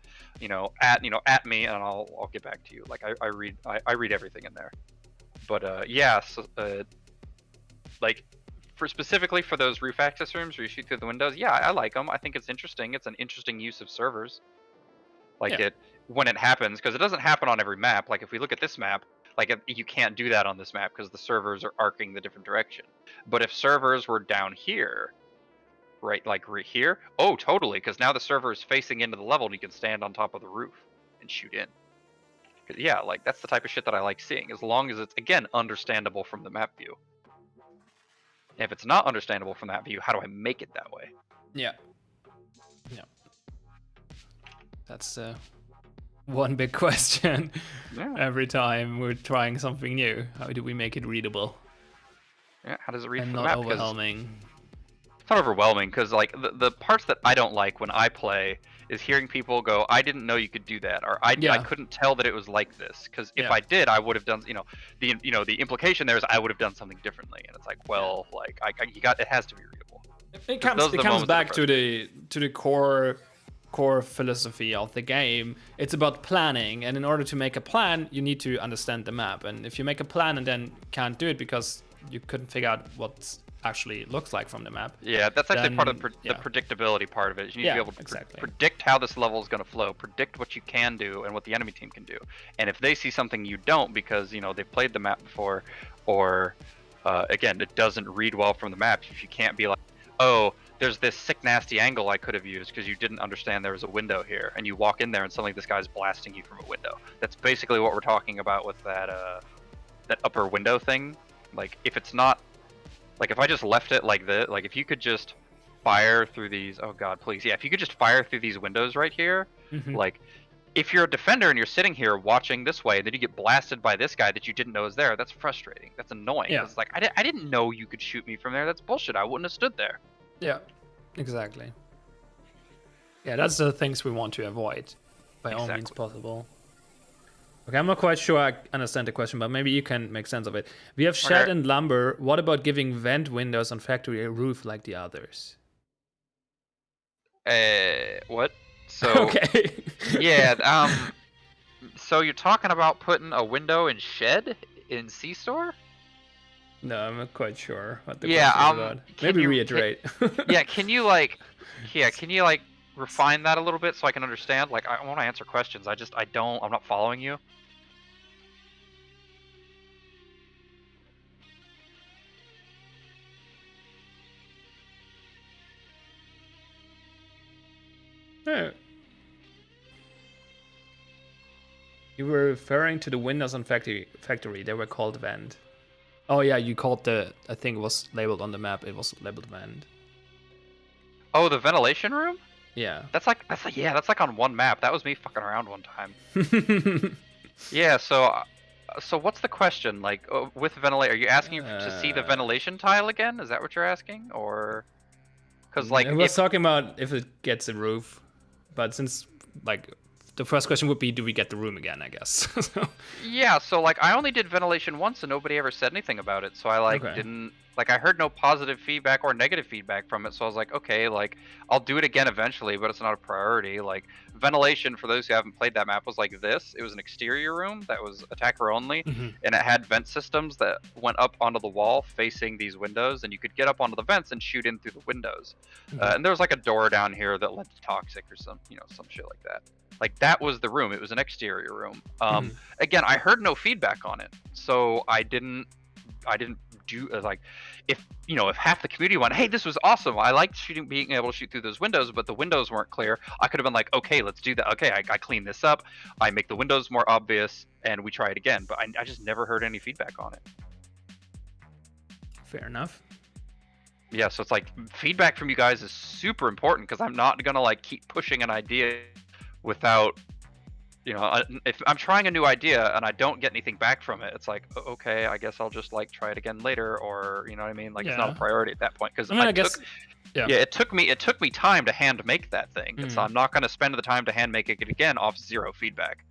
at me, and I'll get back to you. I read everything in there. But yeah, so, specifically for those roof access rooms where you shoot through the windows, yeah, I like them. I think it's interesting. It's an interesting use of servers. when it happens, because it doesn't happen on every map. Like if we look at this map, like you can't do that on this map because the servers are arcing the different direction. But if servers were down here, right, like right here, oh, totally, because now the server is facing into the level and you can stand on top of the roof and shoot in. Yeah, like that's the type of shit that I like seeing, as long as it's, again, understandable from the map view. If it's not understandable from that view, how do I make it that way? Yeah. That's one big question. Every time we're trying something new. How do we make it readable? Yeah, how does it read and from the not map? overwhelming? It's not overwhelming, because like the parts that I don't like when I play is hearing people go, I didn't know you could do that, or I couldn't tell that it was like this, because if I did, I would have done, the implication there is I would have done something differently, and it's like, well, like it has to be readable. It comes back to the core philosophy of the game. It's about planning, and in order to make a plan, you need to understand the map. And if you make a plan and then can't do it because you couldn't figure out what actually looks like from the map. Yeah, that's actually part of the predictability part of it. You need to be able to predict how this level is going to flow, predict what you can do and what the enemy team can do. And if they see something you don't because, they've played the map before, or again, it doesn't read well from the map, if you can't be like, oh, there's this sick nasty angle I could have used because you didn't understand there was a window here, and you walk in there and suddenly this guy's blasting you from a window. That's basically what we're talking about with that upper window thing. Like if it's not, like if I just left it like this, like if you could just fire through these, oh god, please, yeah, if you could just fire through these windows right here, like if you're a defender and you're sitting here watching this way, then you get blasted by this guy that you didn't know was there. That's frustrating. That's annoying. Yeah. It's like I didn't know you could shoot me from there. That's bullshit. I wouldn't have stood there. Yeah, exactly. Yeah, that's the things we want to avoid by all means possible. Okay, I'm not quite sure I understand the question, but maybe you can make sense of it. We have shed and lumber. What about giving vent windows on factory roof like the others? What? So okay. Yeah, so you're talking about putting a window in shed in C-store? No, I'm not quite sure what the question is about. Maybe reiterate. Can you refine that a little bit so I can understand? Like, I want to answer questions. I'm not following you. Oh. You were referring to the windows on factory. They were called vent. Oh yeah, you called I think it was labeled on the map. It was labeled vent. Oh, the ventilation room? Yeah. That's like on one map. That was me fucking around one time. Yeah. So what's the question? Like with ventilation, are you asking to see the ventilation tile again? Is that what you're asking, or? Because like I was talking about if it gets a roof, but since like. The first question would be, do we get the room again, I guess. Yeah, so like I only did ventilation once and nobody ever said anything about it. So I didn't, like I heard no positive feedback or negative feedback from it. So I was like, okay, like I'll do it again eventually, but it's not a priority. Like ventilation, for those who haven't played that map, was like this. It was an exterior room that was attacker only, and it had vent systems that went up onto the wall facing these windows, and you could get up onto the vents and shoot in through the windows. And there was like a door down here that led to toxic or some shit like that. Like that was the room. It was an exterior room. Again, I heard no feedback on it, so I didn't do like if half the community went, hey, this was awesome. I liked being able to shoot through those windows, but the windows weren't clear. I could have been like, okay, let's do that. Okay, I clean this up. I make the windows more obvious, and we try it again. But I just never heard any feedback on it. Fair enough. Yeah, so it's like feedback from you guys is super important because I'm not gonna like keep pushing an idea without, if I'm trying a new idea and I don't get anything back from it, it's like, okay, I guess I'll just like try it again later, or you know what I mean? Like it's not a priority at that point because it took me time to hand make that thing, and so I'm not going to spend the time to hand make it again off zero feedback.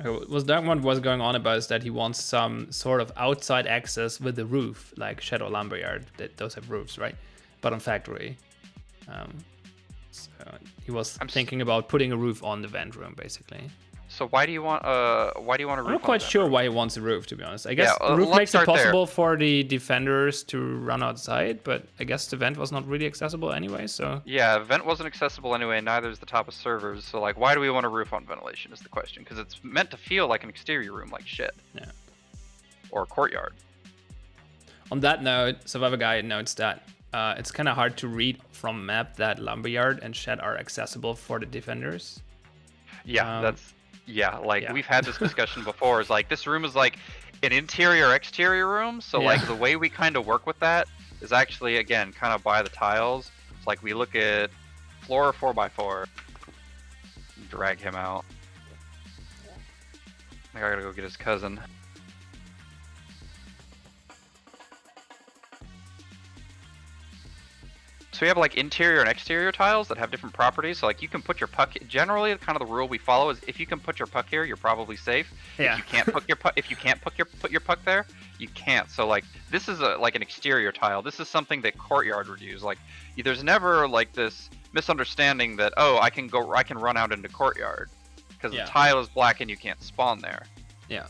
Was that what was going on about is that he wants some sort of outside access with the roof, like Shadow Lumberyard, those have roofs, right? But on factory. So he was thinking about putting a roof on the vent room, basically. So why do you want a roof? I'm not quite sure why he wants a roof, to be honest. I guess Yeah, the roof let's makes it start there. possible for the defenders to run outside, but I guess the vent was not really accessible anyway, so... Yeah, vent wasn't accessible anyway, and neither is the top of servers, so like, why do we want a roof on ventilation is the question, because it's meant to feel like an exterior room, like shit. Yeah. Or a courtyard. On that note, Survivor Guy notes that it's kind of hard to read from map that Lumberyard and Shed are accessible for the defenders. Yeah, we've had this discussion before. Is like this room is like an interior-exterior room, so like the way we kind of work with that is actually again kind of by the tiles. It's like we look at floor 4x4, drag him out. I gotta go get his cousin. So we have like interior and exterior tiles that have different properties. So like you can put your puck. Generally, kind of the rule we follow is if you can put your puck here, you're probably safe. Yeah. If you can't put your puck, put your puck there, you can't. So like this is like an exterior tile. This is something that courtyard would use. Like there's never like this misunderstanding that I can run out into courtyard because the tile is black and you can't spawn there. Yeah.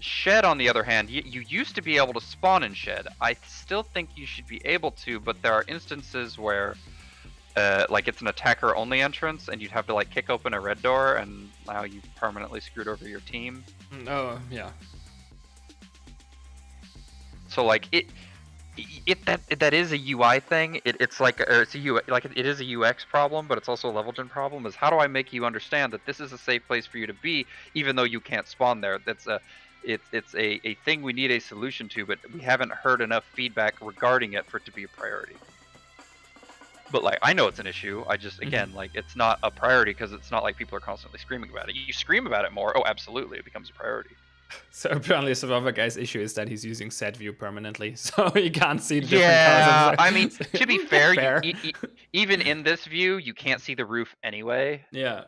Shed, on the other hand, you used to be able to spawn in Shed. I still think you should be able to, but there are instances where, like it's an attacker-only entrance, and you'd have to like kick open a red door, and now you've permanently screwed over your team. Oh yeah. So like that is a UI thing. It's like it's a UI, like it is a UX problem, but it's also a level gen problem. Is how do I make you understand that this is a safe place for you to be, even though you can't spawn there? It's a thing we need a solution to, but we haven't heard enough feedback regarding it for it to be a priority. But like I know it's an issue. I just again like it's not a priority because it's not like people are constantly screaming about it. You scream about it more, absolutely, it becomes a priority. So apparently Survivor Guy's issue is that he's using set view permanently, so you can't see the different colors. I mean, to be fair. Even in this view, you can't see the roof anyway. Yeah.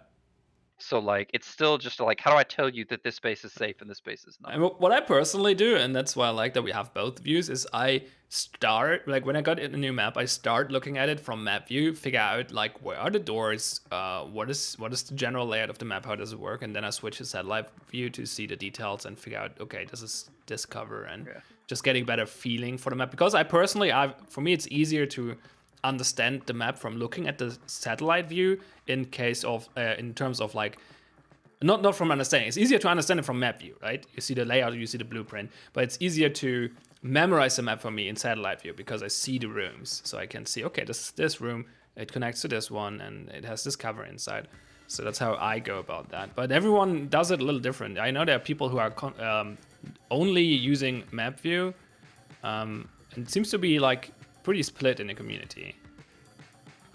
So like, it's still just like, how do I tell you that this space is safe and this space is not? And what I personally do, and that's why I like that we have both views, is I start, like when I got a new map, I start looking at it from map view, figure out like where are the doors, what is the general layout of the map, how does it work, and then I switch to satellite view to see the details and figure out, okay, this is this cover, and just getting better feeling for the map. Because I personally, for me, it's easier to understand the map from looking at the satellite view in terms of like not from understanding. It's easier to understand it from map view, right? You see the layout, you see the blueprint, but it's easier to memorize the map for me in satellite view because I see the rooms, so I can see, okay, this room, it connects to this one and it has this cover inside. So that's how I go about that. But everyone does it a little different. I know there are people who are only using map view, and it seems to be like pretty split in the community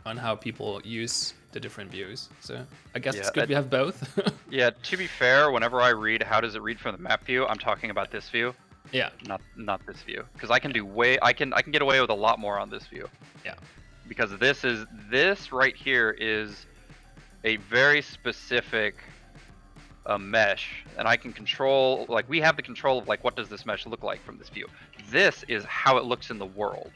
on how people use the different views. So I guess it's good we have both. Yeah, to be fair, whenever I read how does it read from the map view, I'm talking about this view. Yeah. Not this view, because I can I can get away with a lot more on this view. Yeah. Because this right here is a very specific mesh, and I can control, like we have the control of like what does this mesh look like from this view. This is how it looks in the world.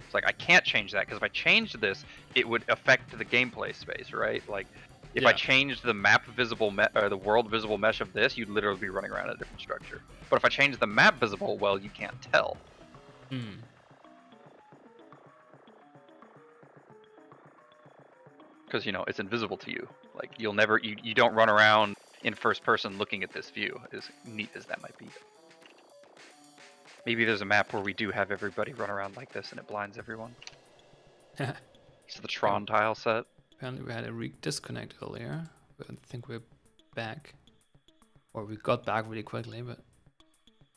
It's like I can't change that because if I changed this, it would affect the gameplay space, right? Like if I changed the map visible or the world visible mesh of this, you'd literally be running around in a different structure. But if I change the map visible, well, you can't tell. Because it's invisible to you. Like you'll never, you don't run around in first person looking at this view, as neat as that might be. Maybe there's a map where we do have everybody run around like this and it blinds everyone. It's the Tron tile set. Apparently we had a disconnect earlier, but I think we're back. Or we got back really quickly, but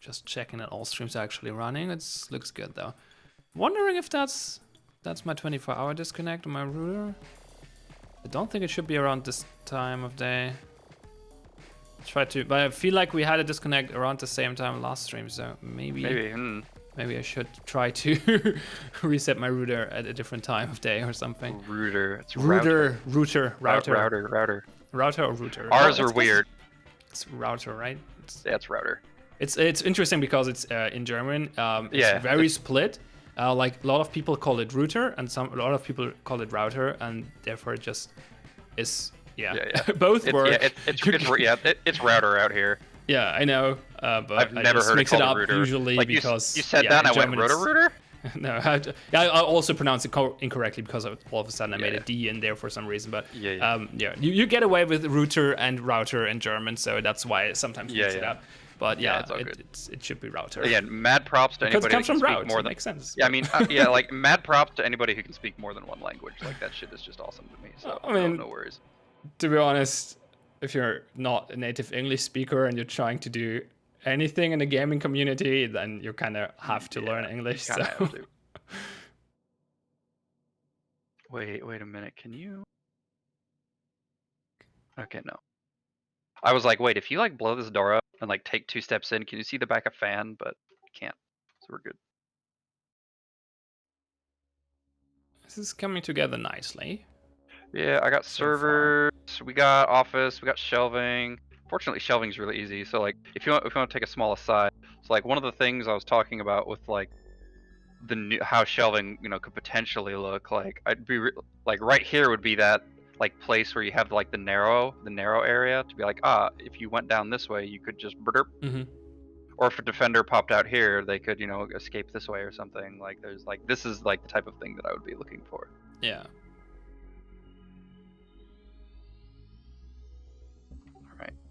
just checking that all streams are actually running. It looks good though. Wondering if that's my 24-hour disconnect on my router. I don't think it should be around this time of day. But I feel like we had a disconnect around the same time last stream, so maybe I should try to reset my router at a different time of day or something. Router or router. Ours are weird. It's router, right? That's router. It's interesting because it's in German. It's very split. Like a lot of people call it router, and a lot of people call it router, and therefore it just is Yeah. Both work. It's router out here. Yeah, I know, but I've I never just heard it mix it called a up router. usually Like because you said yeah, that, and in I went German it's- roto-rooter. No, I also pronounced it incorrectly because all of a sudden I made a Yeah. D in there for some reason. But Yeah. you get away with router and router in German, so that's why I sometimes mix it Yeah. up. But Yeah, yeah, it's all good. it should be router. Again, mad props to Because it anybody comes that can from speak route, more it than. makes sense. Yeah, I mean, like mad props to anybody who can speak more than one language. Like that shit is just awesome to me. So I mean, no worries. To be honest, if you're not a native English speaker and you're trying to do anything in the gaming community, then you kind of have to learn English. So. Have to. Wait a minute. Can you? Okay, no. I was like, wait, if you like blow this door up and like take 2 steps in, can you see the back of fan? But can't. So we're good. This is coming together nicely. Yeah, I got servers, we got office, we got shelving. Fortunately, shelving's really easy. So like, if you want to take a small aside, so like one of the things I was talking about with like the new how shelving could potentially look like, I'd be like right here would be that like place where you have like the narrow area to be like, if you went down this way, you could just burp. Or if a defender popped out here, they could escape this way or something. Like there's like this is like the type of thing that I would be looking for. Yeah.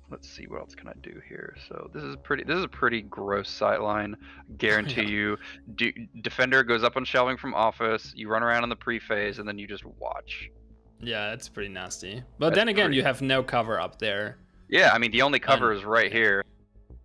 Let's see, what else can I do here? So this is a pretty gross sightline. Guarantee you, defender goes up on shelving from office. You run around in the pre-phase, and then you just watch. Yeah, that's pretty nasty. But then again, you have no cover up there. Yeah, I mean the only cover is right here.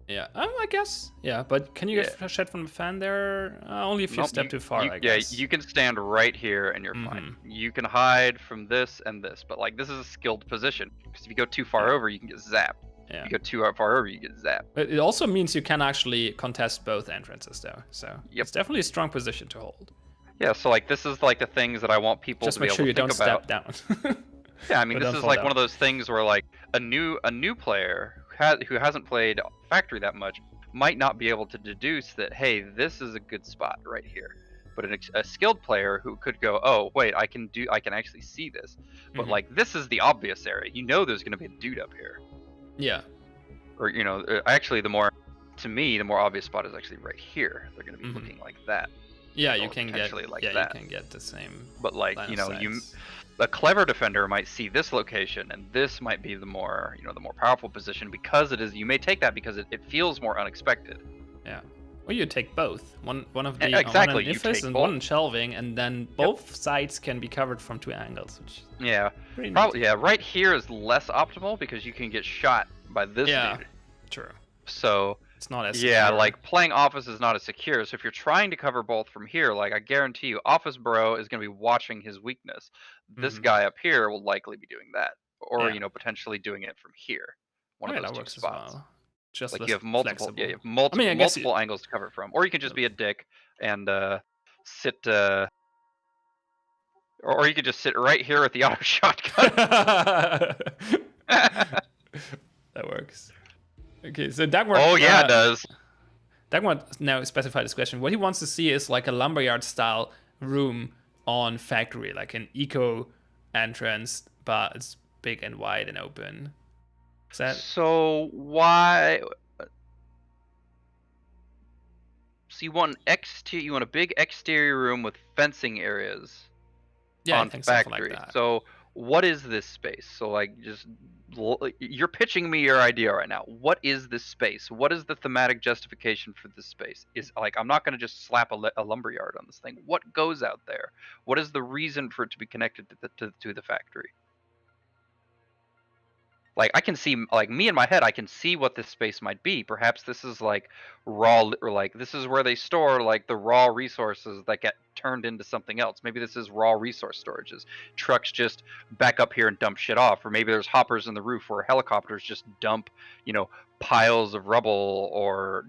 Yeah, I guess. Yeah, but can you get shot from the fan there? Only if you step too far, I guess. Yeah, you can stand right here and you're fine. You can hide from this and this, but like this is a skilled position because if you go too far over, you can get zapped. Yeah. If you go too far over, you get zapped. But it also means you can actually contest both entrances, though. So it's definitely a strong position to hold. Yeah, so like this is like the things that I want people just to be make able sure to you don't think about. Step down. Yeah, I mean this is like one of those things where like a new player who hasn't played Factory that much might not be able to deduce that, hey, this is a good spot right here. But a skilled player who could go, oh wait, I can actually see this. But like this is the obvious area. There's going to be a dude up here. Yeah. Or actually the more obvious spot is actually right here. They're going to be looking like that. Yeah, you can get like that. You can get the same. But like a clever defender might see this location, and this might be the more powerful position because it is. You may take that because it feels more unexpected. Yeah. Or you take both. One of the exactly. One on Ifis and one on shelving, and then both sides can be covered from 2 angles. Which probably right here is less optimal because you can get shot by this dude. True. So it's not as secure. Like playing office is not as secure. So if you're trying to cover both from here, like I guarantee you, office bro is going to be watching his weakness. This guy up here will likely be doing that, or potentially doing it from here. One of those 2 spots. Well. Just like you have multiple, flexible. You have multiple angles to cover it from, or you can just be a dick and sit. Or you could just sit right here with the auto shotgun. That works. Okay, so Dagmar. Oh yeah, it does. Dagmar now specified this question. What he wants to see is like a lumberyard style room on Factory, like an eco entrance, but it's big and wide and open. Is that so? Why? So you want you want a big exterior room with fencing areas. Yeah, on I think Factory. Like that. So what is this space? So like you're pitching me your idea right now. What is this space? What is the thematic justification for this space? Is like I'm not going to just slap a lumberyard on this thing. What goes out there? What is the reason for it to be connected to the factory? Like I can see, like me in my head, I can see what this space might be. Perhaps this is like raw, or like this is where they store like the raw resources that get turned into something else. Maybe this is raw resource storages. Trucks just back up here and dump shit off, or maybe there's hoppers in the roof where helicopters just dump, piles of rubble or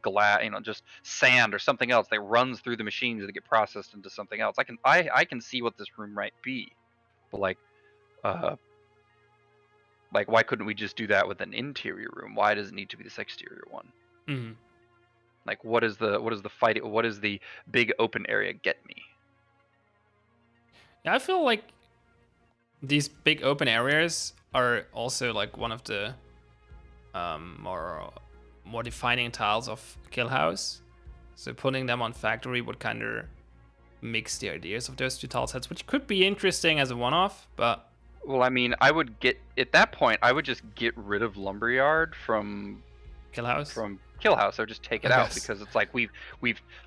glass, just sand or something else that runs through the machines that get processed into something else. I can see what this room might be, but like why couldn't we just do that with an interior room? Why does it need to be this exterior one? Like what is the fight? What does the big open area get me? Yeah, I feel like these big open areas are also like one of the more defining tiles of Kill House. So putting them on Factory would kind of mix the ideas of those two tile sets, which could be interesting as a one-off, but... Well, I mean, I would get, at that point, I would just get rid of Lumberyard from Kill House? From Kill House, or just take it out, because it's like we've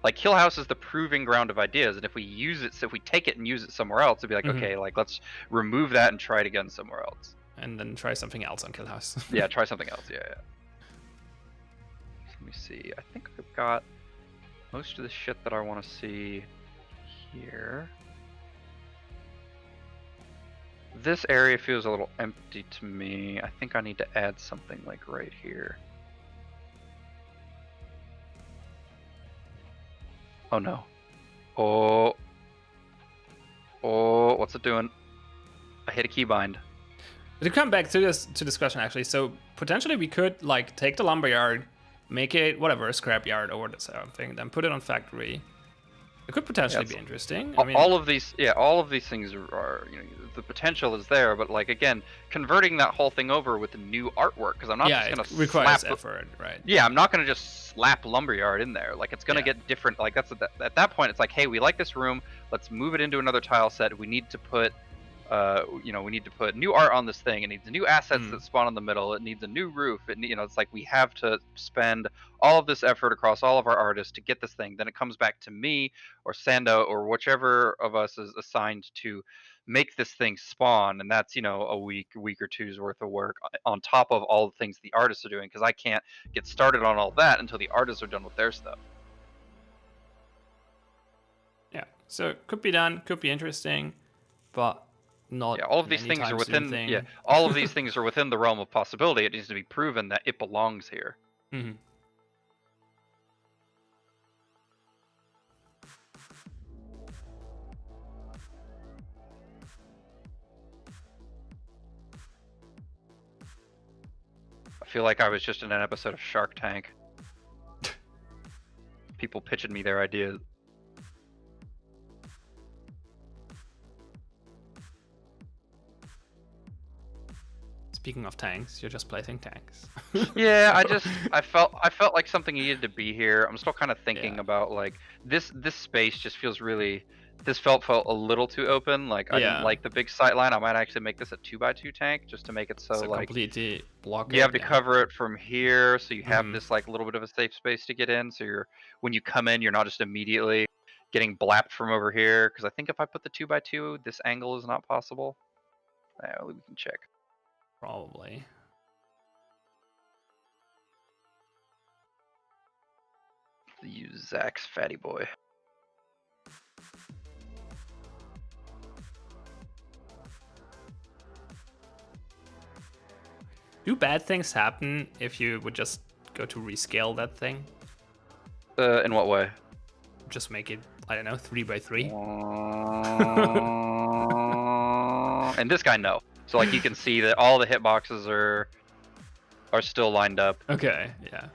like Kill House is the proving ground of ideas, and if we use it, so if we take it and use it somewhere else, it'd be like, okay, like let's remove that and try it again somewhere else. And then try something else on Kill House. Yeah, try something else, yeah. Let me see, I think I've got most of the shit that I want to see here. This area feels a little empty to me. I think I need to add something like right here. Oh no. Oh, what's it doing? I hit a keybind. To come back to this question actually, so potentially we could like take the lumberyard, make it whatever, a scrapyard or something, then put it on Factory. It could potentially be interesting. I mean, all of these things are, you know, the potential is there, but like again, converting that whole thing over with the new artwork, because I'm not just gonna requires effort, right? Yeah, I'm not gonna just slap Lumberyard in there. Like it's gonna get different. Like that's at that point, it's like, hey, we like this room, let's move it into another tile set. We need to put, you know, we need to put new art on this thing. It needs new assets that spawn in the middle. It needs a new roof. You know, it's like we have to spend all of this effort across all of our artists to get this thing. Then it comes back to me or Sando or whichever of us is assigned to make this thing spawn, and that's, you know, a week or two's worth of work on top of all the things the artists are doing, because I can't get started on all that until the artists are done with their stuff. Yeah, so it could be done, could be interesting, but not. All of these things are within. Yeah, all of these things are within the realm of possibility. It needs to be proven that it belongs here. Mm-hmm. I feel like I was just in an episode of Shark Tank. People pitching me their ideas. Speaking of tanks, you're just placing tanks. Yeah, I felt like something needed to be here. I'm still kind of thinking about like this space just feels really. This felt a little too open. Like I didn't like the big sight line. I might actually make this a 2x2 tank just to make it so like completely block. You have to cover it from here, so you have this like little bit of a safe space to get in. So when you come in, you're not just immediately getting blapped from over here. Because I think if I put the 2x2, this angle is not possible. We can check. Probably. Use Zach's fatty boy. Do bad things happen if you would just go to rescale that thing? In what way? Just make it, I don't know, 3x3? And this guy, no. So like you can see that all the hitboxes are still lined up. Okay, yeah.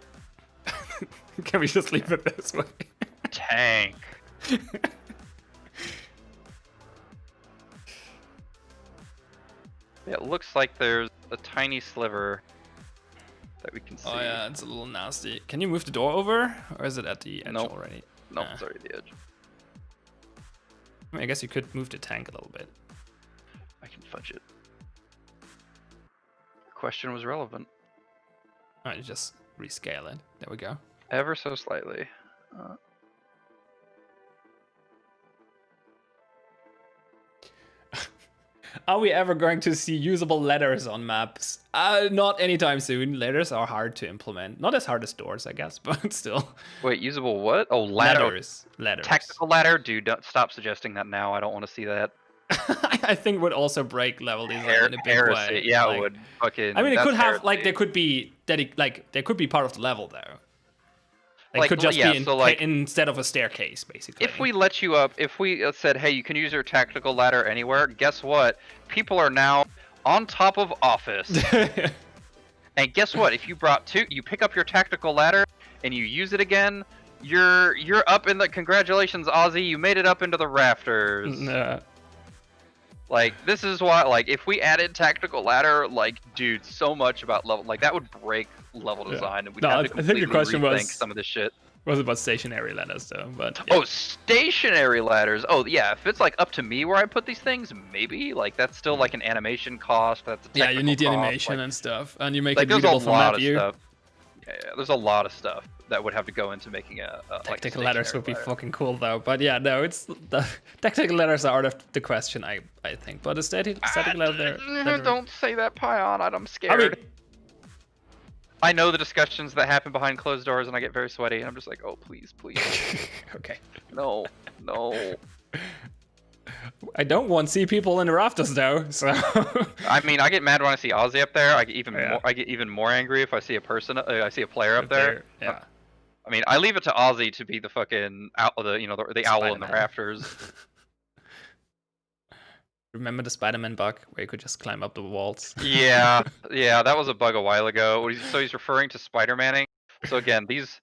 Can we just leave it this way? Tank. It looks like there's a tiny sliver that we can see. Oh yeah, it's a little nasty. Can you move the door over, or is it at the edge already? Nope, it's already the edge. I mean, I guess you could move the tank a little bit. I can fudge it. The question was relevant. Alright, just rescale it. There we go. Ever so slightly. Are we ever going to see usable ladders on maps? Not anytime soon. Ladders are hard to implement. Not as hard as doors, I guess, but still. Wait, usable what? Oh, ladder. Ladders. Technical ladder? Dude, don't stop suggesting that now. I don't want to see that. I think would also break level design in a big way. Yeah, like, it would. Fucking. I mean, it could have like there could be part of the level though. It could just be instead of a staircase, basically. If we let you up, if we said, hey, you can use your tactical ladder anywhere, guess what? People are now on top of Office. And guess what? If you you pick up your tactical ladder and you use it again, you're up in the, congratulations, Ozzy, you made it up into the rafters. Nah. Like, this is why, like, if we added tactical ladder, like, dude, so much about level, like, that would break level design, and we'd No, have to I think completely the question rethink some of this shit. was about stationary ladders, though. But yeah. Oh, stationary ladders. Oh, yeah. If it's like up to me where I put these things, maybe. Like, that's still like an animation cost. That's a technical you need the cost. animation like, and stuff, and you make like it there's a readable from lot map of view. stuff. Yeah, there's a lot of stuff that would have to go into making a Tactical like ladders would be fucking cool, though. But yeah, no, it's the tactical ladders are out of the question, I think. But the static ladder. Don't say that, Pion. I'm scared. I know the discussions that happen behind closed doors, and I get very sweaty. And I'm just like, oh, please, please. Okay. No. I don't want to see people in the rafters, though. So. I mean, I get mad when I see Ozzy up there. I get even more angry if I see a person. I see a player up there. Yeah. I mean, I leave it to Ozzy to be the fucking the owl in the rafters. Remember the Spider-Man bug where you could just climb up the walls? Yeah, that was a bug a while ago. So he's referring to Spider-Manning. So again, these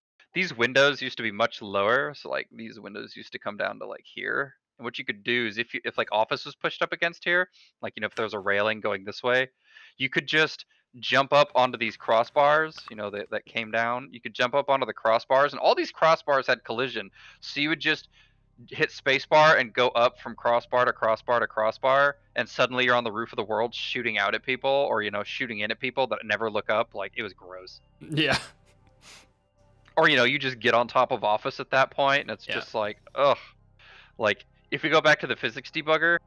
windows used to be much lower. So like these windows used to come down to like here. And what you could do is if like office was pushed up against here, like if there's a railing going this way, you could just jump up onto these crossbars, that came down. You could jump up onto the crossbars, and all these crossbars had collision. So you would just hit spacebar and go up from crossbar to crossbar to crossbar, and suddenly you're on the roof of the world shooting out at people, or shooting in at people that never look up. Like, it was gross. Yeah. Or you just get on top of office at that point, and it's just like, ugh. Like, if we go back to the physics debugger,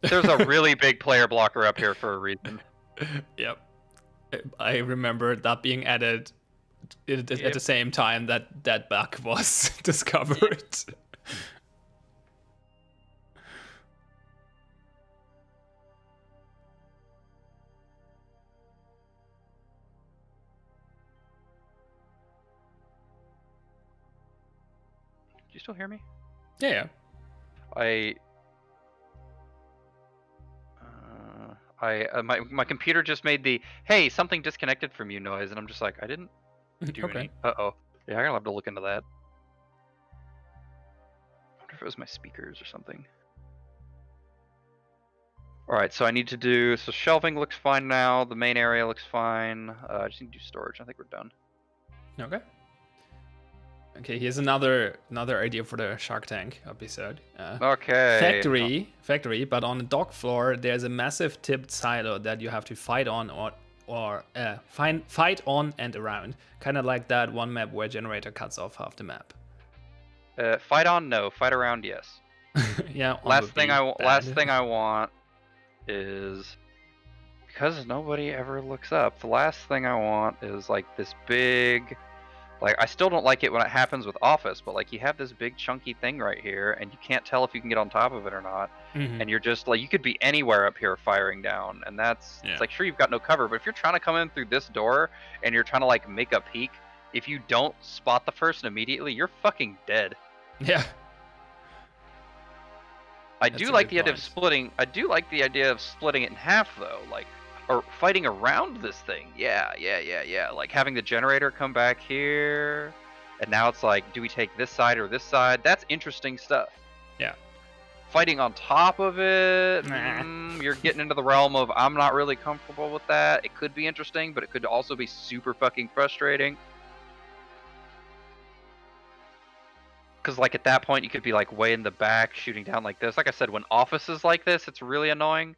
there's a really big player blocker up here for a reason. Yep. I remember that being added at the same time that bug was discovered. Do you still hear me? Yeah. My computer just made the "Hey, something disconnected from you" noise, and I'm just like, I didn't do any. Uh-oh. Yeah, I'm gonna have to look into that. I wonder if it was my speakers or something. Alright, so I need to do... So shelving looks fine now. The main area looks fine. I just need to do storage. I think we're done. Okay. Okay, here's another idea for the Shark Tank episode. Okay. Factory, but on the dock floor, there's a massive tipped silo that you have to fight on or fight on and around. Kind of like that one map where generator cuts off half the map. Fight on, no. Fight around, yes. Yeah. Last thing I want is, because nobody ever looks up, the last thing I want is like this big, like, I still don't like it when it happens with Office, but like you have this big chunky thing right here and you can't tell if you can get on top of it or not. And you're just like, you could be anywhere up here firing down, and it's like, sure, you've got no cover, but if you're trying to come in through this door and you're trying to like make a peek, if you don't spot the person immediately, you're fucking dead. Yeah. I do like the idea of splitting it in half, though, like, or fighting around this thing. Yeah. Like having the generator come back here, and now it's like, do we take this side or this side? That's interesting stuff. Yeah. Fighting on top of it, Nah. you're getting into the realm of, I'm not really comfortable with that. It could be interesting, but it could also be super fucking frustrating. Because like at that point you could be like way in the back shooting down like this. Like I said, when Office is like this, it's really annoying.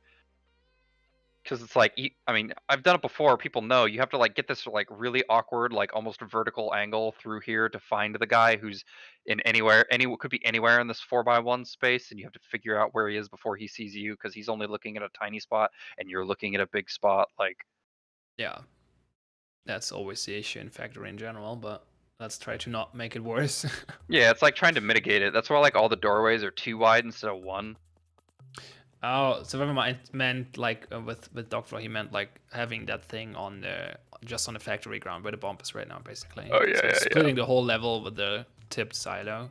Because it's like, I mean, I've done it before. People know you have to like get this like really awkward, like almost vertical angle through here to find the guy who's in could be anywhere in this 4x1 space, and you have to figure out where he is before he sees you, because he's only looking at a tiny spot and you're looking at a big spot. Like, yeah, that's always the issue in Factory in general, but let's try to not make it worse. Yeah, it's like trying to mitigate it. That's why like all the doorways are 2 wide instead of 1. Oh, so I meant like with dock floor, he meant like having that thing on just on the factory ground where the bomb is right now, basically. Oh yeah, so splitting the whole level with the tipped silo.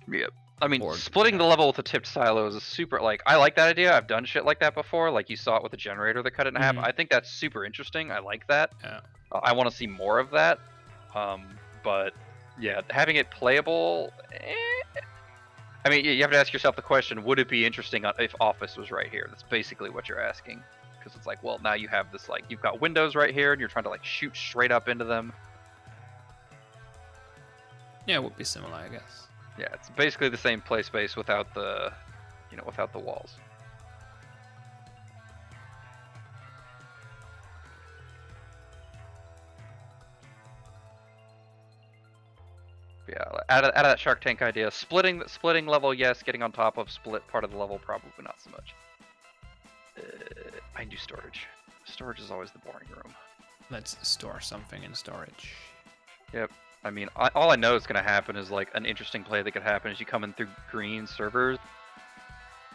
Yep. I mean, splitting the level with a tipped silo is a super, like, I like that idea. I've done shit like that before. Like you saw it with the generator that cut it in half. I think that's super interesting. I like that. Yeah. I want to see more of that. But yeah, having it playable, I mean, you have to ask yourself the question: would it be interesting if Office was right here? That's basically what you're asking, because it's like, well, now you have this like you've got windows right here, and you're trying to like shoot straight up into them. Yeah, it would be similar, I guess. Yeah, it's basically the same play space without the, without the walls. Yeah, out of that Shark Tank idea, splitting level, yes. Getting on top of split part of the level, probably not so much. I can do storage. Storage is always the boring room. Let's store something in storage. Yep. I mean, all I know is going to happen is like an interesting play that could happen is you come in through green servers.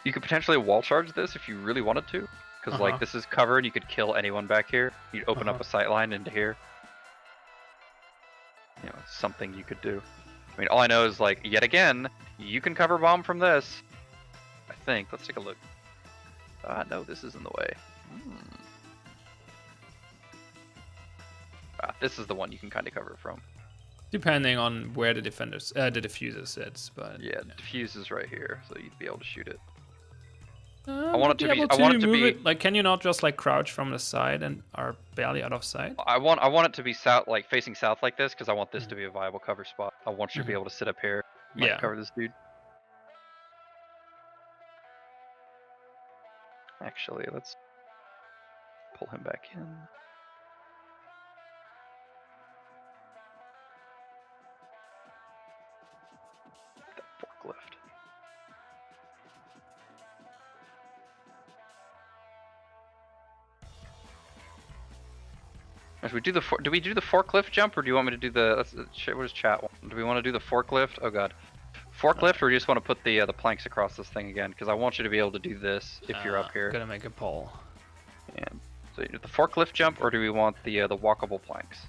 You could potentially wall charge this if you really wanted to, because like this is covered. You could kill anyone back here. You'd open up a sight line into here. It's something you could do. I mean, all I know is like yet again, you can cover bomb from this. I think. Let's take a look. No, this is in the way. This is the one you can kind of cover from. Depending on where the defenders, the diffuser sits, but yeah, the diffuse is right here, so you'd be able to shoot it. I want it to be. I want it to be. Like, can you not just like crouch from the side and are barely out of sight? I want it to be south, like facing south like this, because I want this to be a viable cover spot. I want you to be able to sit up here, and cover this dude. Actually, let's pull him back in. Forklift. Should we do do we do the forklift jump, or do you want me to do the? What is chat? Do we want to do the forklift? Oh god, forklift, or do you just want to put the planks across this thing again? Because I want you to be able to do this if you're up here. Gonna make a poll. And so the forklift jump, or do we want the walkable planks?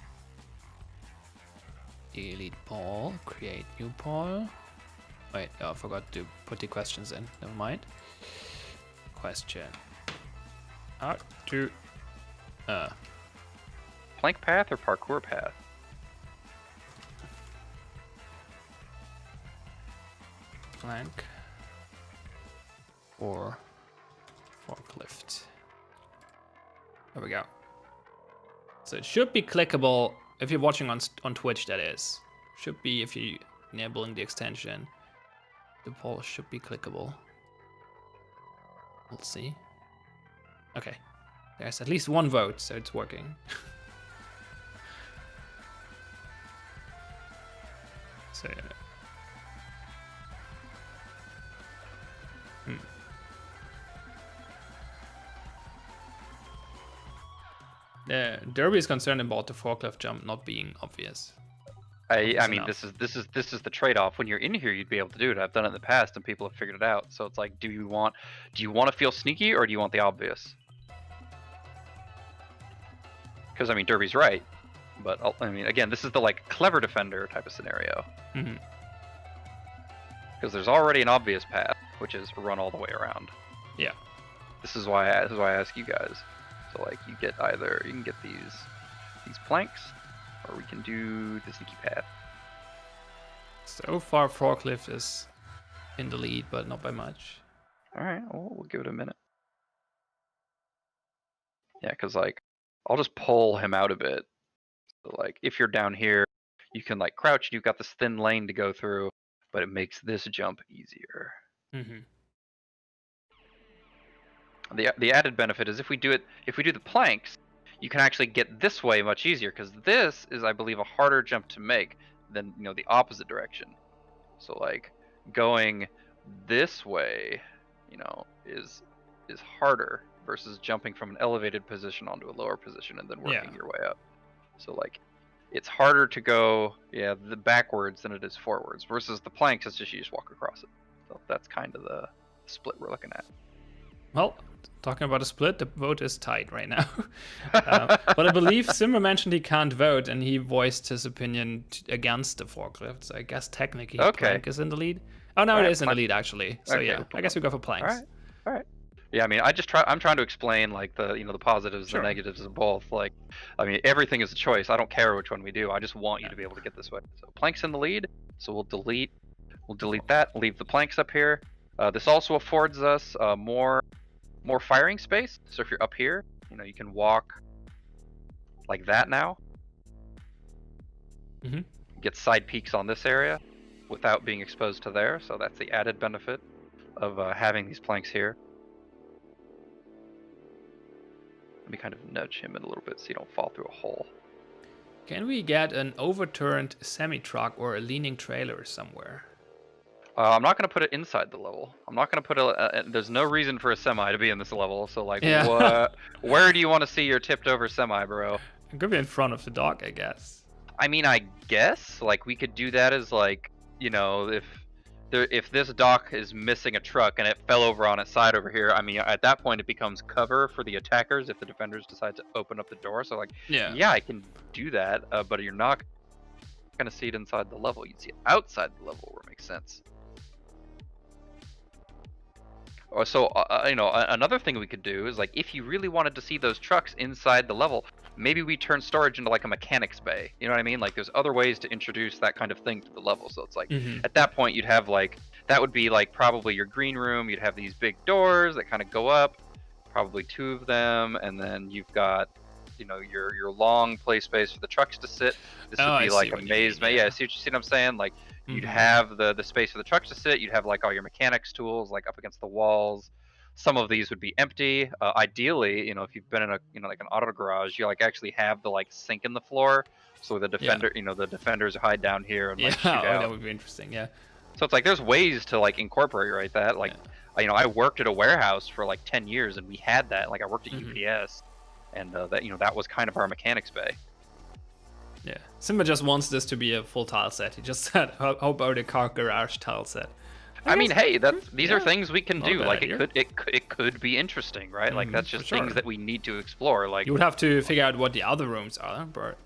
Delete poll. Create new poll. Wait, oh, I forgot to put the questions in. Never mind. Question. How to plank path or parkour path? Plank or forklift. There we go. So it should be clickable if you're watching on Twitch, that is. Should be if you're enabling the extension. The poll should be clickable. Let's see. Okay. There's at least one vote, so it's working. So Derby is concerned about the forklift jump not being obvious. I mean, this is the trade-off. When you're in here, you'd be able to do it. I've done it in the past, and people have figured it out. So it's like, do you want to feel sneaky, or do you want the obvious? Because I mean, Derby's right, but I mean, again, this is the like clever defender type of scenario. Because there's already an obvious path, which is run all the way around. Yeah. This is why I ask you guys. So like, you can get these planks, or we can do the sneaky path. So far, forklift is in the lead, but not by much. All right, well, we'll give it a minute. Yeah, because like, I'll just pull him out a bit. So like, if you're down here, you can like crouch. You've got this thin lane to go through, but it makes this jump easier. The added benefit is if we do the planks, you can actually get this way much easier, because this is, I believe, a harder jump to make than the opposite direction. So like going this way, is harder versus jumping from an elevated position onto a lower position and then working your way up. So like, it's harder to go the backwards than it is forwards, versus the planks. It's just you just walk across it. So that's kind of the split we're looking at. Well, talking about a split, the vote is tight right now. But I believe Simmer mentioned he can't vote, and he voiced his opinion against the forklift. So I guess technically plank is in the lead. Oh no, it is in the lead actually. So yeah, I guess we go for planks. All right. Yeah, I mean, I'm trying to explain like the the positives and negatives of both. Like, I mean, everything is a choice. I don't care which one we do. I just want you to be able to get this way. So planks in the lead. So we'll delete We'll delete that, leave the planks up here. This also affords us more firing space. So if you're up here, you can walk like that now. Get side peeks on this area without being exposed to there. So that's the added benefit of having these planks here. Let me kind of nudge him in a little bit so you don't fall through a hole. Can we get an overturned semi-truck or a leaning trailer somewhere? I'm not going to put it inside the level. I'm not going to put there's no reason for a semi to be in this level. So like, where do you want to see your tipped over semi, bro? It could be in front of the dock, I guess. I mean, I guess like we could do that as like, if this dock is missing a truck and it fell over on its side over here, I mean, at that point it becomes cover for the attackers if the defenders decide to open up the door. So like, yeah, I can do that, but you're not gonna see it inside the level. You'd see it outside the level where it makes sense. So another thing we could do is like, if you really wanted to see those trucks inside the level, maybe we turn storage into like a mechanics bay. You know what I mean? Like there's other ways to introduce that kind of thing to the level. So it's like at that point you'd have like, that would be like probably your green room. You'd have these big doors that kind of go up, probably 2 of them, and then you've got your long play space for the trucks to sit. This would be like a maze. Yeah, see what I'm saying? Like you'd have the space for the trucks to sit. You'd have like all your mechanics tools like up against the walls. Some of these would be empty. Ideally, if you've been in a like an auto garage, you like actually have the like sink in the floor, so the defender, the defenders hide down here and like shoot out. That would be interesting. Yeah. So it's like there's ways to like incorporate that. Like, I worked at a warehouse for like 10 years and we had that. Like I worked at UPS, and that was kind of our mechanics bay. Yeah, Simba just wants this to be a full tile set. He just said, "How about a car garage tile set?" I mean, hey, these are things we can do. Like it could be interesting, right? Like that's just things that we need to explore. Like you would have to figure out what the other rooms are, but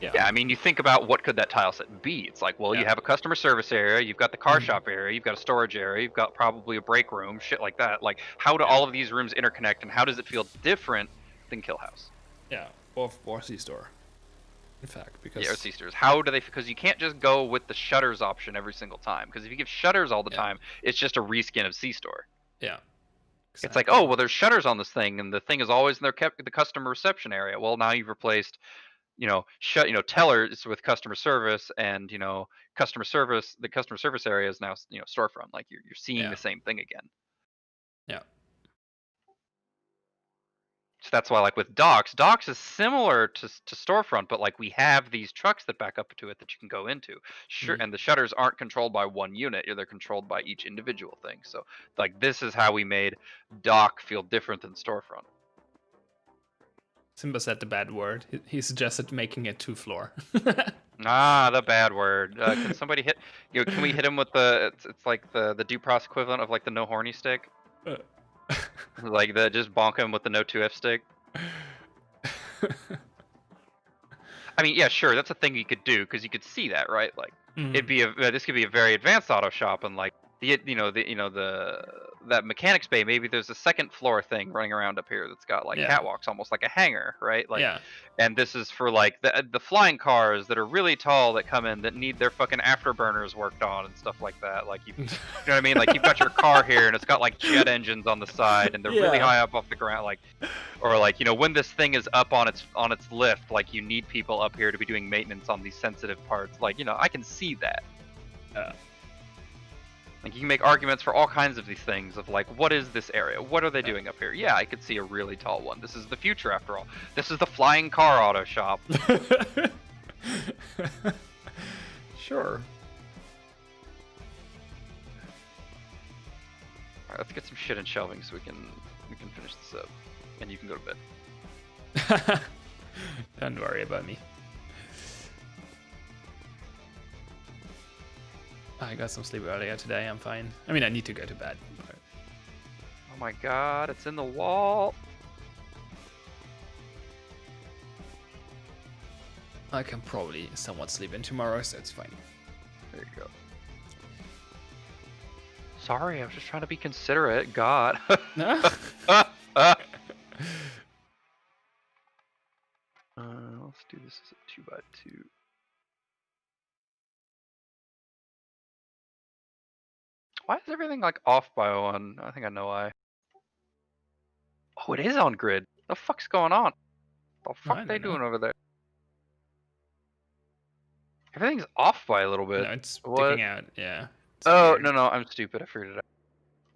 yeah, I mean, you think about what could that tile set be? It's like, well, you have a customer service area, you've got the car shop area, you've got a storage area, you've got probably a break room, shit like that. Like, how do all of these rooms interconnect, and how does it feel different than Kill House? Yeah, or C-Store. In fact, because or C-Stores. How do they? Because you can't just go with the shutters option every single time. Because if you give shutters all the time, it's just a reskin of C-Store. Yeah. Exactly. It's like, oh, well, there's shutters on this thing, and the thing is always in the customer reception area. Well, now you've replaced, tellers with customer service, and customer service. The customer service area is now storefront. Like you're seeing the same thing again. Yeah. So that's why, like with docks is similar to storefront, but like we have these trucks that back up to it that you can go into. Sure, and the shutters aren't controlled by one unit; they're controlled by each individual thing. So, like this is how we made dock feel different than storefront. Simba said the bad word. He suggested making it 2-floor. The bad word. Can somebody hit? Can we hit him with the? It's like the Dupross equivalent of like the no horny stick. Like just bonk him with the no 2F stick. I mean, yeah, sure, that's a thing you could do because you could see that, right? Like it'd be this could be a very advanced auto shop, and like that mechanics bay. Maybe there's a second floor thing running around up here that's got like catwalks, almost like a hangar, right? Like, and this is for like the flying cars that are really tall that come in that need their fucking afterburners worked on and stuff like that. Like you know what I mean? Like you've got your car here and it's got like jet engines on the side and they're really high up off the ground, like, or like when this thing is up on its lift, like you need people up here to be doing maintenance on these sensitive parts. Like I can see that. Like you can make arguments for all kinds of these things of like, what is this area? What are they doing up here? Yeah, I could see a really tall one. This is the future after all. This is the flying car auto shop. Sure. Alright, let's get some shit in shelving so we can finish this up. And you can go to bed. Don't worry about me. I got some sleep earlier today, I'm fine. I mean, I need to go to bed. But... Oh my god, it's in the wall! I can probably somewhat sleep in tomorrow, so it's fine. There you go. Sorry, I was just trying to be considerate. God. Let's do this as a 2x2. Why is everything like off by one? I think I know why. Oh, it is on grid. The fuck's going on? The fuck I they don't know. doing over there? Everything's off by a little bit. No, it's What? sticking out. Yeah. It's Oh, weird. no, I'm stupid. I figured it out.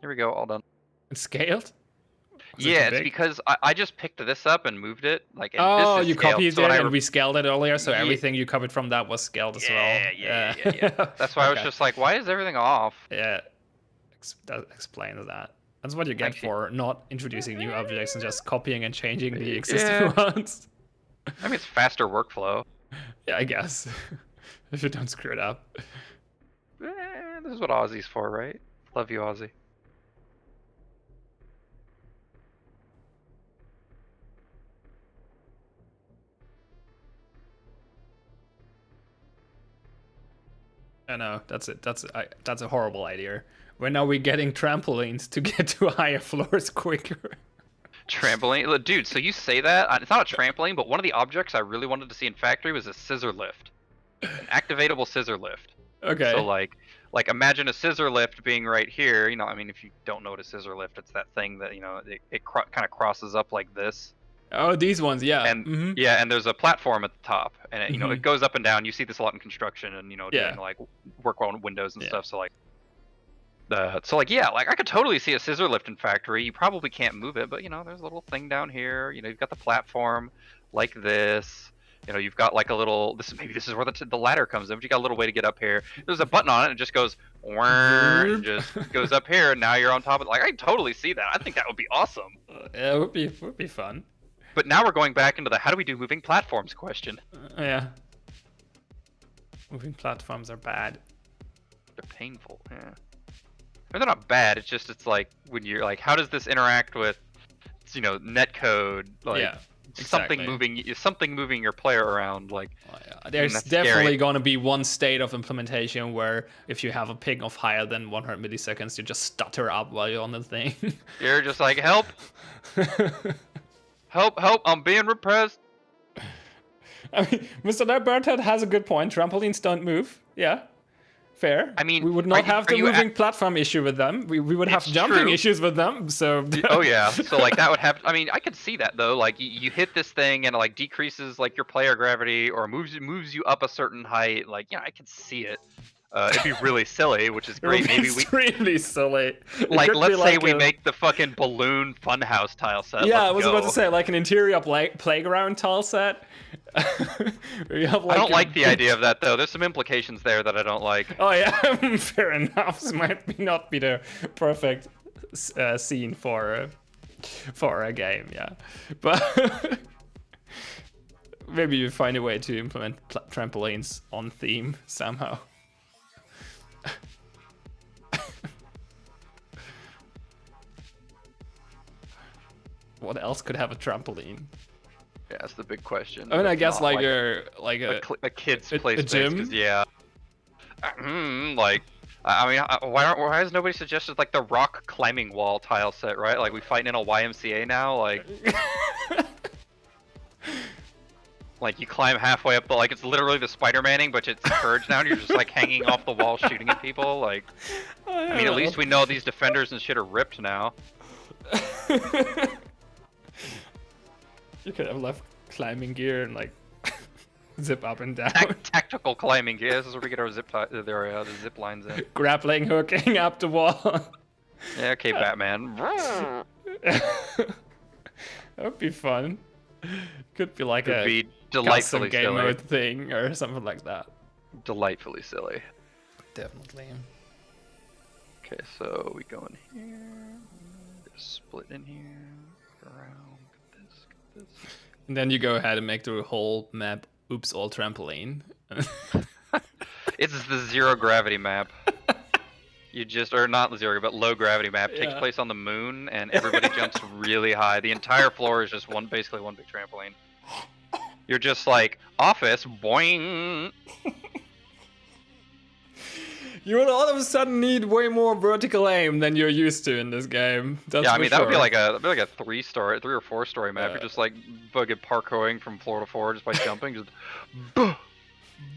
Here we go, all done. It's scaled? Was it Yeah, too it's big? because I just picked this up and moved it. Like, and Oh, this is you scaled. copied So when it I and we scaled it earlier, so yeah, everything you copied from that was scaled as well. yeah. That's why I was Okay. just like, why is everything off? Yeah, that explains that. That's what you get for not introducing new objects and just copying and changing the existing ones. I mean, it's faster workflow. Yeah, I guess. If you don't screw it up. This is what Aussie's for, right? Love you, Aussie. I know, that's it. That's a horrible idea. When are we getting trampolines to get to higher floors quicker? Trampoline, look, dude. So you say that it's not a trampoline, but one of the objects I really wanted to see in factory was a scissor lift, an activatable scissor lift. Okay. So like imagine a scissor lift being right here. You know, I mean, if you don't know what a scissor lift, it's that thing that it kind of crosses up like this. Oh, these ones, yeah. And yeah, and there's a platform at the top, and it, it goes up and down. You see this a lot in construction, and doing like work on windows and stuff. So like. Yeah, like I could totally see a scissor lift in factory. You probably can't move it, but there's a little thing down here. You've got the platform like this. You've got like a little. Maybe this is where the ladder comes in. But you got a little way to get up here. There's a button on it. And it just goes, and just goes up here. And now you're on top of it. Like I totally see that. I think that would be awesome. Yeah, it would be fun. But now we're going back into the how do we do moving platforms question. Yeah. Moving platforms are bad. They're painful. Yeah. I mean, they're not bad. It's like when you're like, how does this interact with, net code? Like, yeah, exactly. something moving your player around. Like, there's definitely going to be one state of implementation where if you have a ping of higher than 100 milliseconds, you just stutter up while you're on the thing. You're just like, help, help! I'm being repressed. I mean, Mr. Berthead has a good point. Trampolines don't move. Yeah. Fair. I mean, we would not have the moving platform issue with them. We would have jumping issues with them. So. Oh yeah. So like that would have. I mean, I could see that though. Like you hit this thing and it like decreases like your player gravity or moves you up a certain height. Like I could see it. It'd be really silly, which is great. Maybe extremely silly. Like let's say we make the fucking balloon funhouse tile set. Yeah, I was about to say like an interior playground tile set. I don't like the idea of that though. There's some implications there that I don't like. Oh yeah, fair enough. This might not be the perfect scene for a game, yeah. But maybe you find a way to implement trampolines on theme somehow. What else could have a trampoline? Yeah, that's the big question. I mean, I guess like a kid's play space. Gym? Yeah. Like, I mean, why has nobody suggested like the rock climbing wall tile set, right? Like we fighting in a YMCA now, like. Like you climb halfway up, but like it's literally the Spider-Maning, but it's Purge now, and you're just like hanging off the wall shooting at people. Like, I mean, at least we know these defenders and shit are ripped now. You could have left climbing gear and like zip up and down. Tactical climbing gear. This is where we get our the zip lines in. Grappling, hooking up the wall. Yeah, okay, Batman. That would be fun. Could be like a delightfully game silly mode thing or something like that. Delightfully silly. Definitely. Okay, so we go in here. Just split in here. Go around. Get this. And then you go ahead and make the whole map. Oops, all trampoline. It's the zero gravity map. You just, or not zero, but low gravity map takes place on the moon, and everybody jumps really high. The entire floor is just basically one big trampoline. You're just like, office, boing. You would all of a sudden need way more vertical aim than you're used to in this game. That's yeah, I mean sure. that would be like a 3 or 4 story map. You're just like fucking parkouring from floor to floor just by jumping, just. Buh,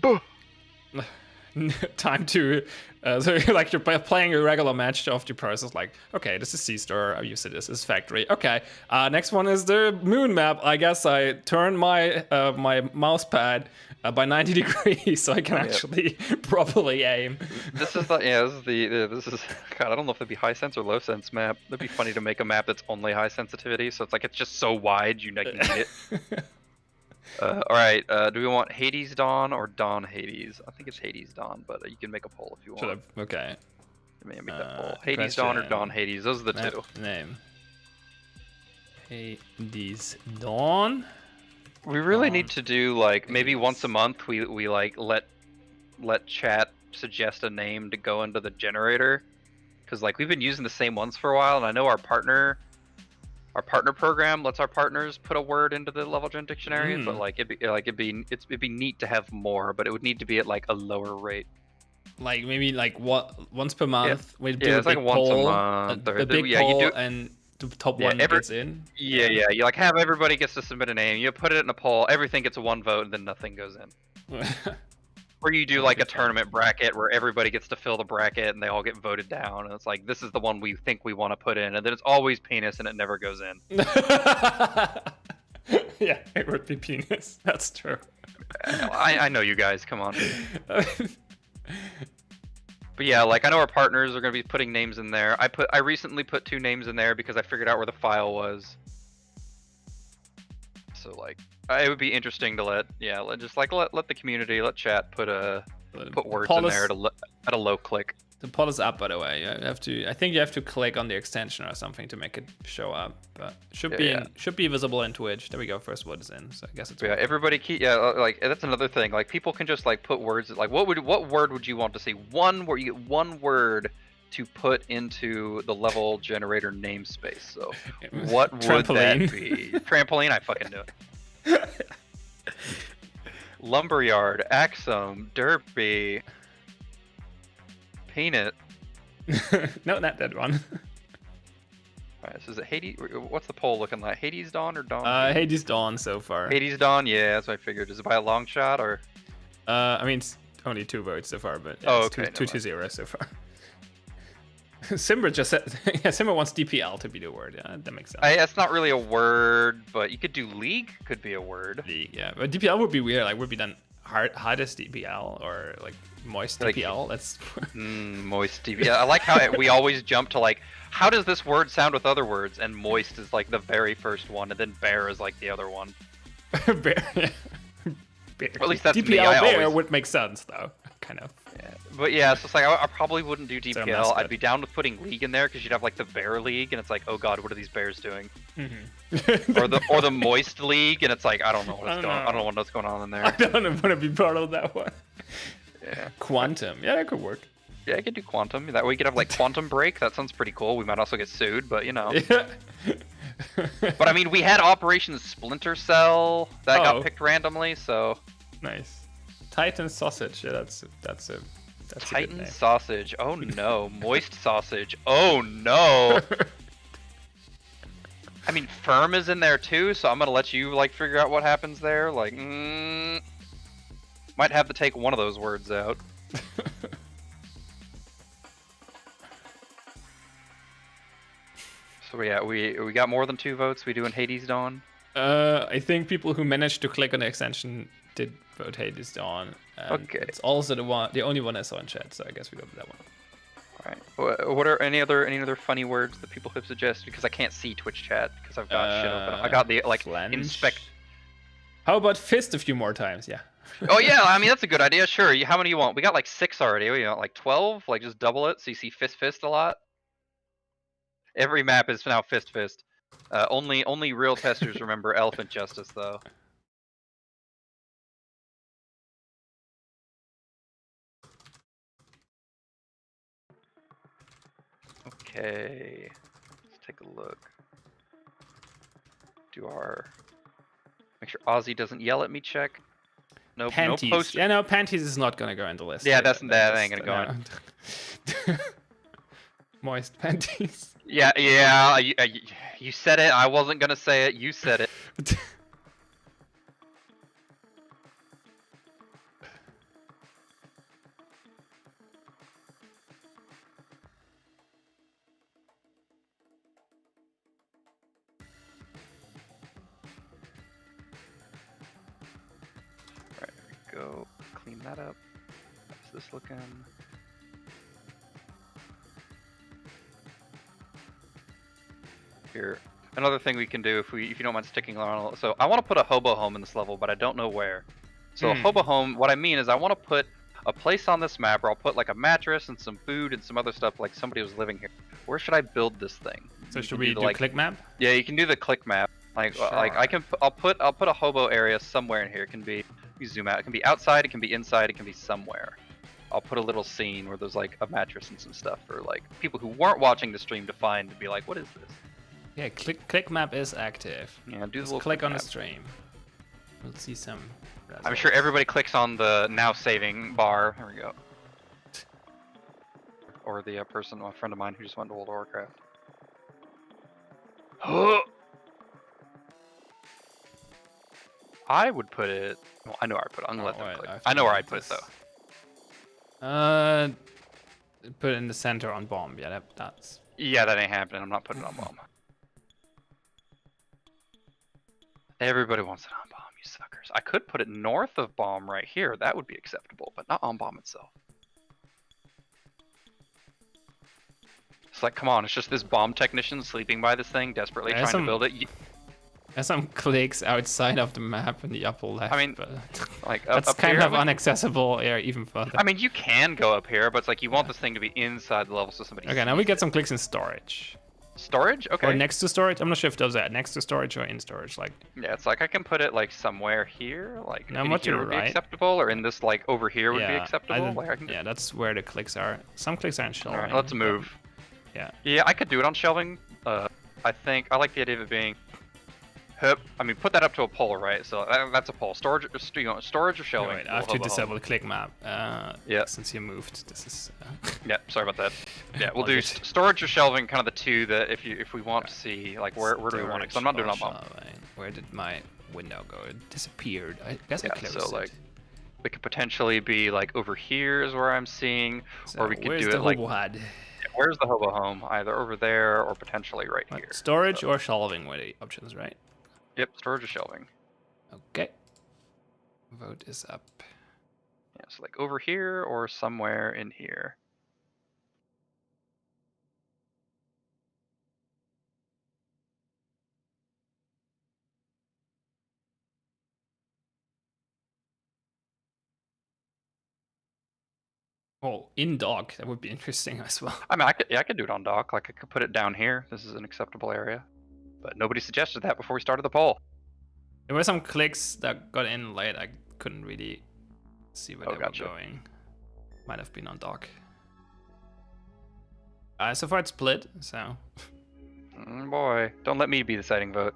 buh. time to so like you're playing a regular match of the process. Like, okay, this is C-Star. I use it as factory. Okay, next one is the moon map. I guess I turn my my mouse pad by 90 degrees so I can actually properly aim. This is the this is God. I don't know if it'd be high sense or low sense map. It'd be funny to make a map that's only high sensitivity, so it's like it's just so wide you need it. All right. Do we want Hades Dawn or Dawn Hades? I think it's Hades Dawn, but you can make a poll if you want. Okay. Let me make that poll. Hades Dawn or Dawn Hades? Those are the two. Name. Hades Dawn. We really need to do like maybe once a month. We like let chat suggest a name to go into the generator, because like we've been using the same ones for a while, and I know our partner program lets our partners put a word into the level gen dictionary, but like it'd be neat to have more, but it would need to be at like a lower rate. Like maybe like once per month. We do it's like once a month. A big poll, and the top one gets in. Yeah. You like have everybody gets to submit a name. You put it in a poll. Everything gets a 1 vote, and then nothing goes in. Or you do like a tournament bracket where everybody gets to fill the bracket and they all get voted down, and it's like this is the one we think we want to put in, and then it's always penis and it never goes in. Yeah, it would be penis. That's true. I know you guys. Come on. But yeah, like I know our partners are gonna be putting names in there. I recently put 2 names in there because I figured out where the file was. So like. It would be interesting to let the community, let chat put words in there at a low click. The poll is up, by the way. I think you have to click on the extension or something to make it show up, but should be visible in Twitch. There we go. First word is in, so I guess it's everybody like that's another thing. Like people can just like put words. Like what word would you want to see? One where you get 1 word to put into the level generator namespace. So what would that be? Trampoline. I fucking knew it. Lumberyard, Axsom, Derpy, Peanut. No, not that one. Alright, so is it Hades? What's the poll looking like? Hades Dawn or Dawn? Hades Dawn so far. Hades Dawn, yeah, that's what I figured. Is it by a long shot or? I mean, it's only 2 votes so far, but okay, 2-0 so far. Simba just said, Simba wants DPL to be the word. Yeah, that makes sense. That's not really a word, but you could do league. Could be a word. League, yeah, but DPL would be weird. Like, would be done hardest DPL or like moist DPL. That's moist DPL. I like how we always jump to like, how does this word sound with other words? And moist is like the very first one, and then bear is like the other one. Bear. Bear. Well, at least that's DPL me. bear would make sense though. Kind of. Yeah. But yeah, so it's like I probably wouldn't do DPL. I'd be down with putting league in there because you'd have like the bear league, and it's like, oh god, what are these bears doing? or the moist league, and it's like I don't know what's going. I don't know what's going on in there. I don't want to be part of that one. Yeah. Quantum, yeah, that could work. Yeah, I could do quantum. That way you could have like quantum break. That sounds pretty cool. We might also get sued, but you know. Yeah. But I mean, we had Operation Splinter Cell that got picked randomly, so. Nice. Titan sausage. Yeah, that's a Titan sausage. Oh no. Moist sausage. Oh no. I mean, firm is in there too, so I'm gonna let you like figure out what happens there. Like, might have to take one of those words out. So yeah, we got more than 2 votes. We doing Hades Dawn? I think people who managed to click on the extension did vote Hades Dawn. Okay. It's also the only one I saw in chat, so I guess we go with that one. All right. What are any other funny words that people have suggested? Because I can't see Twitch chat because I've got shit open. I got the like inspect. How about fist a few more times? Yeah. Oh yeah, I mean that's a good idea. Sure. How many you want? We got like 6 already. We want like 12. Like just double it so you see fist a lot. Every map is now fist. Only real testers remember Elephant Justice though. Okay, let's take a look. Make sure Ozzy doesn't yell at me. Check. No, panties. No poster. Yeah, no, panties is not gonna go in the list. Yeah, that ain't gonna go in. Moist panties. Yeah. You said it. I wasn't gonna say it. You said it. clean that up. How's this looking? Here. Another thing we can do if you don't mind sticking around. So I want to put a hobo home in this level, but I don't know where. So a hobo home, what I mean is I want to put a place on this map where I'll put like a mattress and some food and some other stuff like somebody was living here. Where should I build this thing? So should we do click map? Yeah, you can do the click map. Like Sure. I'll put a hobo area somewhere in here. It can be, you zoom out. It can be outside. It can be inside. It can be somewhere. I'll put a little scene where there's like a mattress and some stuff for like people who weren't watching the stream to find to be like, what is this? Yeah, click map is active. Yeah, do the little click on map. The stream. We'll see some results. I'm sure everybody clicks on the now saving bar. There we go. Or the a friend of mine who just went to World of Warcraft. I would put it. Well, I know where I put it. I'm gonna let them click. I know where I'd put it though. Put it in the center on bomb. Yeah, that's. Yeah, that ain't happening. I'm not putting it on bomb. Everybody wants it on bomb, you suckers. I could put it north of bomb right here. That would be acceptable, but not on bomb itself. It's like, come on, it's just this bomb technician sleeping by this thing, desperately trying to build it. There's some clicks outside of the map in the upper left. I mean, but like that's up kind here, of inaccessible even further. I mean, you can go up here, but it's like you want this thing to be inside the level so somebody. Okay, now we get some clicks in storage. Storage? Okay. Or next to storage. I'm not sure if those are next to storage or in storage. Like. Yeah, it's like I can put it like somewhere here, like now in what here you're would be right. acceptable, or in this like over here would be acceptable. Like I can yeah, that's where the clicks are. Some clicks aren't shelving. Alright, let's move. Yeah. Yeah, I could do it on shelving. I think I like the idea of it being. I mean, put that up to a pole, right? So that's a pole. Storage or shelving. Wait, I have to disable the click map. Yeah. Since you moved, this is. Yeah, sorry about that. Yeah, we'll do storage or shelving, kind of the two that if we want to see like where do we want it? Because I'm not doing it on bomb. Where did my window go? It disappeared. I guess I closed so like it. it could potentially be like over here is where I'm seeing, So or we could do the it like. head? Where's the hobo home? Either over there or potentially right here. Storage or shelving were the options, right? Yep, storage or shelving. Okay. Vote is up. Yeah, so like over here or somewhere in here. Oh, in dock, that would be interesting as well. I mean, I could do it on dock. Like I could put it down here. This is an acceptable area. But nobody suggested that before we started the poll. There were some clicks that got in late. I couldn't really see where they were going. Might have been on dock. So far it's split, so. Boy, don't let me be the deciding vote.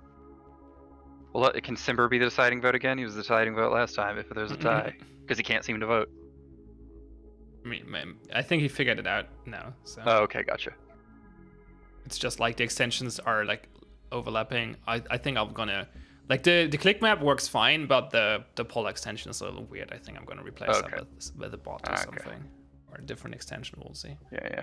Well, can Simber be the deciding vote again? He was the deciding vote last time if there's a tie. Because he can't seem to vote. I mean, I think he figured it out now. So. Oh, okay, gotcha. It's just like the extensions are like overlapping. I think I'm gonna like the click map works fine, but the poll extension is a little weird. I think I'm gonna replace that with a bot or something, or a different extension. We'll see. Yeah.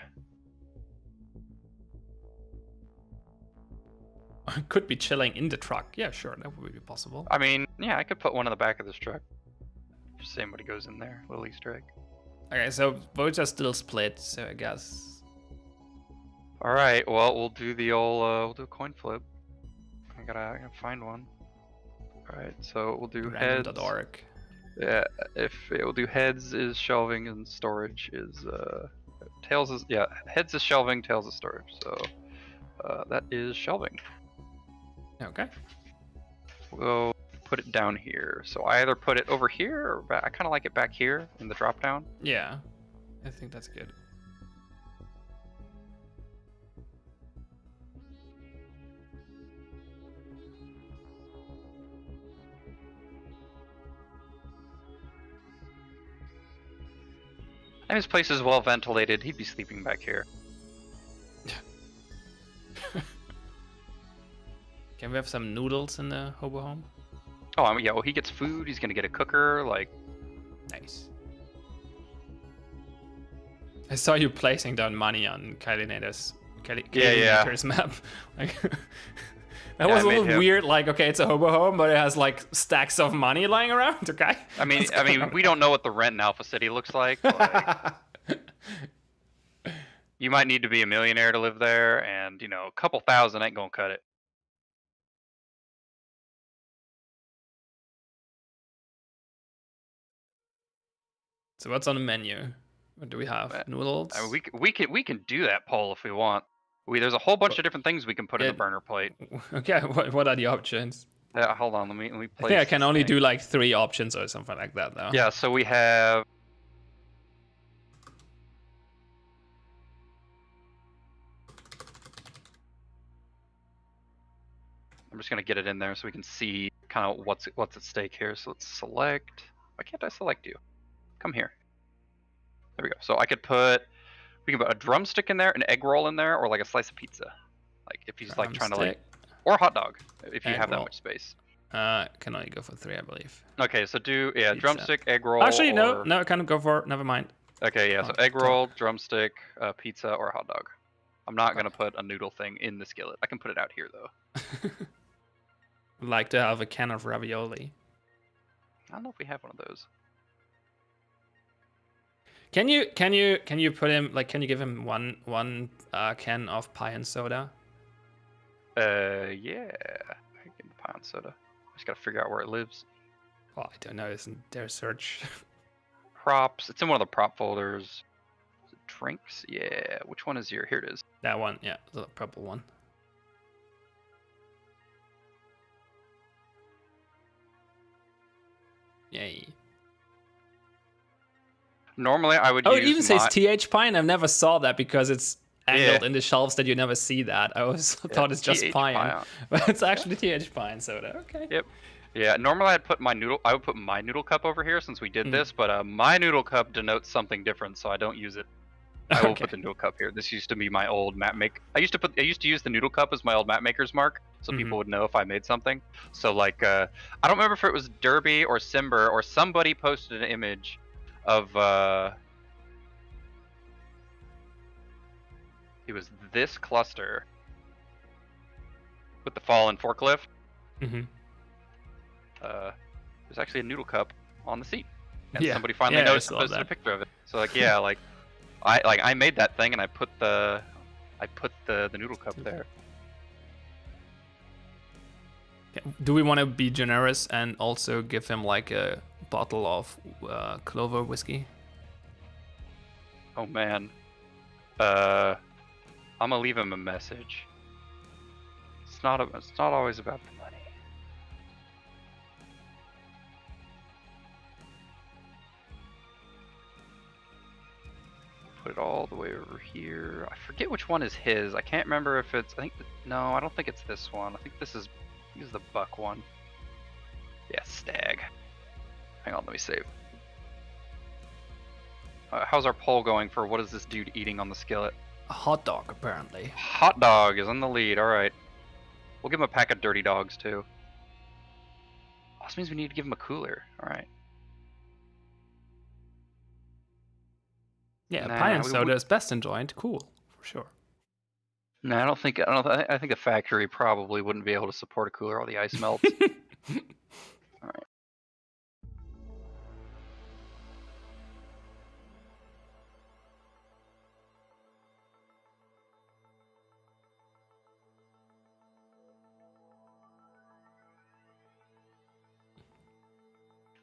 Could be chilling in the truck. Yeah, sure, that would be possible. I mean, yeah, I could put one in the back of this truck. Just seeing what goes in there, little Easter egg. Okay, so votes are still split, so I guess. All right, well, we'll do the old, we'll do a coin flip. I gotta find one. All right, so we'll do heads. Random.org. Yeah, we'll do heads is shelving and storage is tails is heads is shelving, tails is storage. So that is shelving. Okay. We'll put it down here. So I either put it over here or back. I kind of like it back here in the drop down. Yeah, I think that's good. And his place is well ventilated. He'd be sleeping back here. Can we have some noodles in the hobo home? Oh, I mean, yeah. Well, he gets food. He's gonna get a cooker. Like, nice. I saw you placing down money on Kalinator's map. Like, That was a little weird. Like, okay, it's a hobo home, but it has like stacks of money lying around. Okay. I mean, we don't know what the rent in Alpha City looks like. You might need to be a millionaire to live there, and you know, a couple thousand ain't gonna cut it. So what's on the menu? What do we have? Noodles. I mean, we can do that poll if we want. There's a whole bunch of different things we can put in the burner plate. Okay, what are the options? Yeah, hold on. Let me place. I think I can only do like 3 options or something like that, though. Yeah, so we have. I'm just gonna get it in there so we can see kind of what's at stake here. So let's select. Why can't I select you? Come here. There we go. So I could put. We can put a drumstick in there, an egg roll in there, or like a slice of pizza. Like if he's like trying to like, or a hot dog if you have that much space. Can only go for 3, I believe. Okay, so do pizza. Drumstick, egg roll. Actually, no, I can go for. Never mind. Okay, yeah. So egg roll, drumstick, pizza, or a hot dog. I'm not gonna put a noodle thing in the skillet. I can put it out here though. I'd like to have a can of ravioli. I don't know if we have one of those. Can you put him like? Can you give him one can of pie and soda? Yeah. I can give him pie and soda. I just gotta figure out where it lives. Well, I don't know. Isn't there search? Props. It's in one of the prop folders. Is it drinks? Yeah. Which one is here? Here it is. That one. Yeah, the purple one. Yay. Normally, I would use. Oh, it even says TH Pine. I've never saw that because it's angled in the shelves that you never see that. I always thought it's just Pine, but it's actually TH Pine soda. Okay. Yep. Yeah. Normally, I would put my noodle cup over here since we did this, but my noodle cup denotes something different, so I don't use it. I will put the noodle cup here. This used to be my old map make. I used to use the noodle cup as my old map maker's mark, so people would know if I made something. So like, I don't remember if it was Derby or Simber or somebody posted an image of it was this cluster with the fallen forklift. There's actually a noodle cup on the seat, and somebody finally noticed and posted a picture of it. So like, yeah, like I made that thing and I put the noodle cup there. Do we want to be generous and also give him like a bottle of Clover whiskey? Oh man, I'm gonna leave him a message. It's not always about the money. Put it all the way over here. I forget which one is his. I can't remember if it's. No, I don't think it's this one. I think this is the buck one. Yeah, stag. Hang on, let me save. How's our poll going for what is this dude eating on the skillet? A hot dog, apparently. Hot dog is in the lead. All right. We'll give him a pack of dirty dogs too. Oh, this means we need to give him a cooler. All right. Yeah, pie and soda is best enjoyed. Cool, for sure. No, I think a factory probably wouldn't be able to support a cooler. All the ice melts. All right.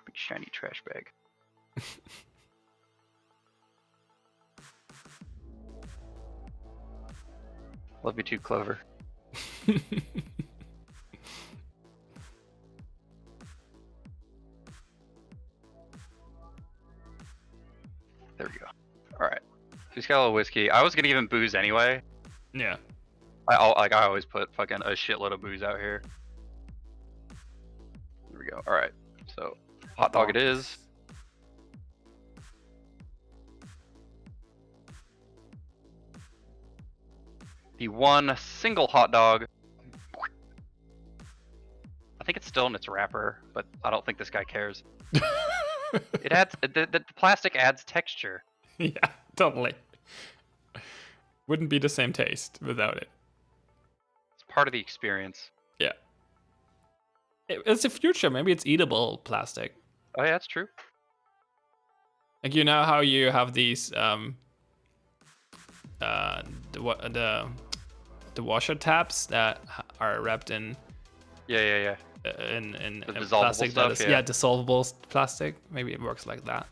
Big shiny trash bag. Love you too, Clover. There we go. All right. He's got a little whiskey. I was gonna give him booze anyway. Yeah. I always put fucking a shitload of booze out here. There we go. All right. So hot dog it is. The one single hot dog. I think it's still in its wrapper, but I don't think this guy cares. It adds the plastic adds texture. Yeah, totally. Wouldn't be the same taste without it. It's part of the experience. Yeah. It's the future. Maybe it's eatable plastic. Oh yeah, that's true. Like, you know how you have these uh the the washer tabs that are wrapped in Yeah. in The dissolvable plastic stuff, that is yeah. dissolvable plastic. Maybe it works like that.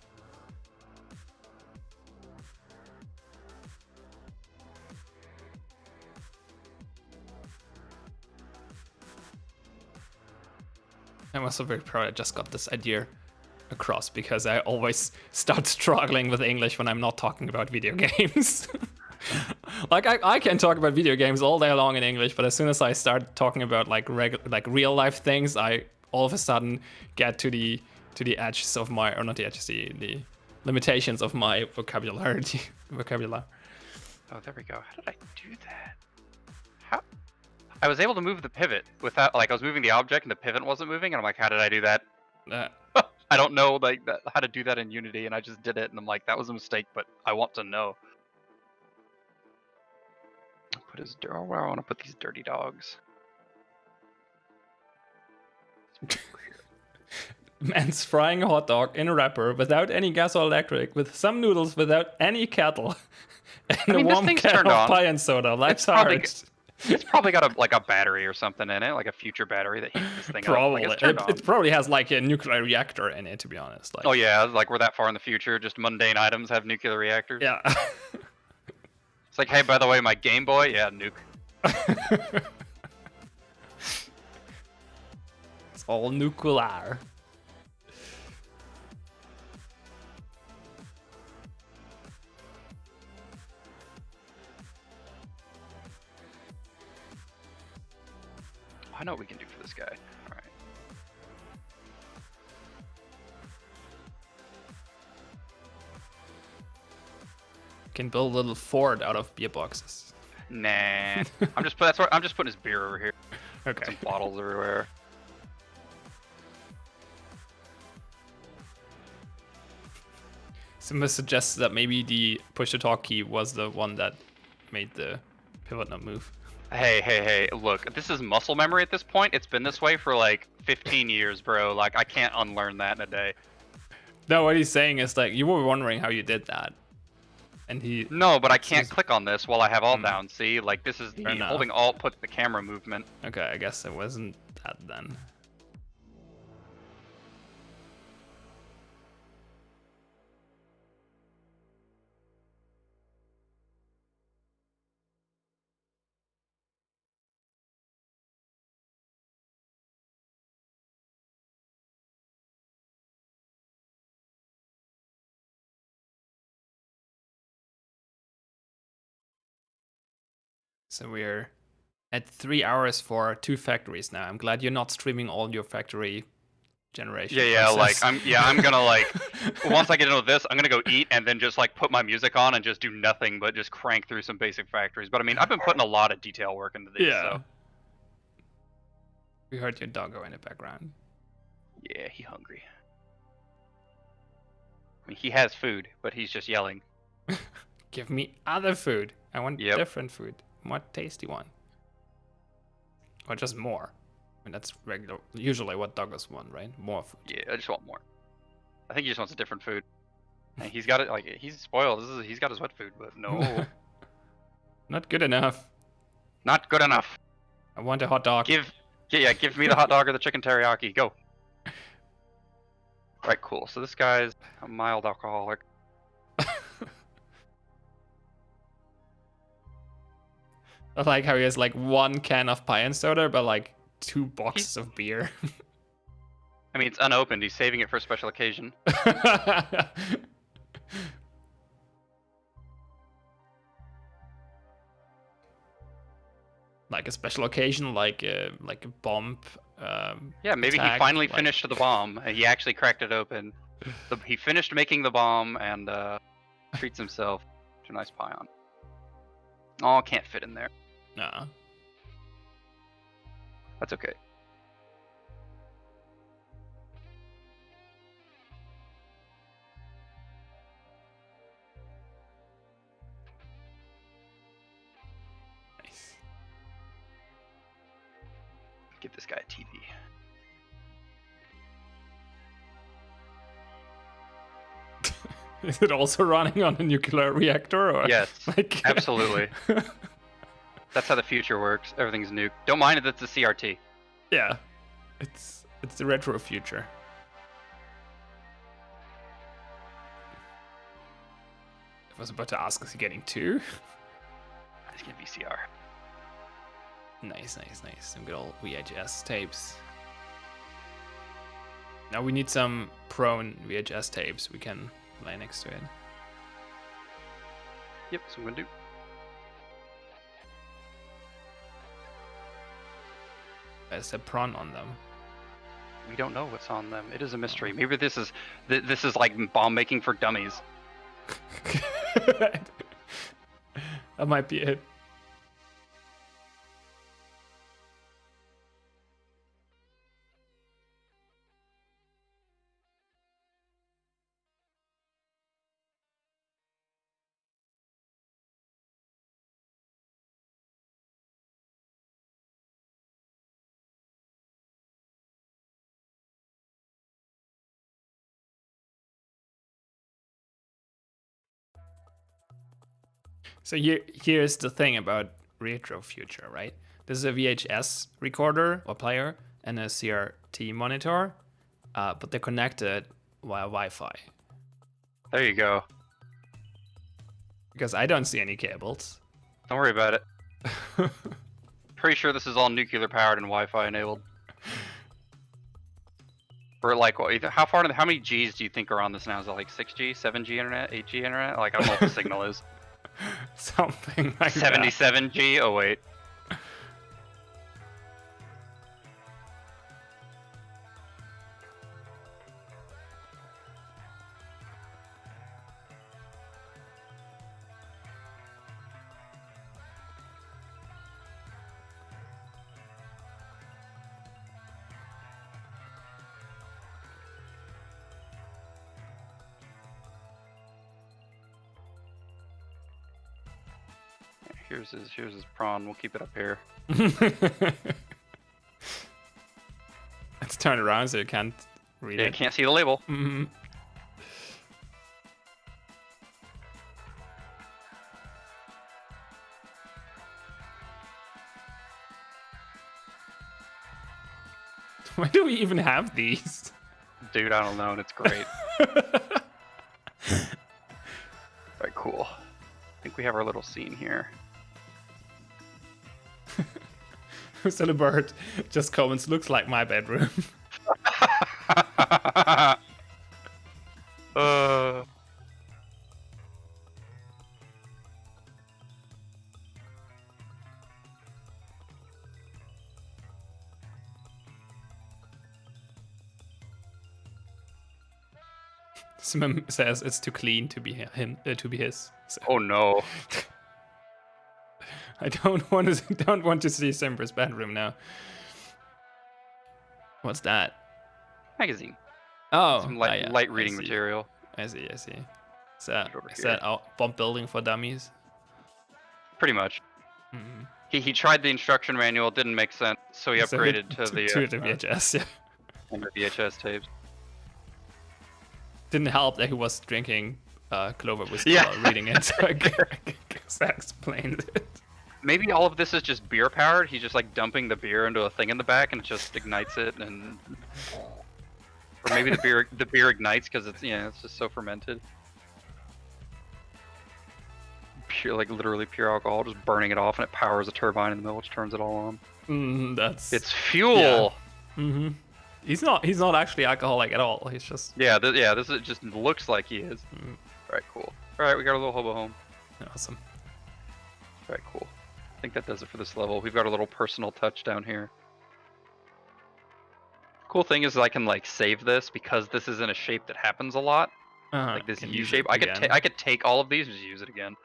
I'm also very proud I just got this idea across, because I always start struggling with English when I'm not talking about video games. Like, I can talk about video games all day long in English, but as soon as I start talking about like real life things, I all of a sudden get to the edges of my, or not the edges, the limitations of my vocabulary. vocabulary. Oh, there we go. How did I do that? How? I was able to move the pivot without, like, I was moving the object and the pivot wasn't moving, and I'm like, how did I do that? I don't know, like, how to do that in Unity, and I just did it, and I'm like, that was a mistake, but I want to know. Where I want to put these dirty dogs. Man's frying a hot dog in a wrapper without any gas or electric, with some noodles without any kettle, and a warm can of pie and soda. Life's hard. It's probably got a battery or something in it, like a future battery that heats this thing probably. up. Like, it probably has like a nuclear reactor in it, to be honest. Like, oh yeah, like we're that far in the future, just mundane items have nuclear reactors. Yeah. It's like, hey, by the way, my Game Boy, yeah, nuke. It's all nuclear. I know what we can do for this guy. All right. Can build a little fort out of beer boxes. Nah. I'm just putting his beer over here. Okay. Some bottles everywhere. Someone suggests that maybe the push to talk key was the one that made the pivot not move. Hey, look, this is muscle memory at this point. It's been this way for like 15 years, bro. Like, I can't unlearn that in a day. No, what he's saying is, like, you were wondering how you did that. And he... No, but I can't click on this while I have alt down, see? Like, this is the holding alt puts the camera movement. Okay, I guess it wasn't that then. So we're at 3 hours for 2 factories now. I'm glad you're not streaming all your factory generation. Yeah, like I'm gonna like once I get into this, I'm gonna go eat and then just like put my music on and just do nothing but just crank through some basic factories. But I mean, I've been putting a lot of detail work into these. Yeah. So. We heard your doggo in the background. Yeah, he's hungry. I mean, he has food, but he's just yelling. Give me other food. I want different food. More tasty one. Or just more. I mean, that's regular. Usually what doggos want, right? More food. Yeah, I just want more. I think he just wants a different food. And he's got it, like, he's spoiled. He's got his wet food, but no. Not good enough. Not good enough. I want a hot dog. Give me the hot dog or the chicken teriyaki. Go. Alright, cool. So this guy's a mild alcoholic. I like how he has like 1 can of pie and soda, but like 2 boxes of beer. I mean, it's unopened. He's saving it for a special occasion. Like a special occasion, like a bomb. Yeah, maybe attack, he finally finished the bomb. He actually cracked it open. He finished making the bomb and treats himself to a nice pie on. Oh, can't fit in there. Nah. That's okay. Nice. Give this guy a TV. Is it also running on a nuclear reactor? Or Yes, like absolutely. That's how the future works. Everything's nuke. Don't mind if it's a CRT. Yeah, it's the retro future. I was about to ask, is he getting 2? It's gonna be CR. Nice. Some good old VHS tapes. Now we need some prone VHS tapes we can lay next to it. Yep, so I'm gonna do. There's a prawn on them. We don't know what's on them. It is a mystery. Maybe this is like bomb making for dummies. That might be it. So here's the thing about retro future, right? This is a VHS recorder or player and a CRT monitor, but they're connected via Wi-Fi. There you go. Because I don't see any cables. Don't worry about it. Pretty sure this is all nuclear powered and Wi-Fi enabled. Or like, how many Gs do you think are on this now? Is it like 6G, 7G internet, 8G internet? Like, I don't know what the signal is. Something like 77G? Oh, wait. Here's his prawn. We'll keep it up here. Let's turn it around so you can't read it. You can't see the label. Mm-hmm. Why do we even have these? Dude, I don't know, and it's great. Alright, cool. I think we have our little scene here. Silibert just comments, looks like my bedroom. Simon says it's too clean to be his. So. Oh no. I don't want to see Simber's bedroom now. What's that? Magazine. Oh, some light reading material. I see. Is that bomb building for dummies? Pretty much. Mm-hmm. He tried the instruction manual, it didn't make sense, so he upgraded to the VHS. Yeah. And the VHS tapes. Didn't help that he was drinking Clover whiskey while reading it, so I guess that explains it. Maybe all of this is just beer powered. He's just like dumping the beer into a thing in the back and it just ignites it, and or maybe the beer ignites because it's it's just so fermented. Pure, like literally pure alcohol, just burning it off, and it powers a turbine in the middle, which turns it all on. It's fuel. Yeah. Mm-hmm. He's not actually alcoholic at all. He's just this is just looks like he is. All right, cool. All right, we got a little hobo home. Awesome. All right, cool. I think that does it for this level. We've got a little personal touch down here. Cool thing is I can like save this because this is in a shape that happens a lot. Like this U shape. I could take all of these and just use it again.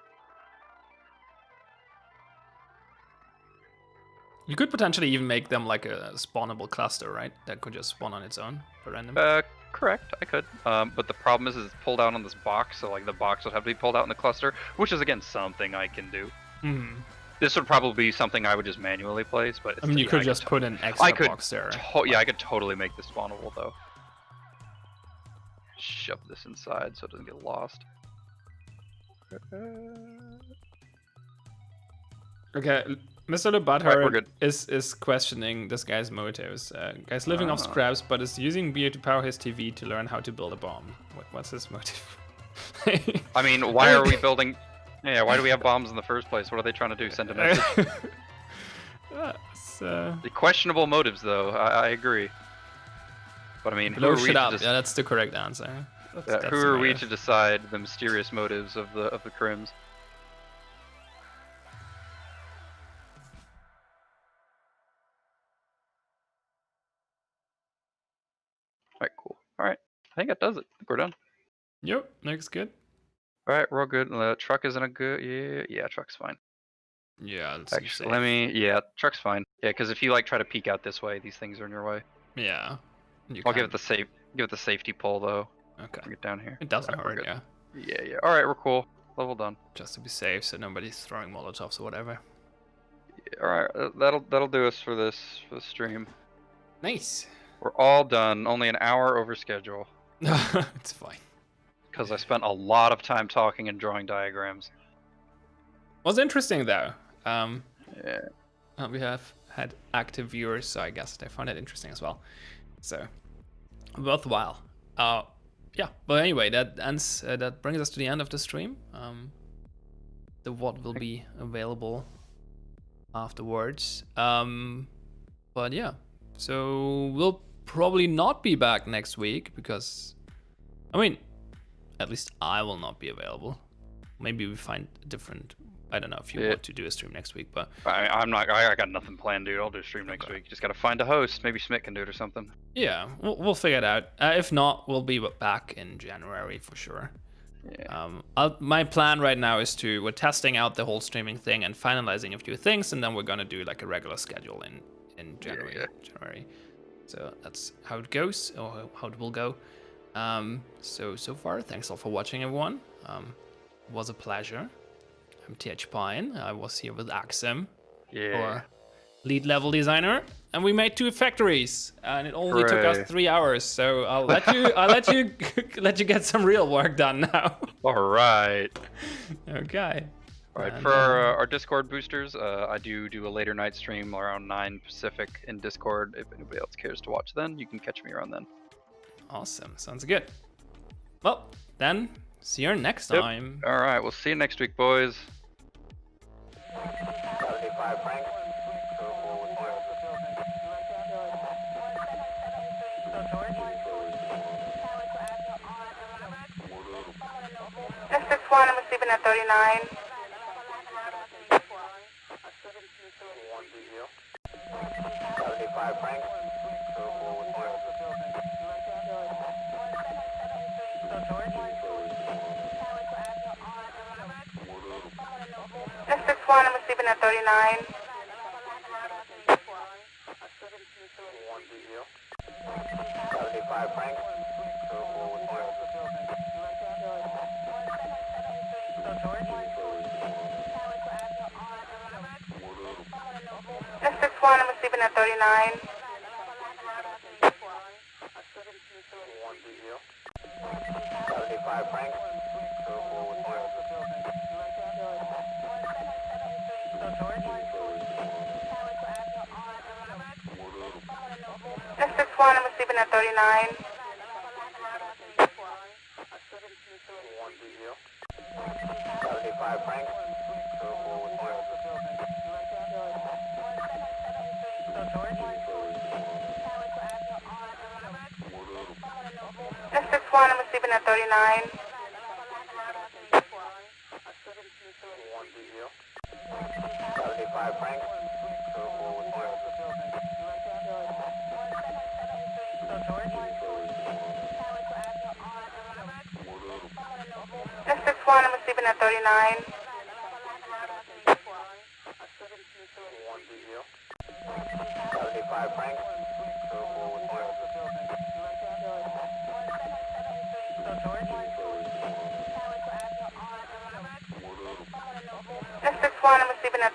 You could potentially even make them like a spawnable cluster, right? That could just spawn on its own for random. Correct, I could. But the problem is it's pulled out on this box, so like the box would have to be pulled out in the cluster, which is again something I can do. Mm-hmm. This would probably be something I would just manually place, but I mean, you could just put an extra box there. Yeah, I could totally make this spawnable though. shove this inside so it doesn't get lost. Okay, Mr. Le Alright, we're Butthurt good. is questioning this guy's motives. Guy's living off scraps, but is using beer to power his TV to learn how to build a bomb. What's his motive? I mean, why are we building? Yeah, why do we have bombs in the first place? What are they trying to do? Send a message? The questionable motives, though. I agree. But I mean, who are we to yeah, that's the correct answer. That's who are we to decide the mysterious motives of the crims? Alright, cool. Alright, I think that does it. I think we're done. Yep, looks good. Alright, we're all good. Truck isn't a good. Yeah, truck's fine. Yeah, actually, yeah, truck's fine. Yeah, because if you like try to peek out this way, these things are in your way. Yeah. I'll give it the safety pull though. Okay. Get down here. It doesn't hurt, yeah. Yeah. Alright, we're cool. Level done. Just to be safe, so nobody's throwing Molotovs or whatever. Yeah, alright, that'll do us for this stream. Nice. We're all done. Only an hour over schedule. It's fine. Because I spent a lot of time talking and drawing diagrams. Was interesting though. Yeah. We have had active viewers, so I guess they find it interesting as well. So worthwhile. Yeah. But anyway, that ends. That brings us to the end of the stream. The VOD will be available afterwards. But yeah. So we'll probably not be back next week because, I mean, at least I will not be available. Maybe we find a different. I don't know if you want to do a stream next week, but I'm not. I got nothing planned, dude. I'll do a stream next week. Just gotta find a host. Maybe Schmidt can do it or something. Yeah, we'll figure it out. If not, we'll be back in January for sure. Yeah. My plan right now is we're testing out the whole streaming thing and finalizing a few things, and then we're gonna do like a regular schedule in January. Yeah. January. So that's how it goes, or how it will go. So far, thanks all for watching, everyone. It was a pleasure. I'm TH Pine. I was here with Axsom, our lead level designer, and we made 2 factories, and it only took us 3 hours. So I'll let you, let you get some real work done now. All right. Okay. All right. For our Discord boosters, I do a later night stream around 9 Pacific in Discord. If anybody else cares to watch, then you can catch me around then. Awesome. Sounds good. Well, then see you next time. All right. We'll see you next week, boys. 75 Frank. This 1, I'm receiving at 39. 75 Frank. This 1, I'm receiving at 39. 75 Frank. This 1, I'm receiving at 39. 75 Frank. This 1, I'm receiving at 39. 75 Frank. This 1, I'm receiving at 39. 75 Frank. This 1, I'm receiving at 39. 75 Frank. This